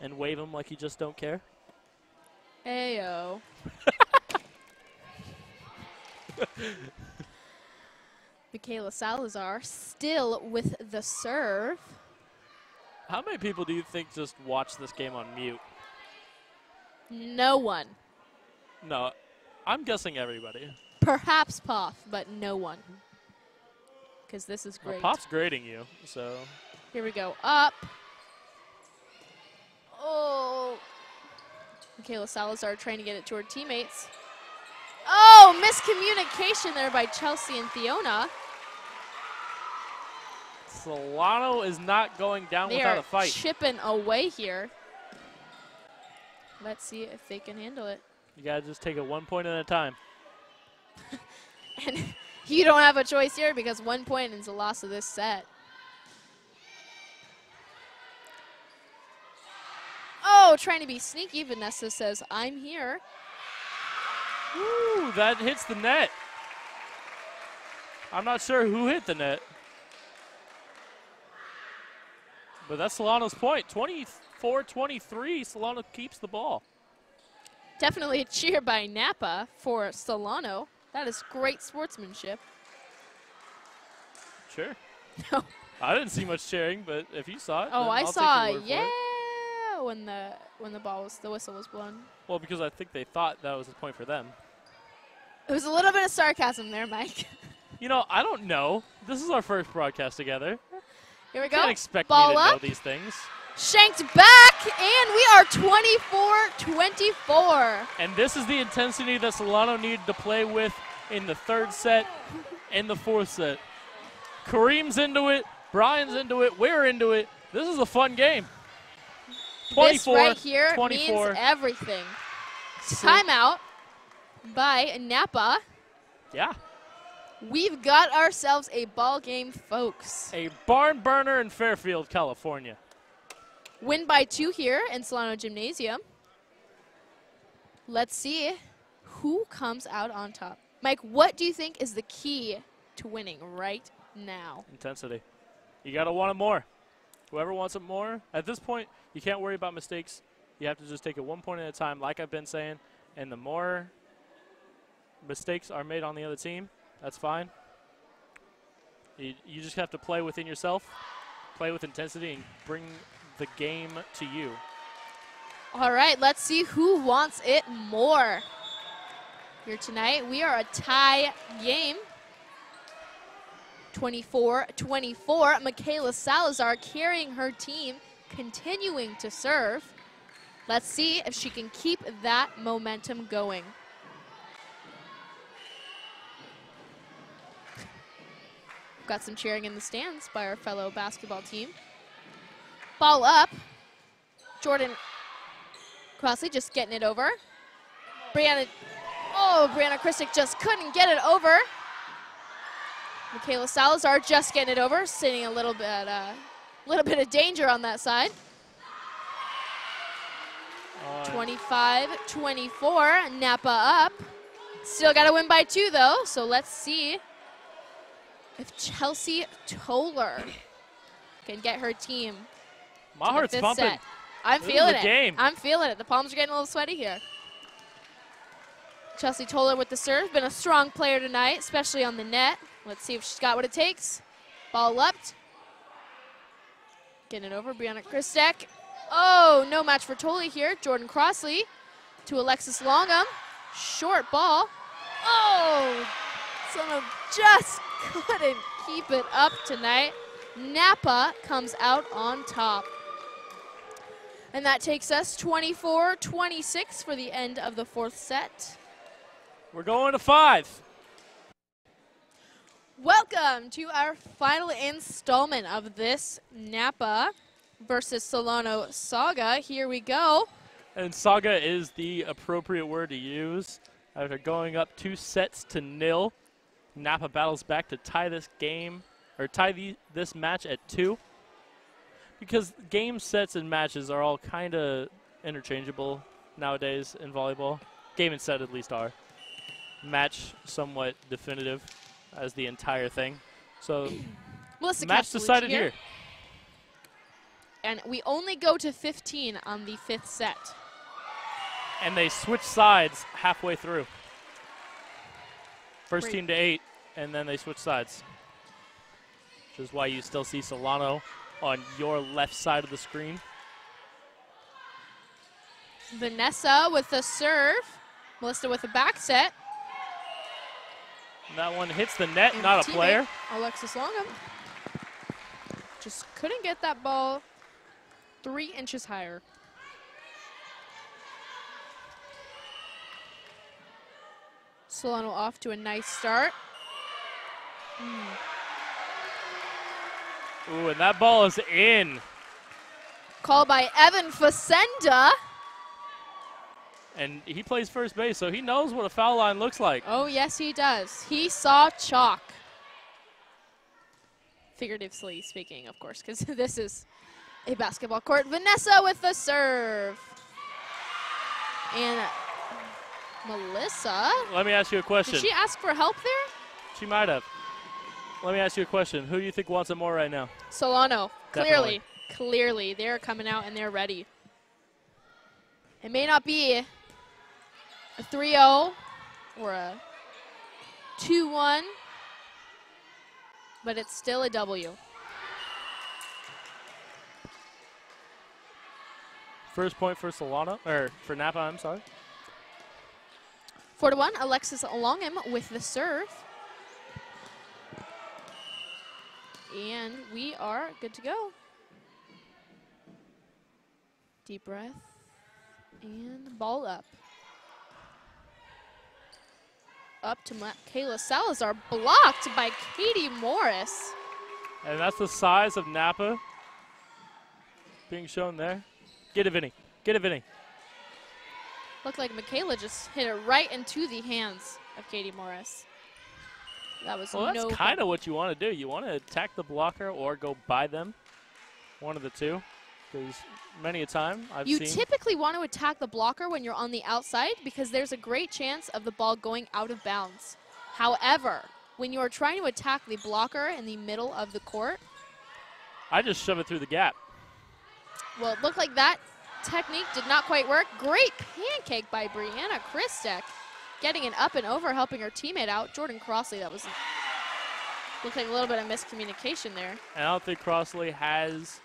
Speaker 1: and wave them like you just don't care.
Speaker 2: Ayo. Michaela Salazar still with the serve.
Speaker 1: How many people do you think just watch this game on mute?
Speaker 2: No one.
Speaker 1: No, I'm guessing everybody.
Speaker 2: Perhaps Poff, but no one. Because this is
Speaker 1: Well,
Speaker 2: great.
Speaker 1: Pop's grading you, so.
Speaker 2: Here we go. Up. Oh. Michaela Salazar trying to get it to her teammates. Oh, miscommunication there by Chelsea and Fiona.
Speaker 1: Solano is not going down
Speaker 2: They
Speaker 1: without
Speaker 2: are
Speaker 1: a fight.
Speaker 2: chipping away here. Let's see if they can handle it.
Speaker 1: You gotta just take it 1 point at a time.
Speaker 2: And you don't have a choice here because 1 point is the loss of this set. Oh, trying to be sneaky. Vanessa says, I'm here.
Speaker 1: Ooh, that hits the net. I'm not sure who hit the net. But that's Solano's point. 24-23, Solano keeps the ball.
Speaker 2: Definitely a cheer by Napa for Solano. That is great sportsmanship.
Speaker 1: Sure.
Speaker 2: No.
Speaker 1: I didn't see much cheering, but if you saw it,
Speaker 2: Oh,
Speaker 1: then
Speaker 2: I
Speaker 1: I'll
Speaker 2: saw,
Speaker 1: take your word for
Speaker 2: yeah,
Speaker 1: it.
Speaker 2: when the whistle was blown.
Speaker 1: Well, because I think they thought that was a point for them.
Speaker 2: It was a little bit of sarcasm there, Mike.
Speaker 1: You know, I don't know. This is our first broadcast together.
Speaker 2: Here we
Speaker 1: You
Speaker 2: go.
Speaker 1: can't expect
Speaker 2: Ball
Speaker 1: me to
Speaker 2: up.
Speaker 1: know these things.
Speaker 2: Shanked back, and we are 24-24.
Speaker 1: And this is the intensity that Solano needed to play with in the third set and the fourth set. Kareem's into it. Brian's into it. We're into it. This is a fun game. 24,
Speaker 2: This right here
Speaker 1: 24.
Speaker 2: means everything. Timeout by Napa.
Speaker 1: Yeah.
Speaker 2: We've got ourselves a ball game, folks.
Speaker 1: A barn burner in Fairfield, California.
Speaker 2: Win by 2 here in Solano Gymnasium. Let's see who comes out on top. Mike, what do you think is the key to winning right now?
Speaker 1: Intensity. You got to want it more. Whoever wants it more, at this point, you can't worry about mistakes. You have to just take it 1 point at a time, like I've been saying. And the more mistakes are made on the other team, that's fine. You just have to play within yourself, play with intensity, and bring the game to you.
Speaker 2: All right, let's see who wants it more. Here tonight, we are a tie game. 24-24. Michaela Salazar carrying her team, continuing to serve. Let's see if she can keep that momentum going. Got some cheering in the stands by our fellow basketball team. Ball up. Jordan Crossley just getting it over. Brianna Christic just couldn't get it over. Michaela Salazar just getting it over, sitting a little bit of danger on that side. 25-24, Napa up. Still got to win by 2 though, so let's see if Chelsea Toller can get her team.
Speaker 1: My heart's pumping.
Speaker 2: Set. I'm
Speaker 1: This is
Speaker 2: feeling
Speaker 1: a
Speaker 2: it.
Speaker 1: game.
Speaker 2: I'm feeling it. The palms are getting a little sweaty here. Chelsea Toller with the serve. Been a strong player tonight, especially on the net. Let's see if she's got what it takes. Ball upped. Getting it over, Brianna Christek. Oh, no match for Tolley here. Jordan Crossley to Alexis Longham. Short ball. Oh, Solano just couldn't keep it up tonight. Napa comes out on top. And that takes us 24-26 for the end of the fourth set.
Speaker 1: We're going to 5.
Speaker 2: Welcome to our final installment of this Napa versus Solano saga. Here we go.
Speaker 1: And saga is the appropriate word to use. After going up 2-0, Napa battles back to tie this game, or tie this match at 2. Because game sets and matches are all kind of interchangeable nowadays in volleyball. Game and set at least are. Match somewhat definitive as the entire thing. So match decided here.
Speaker 2: And we only go to 15 on the 5th set.
Speaker 1: And they switch sides halfway through. First team to 8, and then they switch sides. Which is why you still see Solano on your left side of the screen.
Speaker 2: Vanessa with the serve. Melissa with the back set.
Speaker 1: And that one hits the net, not a player.
Speaker 2: Alexis Longham just couldn't get that ball 3 inches higher. Solano off to a nice start.
Speaker 1: Ooh, and that ball is in.
Speaker 2: Call by Evan Facenda.
Speaker 1: And he plays first base, so he knows what a foul line looks like.
Speaker 2: Oh, yes, he does. He saw chalk. Figuratively speaking, of course, because this is a basketball court. Vanessa with the serve. And Melissa.
Speaker 1: Let me ask you a question.
Speaker 2: Did she ask for help there?
Speaker 1: She might have. Let me ask you a question. Who do you think wants it more right now?
Speaker 2: Solano.
Speaker 1: Definitely.
Speaker 2: Clearly. They're coming out and they're ready. It may not be a 3-0 or a 2-1, but it's still a W.
Speaker 1: First point for Solano, or for Napa, I'm sorry.
Speaker 2: 4-1, Alexis Longham with the serve. And we are good to go. Deep breath. And ball up. Up to Kayla Salazar, blocked by Katie Morris.
Speaker 1: And that's the size of Napa being shown there. Get it, Vinny. Get it, Vinny.
Speaker 2: Looked like Michaela just hit it right into the hands of Katie Morris. That was
Speaker 1: well, that's kind of what you want to do. You want to attack the blocker or go by them. One of the two. Because many a time I've seen.
Speaker 2: You typically want to attack the blocker when you're on the outside because there's a great chance of the ball going out of bounds. However, when you are trying to attack the blocker in the middle of the court.
Speaker 1: I just shove it through the gap.
Speaker 2: Well, it looked like that technique did not quite work. Great pancake by Brianna Christek. Getting it up and over, helping her teammate out. Jordan Crossley, that was looked like a little bit of miscommunication there.
Speaker 1: And I don't think Crossley has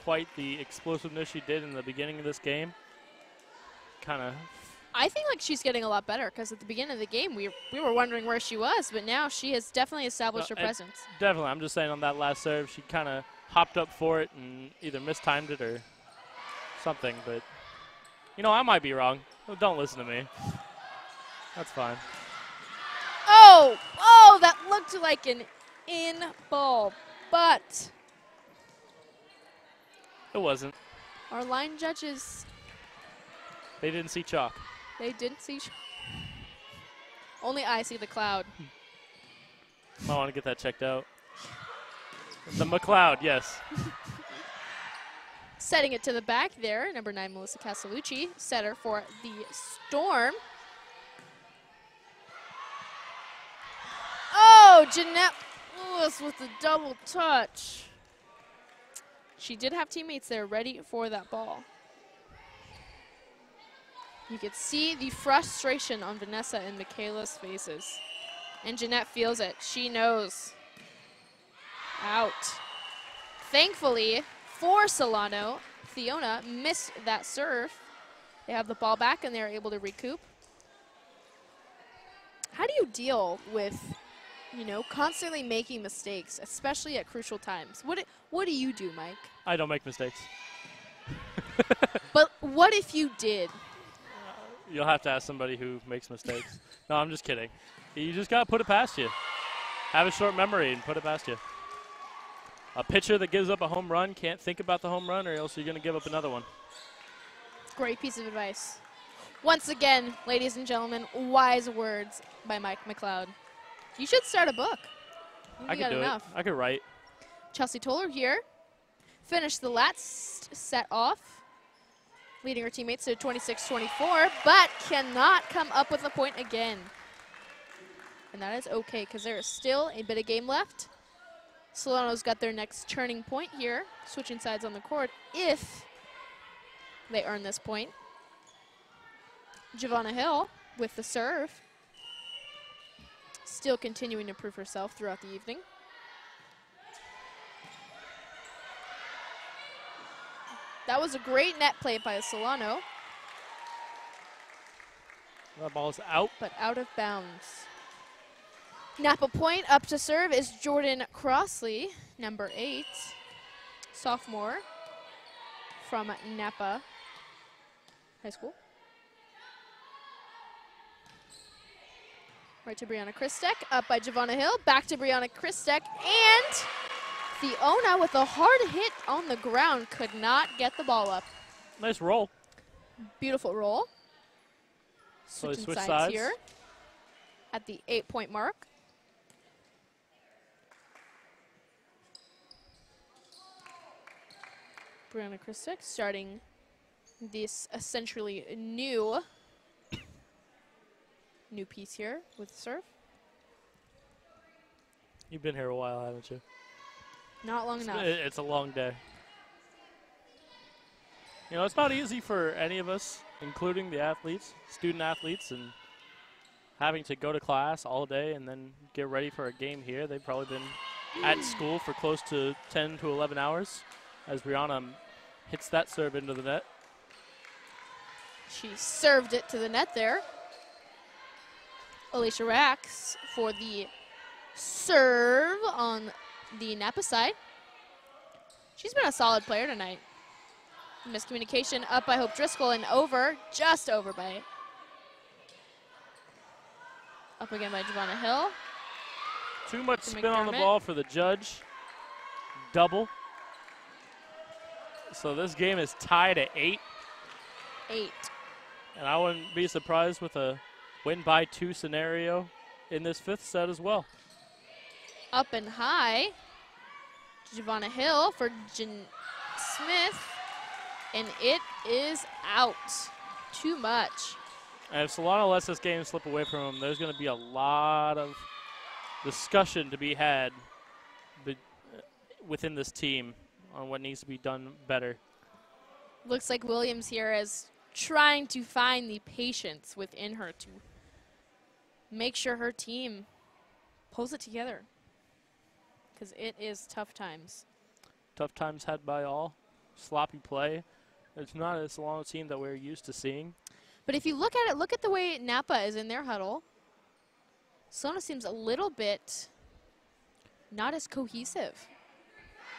Speaker 1: quite the explosiveness she did in the beginning of this game. Kind of.
Speaker 2: I think like she's getting a lot better because at the beginning of the game we were wondering where she was, but now she has definitely established her presence.
Speaker 1: Definitely. I'm just saying on that last serve, she kind of hopped up for it and either mistimed it or something. But, you know, I might be wrong. Don't listen to me. That's fine.
Speaker 2: Oh, that looked like an in ball, but
Speaker 1: it wasn't.
Speaker 2: Our line judges,
Speaker 1: they didn't see chalk.
Speaker 2: They didn't see chalk. Only I see the cloud.
Speaker 1: I want to get that checked out. The McLeod, yes.
Speaker 2: Setting it to the back there, number 9, Melissa Castellucci, setter for the Storm. Oh, Jeanette Lewis with the double touch. She did have teammates there ready for that ball. You could see the frustration on Vanessa and Michaela's faces. And Jeanette feels it. She knows. Out. Thankfully for Solano. Fiona missed that serve. They have the ball back and they're able to recoup. How do you deal with, you know, constantly making mistakes, especially at crucial times? What do you do, Mike?
Speaker 1: I don't make mistakes.
Speaker 2: But what if you did?
Speaker 1: You'll have to ask somebody who makes mistakes. No, I'm just kidding. You just got to put it past you. Have a short memory and put it past you. A pitcher that gives up a home run can't think about the home run or else you're going to give up another one.
Speaker 2: Great piece of advice. Once again, ladies and gentlemen, wise words by Mike McLeod. You should start a book.
Speaker 1: I could do it. I could write.
Speaker 2: Chelsea Toller here. Finished the last set off, leading her teammates to 26-24, but cannot come up with a point again. And that is okay, because there is still a bit of game left. Solano's got their next turning point here, switching sides on the court if they earn this point. Giovanna Hill with the serve. Still continuing to prove herself throughout the evening. That was a great net play by Solano.
Speaker 1: That ball is out.
Speaker 2: But out of bounds. Napa point up to serve is Jordan Crossley, number 8, sophomore from Napa High School. Right to Brianna Christek, up by Giovanna Hill, back to Brianna Christek, and Fiona with a hard hit on the ground could not get the ball up.
Speaker 1: Nice roll.
Speaker 2: Beautiful roll.
Speaker 1: So they switch
Speaker 2: sides
Speaker 1: sides
Speaker 2: here at the 8-point mark. Brianna Christek starting this essentially new piece here with the serve.
Speaker 1: You've been here a while, haven't you?
Speaker 2: Not long enough.
Speaker 1: It's a long day. You know, it's not easy for any of us, including the athletes, student athletes, and having to go to class all day and then get ready for a game here. They've probably been at school for close to 10 to 11 hours as Brianna hits that serve into the net.
Speaker 2: She served it to the net there. Alicia Rax for the serve on the Napa side. She's been a solid player tonight. Miscommunication up by Hope Driscoll and over, just over by it. Up again by Giovanna Hill.
Speaker 1: Too much spin on the ball for the judge. Double. So this game is tied at 8.
Speaker 2: 8.
Speaker 1: And I wouldn't be surprised with a win by 2 scenario in this 5th set as well.
Speaker 2: Up and high. Giovanna Hill for Jen Smith. And it is out. Too much.
Speaker 1: And if Solano lets this game slip away from them, there's going to be a lot of discussion to be had within this team on what needs to be done better.
Speaker 2: Looks like Williams here is trying to find the patience within her to make sure her team pulls it together, because it is tough times.
Speaker 1: Tough times had by all. Sloppy play. It's not a Solano team that we're used to seeing.
Speaker 2: But if you look at it, look at the way Napa is in their huddle. Solano seems a little bit not as cohesive.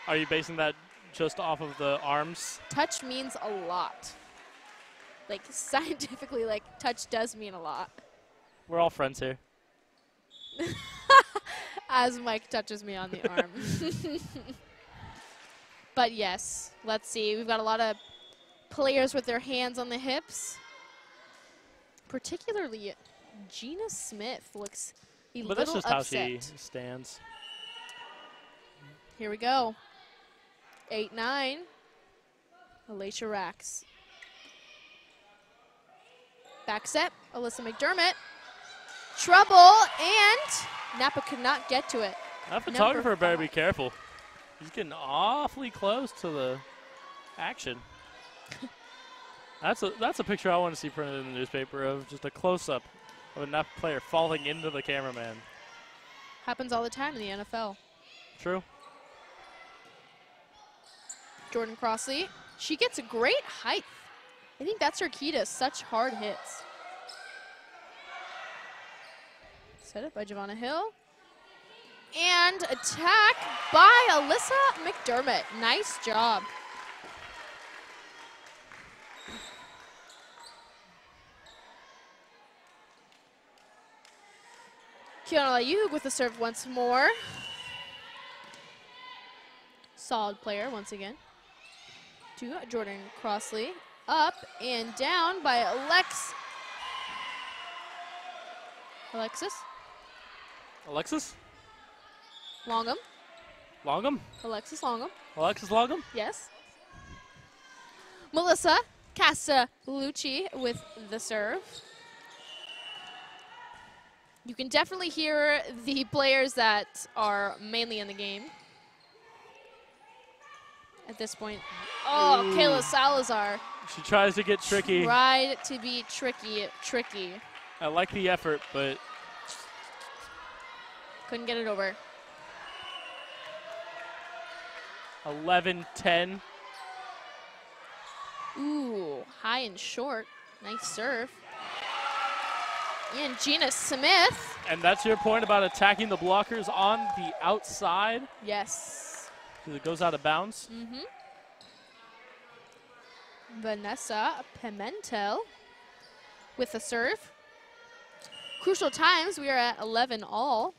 Speaker 1: Are you basing that just off of the arms?
Speaker 2: Touch means a lot. Like, scientifically, like, touch does mean a lot.
Speaker 1: We're all friends here.
Speaker 2: As Mike touches me on the arm. But yes, let's see. We've got a lot of players with their hands on the hips. Particularly Gina Smith looks a little upset.
Speaker 1: But that's just how she stands.
Speaker 2: Here we go. 8-9. Alicia Rax. Back set, Alyssa McDermott. Trouble, and Napa could not get to it.
Speaker 1: That photographer better be careful. He's getting awfully close to the action. That's a picture I want to see printed in the newspaper of just a close-up of a Napa player falling into the cameraman.
Speaker 2: Happens all the time in the NFL.
Speaker 1: True.
Speaker 2: Jordan Crossley. She gets a great height. I think that's her key to such hard hits. Set up by Giovanna Hill. And attack by Alyssa McDermott. Nice job. Kiana Layug with the serve once more. Solid player once again. To Jordan Crossley. Up and down by Alexis. Longham. Alexis Longham. Yes. Melissa Castellucci with the serve. You can definitely hear the players that are mainly in the game at this point. Oh, ooh. Kayla Salazar.
Speaker 1: She tries to get tricky.
Speaker 2: Tried to be tricky.
Speaker 1: I like the effort, but
Speaker 2: couldn't get it over.
Speaker 1: 11-10.
Speaker 2: Ooh, high and short. Nice serve. And Gina Smith.
Speaker 1: And that's your point about attacking the blockers on the outside.
Speaker 2: Yes.
Speaker 1: Because it goes out of bounds.
Speaker 2: Mm-hmm. Vanessa Pimentel with the serve. Crucial times, we are at 11 all.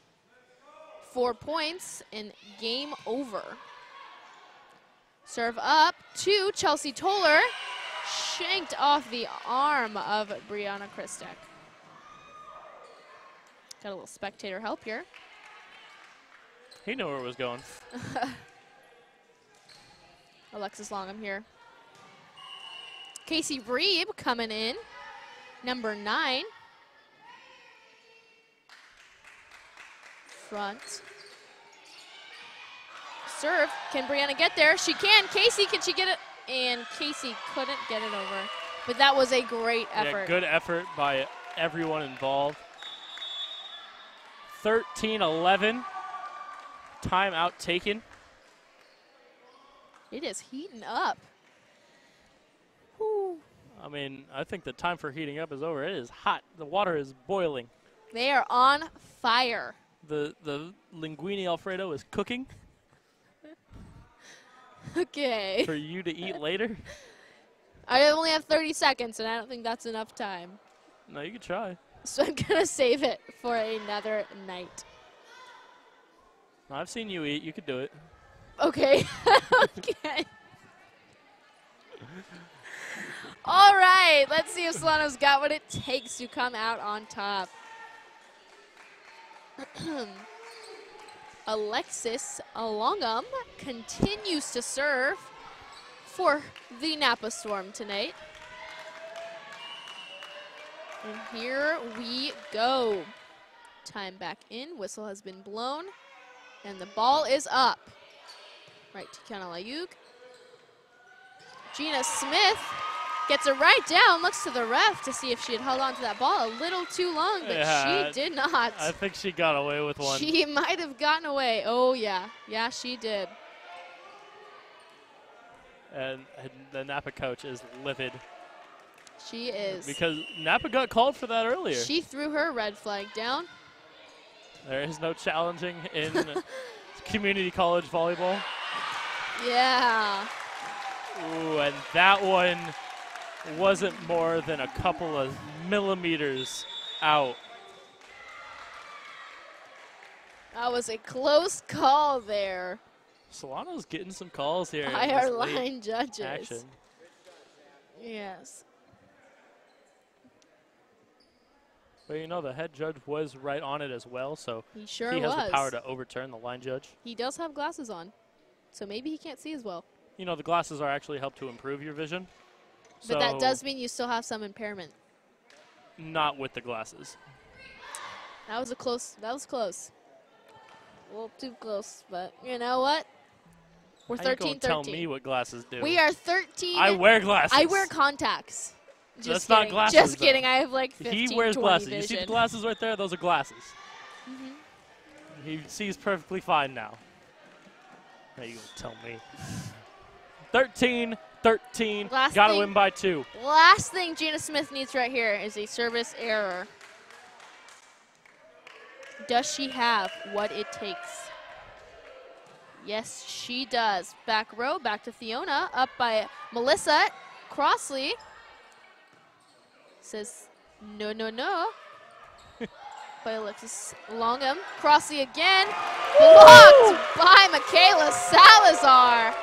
Speaker 2: 4 points and game over. Serve up to Chelsea Toller. Shanked off the arm of Brianna Christek. Got a little spectator help here.
Speaker 1: He knew where it was going.
Speaker 2: Alexis Longham here. Casey Reeb coming in, number 9. Front. Serve. Can Brianna get there? She can. Casey, can she get it? And Casey couldn't get it over. But that was a great effort.
Speaker 1: Yeah, good effort by everyone involved. 13-11. Timeout taken.
Speaker 2: It is heating up. Whew.
Speaker 1: I mean, I think the time for heating up is over. It is hot. The water is boiling.
Speaker 2: They are on fire.
Speaker 1: The linguine Alfredo is cooking.
Speaker 2: Okay.
Speaker 1: For you to eat later?
Speaker 2: I only have 30 seconds, and I don't think that's enough time.
Speaker 1: No, you can try.
Speaker 2: So I'm going to save it for another night.
Speaker 1: I've seen you eat. You could do it.
Speaker 2: Okay. Okay. All right. Let's see if Solano's got what it takes to come out on top. Alexis Longham continues to serve for the Napa Storm tonight. And here we go. Time back in. Whistle has been blown. And the ball is up. Right to Kiana Layug. Gina Smith gets it right down, looks to the ref to see if she had held on to that ball a little too long, but she did not.
Speaker 1: I think she got away with one.
Speaker 2: She might have gotten away. Oh, yeah. Yeah, she did.
Speaker 1: And the Napa coach is livid.
Speaker 2: She is.
Speaker 1: Because Napa got called for that earlier.
Speaker 2: She threw her red flag down.
Speaker 1: There is no challenging in community college volleyball.
Speaker 2: Yeah.
Speaker 1: Ooh, and that one wasn't more than a couple of millimeters out.
Speaker 2: That was a close call there.
Speaker 1: Solano's getting some calls here.
Speaker 2: By our line judges.
Speaker 1: Action.
Speaker 2: Yes.
Speaker 1: But you know, the head judge was right on it as well, so
Speaker 2: he sure
Speaker 1: he has the power to overturn the line judge.
Speaker 2: He does have glasses on, so maybe he can't see as well.
Speaker 1: You know, the glasses are actually help to improve your vision.
Speaker 2: But that does mean you still have some impairment.
Speaker 1: Not with the glasses.
Speaker 2: That was close. A little too close, but you know what? We're 13-13.
Speaker 1: Tell me what glasses do.
Speaker 2: We are 13.
Speaker 1: I wear glasses.
Speaker 2: I wear contacts.
Speaker 1: That's not glasses.
Speaker 2: Just kidding. I have like 15,
Speaker 1: he wears
Speaker 2: 20
Speaker 1: glasses.
Speaker 2: vision.
Speaker 1: You see the glasses right there? Those are glasses.
Speaker 2: Mm-hmm.
Speaker 1: He sees perfectly fine now. Now you gonna tell me. 13-13.
Speaker 2: Last
Speaker 1: Got to
Speaker 2: thing-
Speaker 1: win by 2.
Speaker 2: Last thing Gina Smith needs right here is a service error. Does she have what it takes? Yes, she does. Back row, back to Fiona, up by Melissa. Crossley says, no, no, no. By Alexis Longham. Crossley again. Blocked by Michaela Salazar.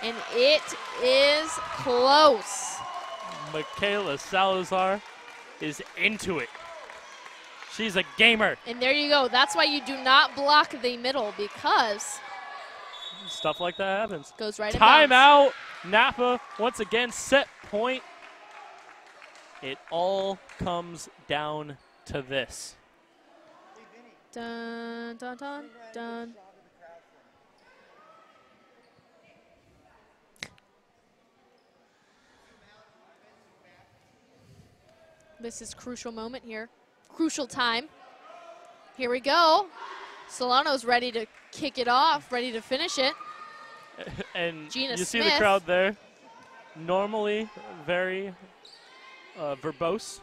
Speaker 2: And it is close.
Speaker 1: Michaela Salazar is into it. She's a gamer.
Speaker 2: And there you go. That's why you do not block the middle, because
Speaker 1: Stuff like that happens.
Speaker 2: goes right in bounds.
Speaker 1: Timeout. Napa once again set point. It all comes down to this.
Speaker 2: Dun, dun, dun, dun. This is crucial moment here. Crucial time. Here we go. Solano's ready to kick it off, ready to finish it.
Speaker 1: And
Speaker 2: Gina
Speaker 1: you see
Speaker 2: Smith.
Speaker 1: the crowd there. Normally very verbose.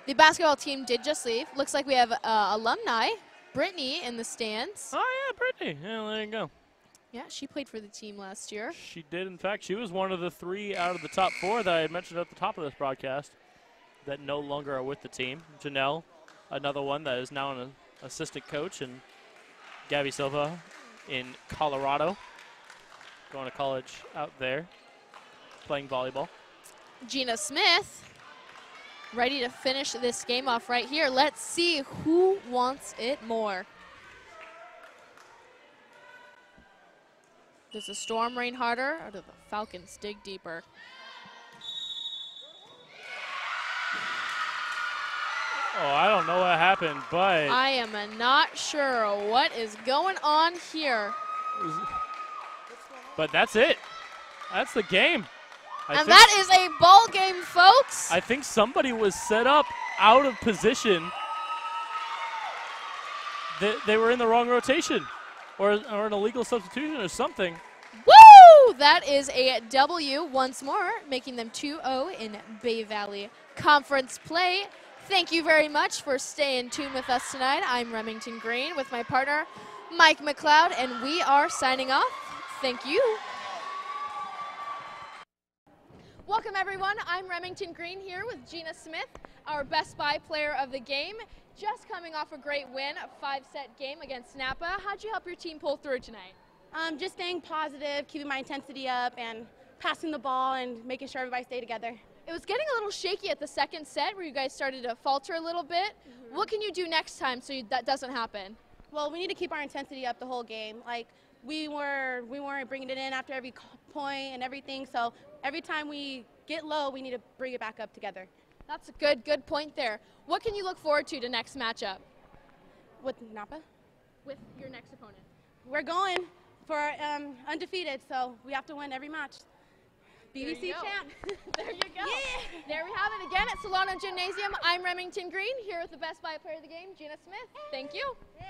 Speaker 2: The basketball team did just leave. Looks like we have alumni, Brittany, in the stands.
Speaker 1: Oh, yeah, Brittany. Yeah, there you go.
Speaker 2: Yeah, she played for the team last year.
Speaker 1: She did, in fact. She was one of the 3 out of the top 4 that I had mentioned at the top of this broadcast that no longer are with the team. Janelle, another one that is now an assistant coach, and Gabby Silva in Colorado, going to college out there, playing volleyball.
Speaker 2: Gina Smith, ready to finish this game off right here. Let's see who wants it more. Does the Storm rain harder, or do the Falcons dig deeper?
Speaker 1: Oh, I don't know what happened, but
Speaker 2: I am not sure what is going on here.
Speaker 1: But that's it. That's the game.
Speaker 2: And that is a ball game, folks.
Speaker 1: I think somebody was set up out of position. They were in the wrong rotation or an illegal substitution or something.
Speaker 2: Woo! That is a W once more, making them 2-0 in Bay Valley Conference play. Thank you very much for staying tuned with us tonight. I'm Remington Green with my partner, Mike McLeod, and we are signing off. Thank you. Welcome, everyone. I'm Remington Green here with Gina Smith, our Best Buy player of the game. Just coming off a great win, a 5-set game against Napa. How'd you help your team pull through tonight?
Speaker 3: Just staying positive, keeping my intensity up, and passing the ball and making sure everybody stay together.
Speaker 2: It was getting a little shaky at the second set where you guys started to falter a little bit. What can you do next time so that doesn't happen?
Speaker 3: Well, we need to keep our intensity up the whole game. Like, we weren't bringing it in after every point and everything, so every time we get low, we need to bring it back up together.
Speaker 2: That's a good point there. What can you look forward to next matchup?
Speaker 3: With Napa?
Speaker 2: With your next opponent?
Speaker 3: We're going for undefeated, so we have to win every match. BBC champ.
Speaker 2: There you go.
Speaker 3: Yeah.
Speaker 2: There we have it again at Solano Gymnasium. I'm Remington Green here with the Best Buy player of the game, Gina Smith. Thank you.
Speaker 3: Yeah.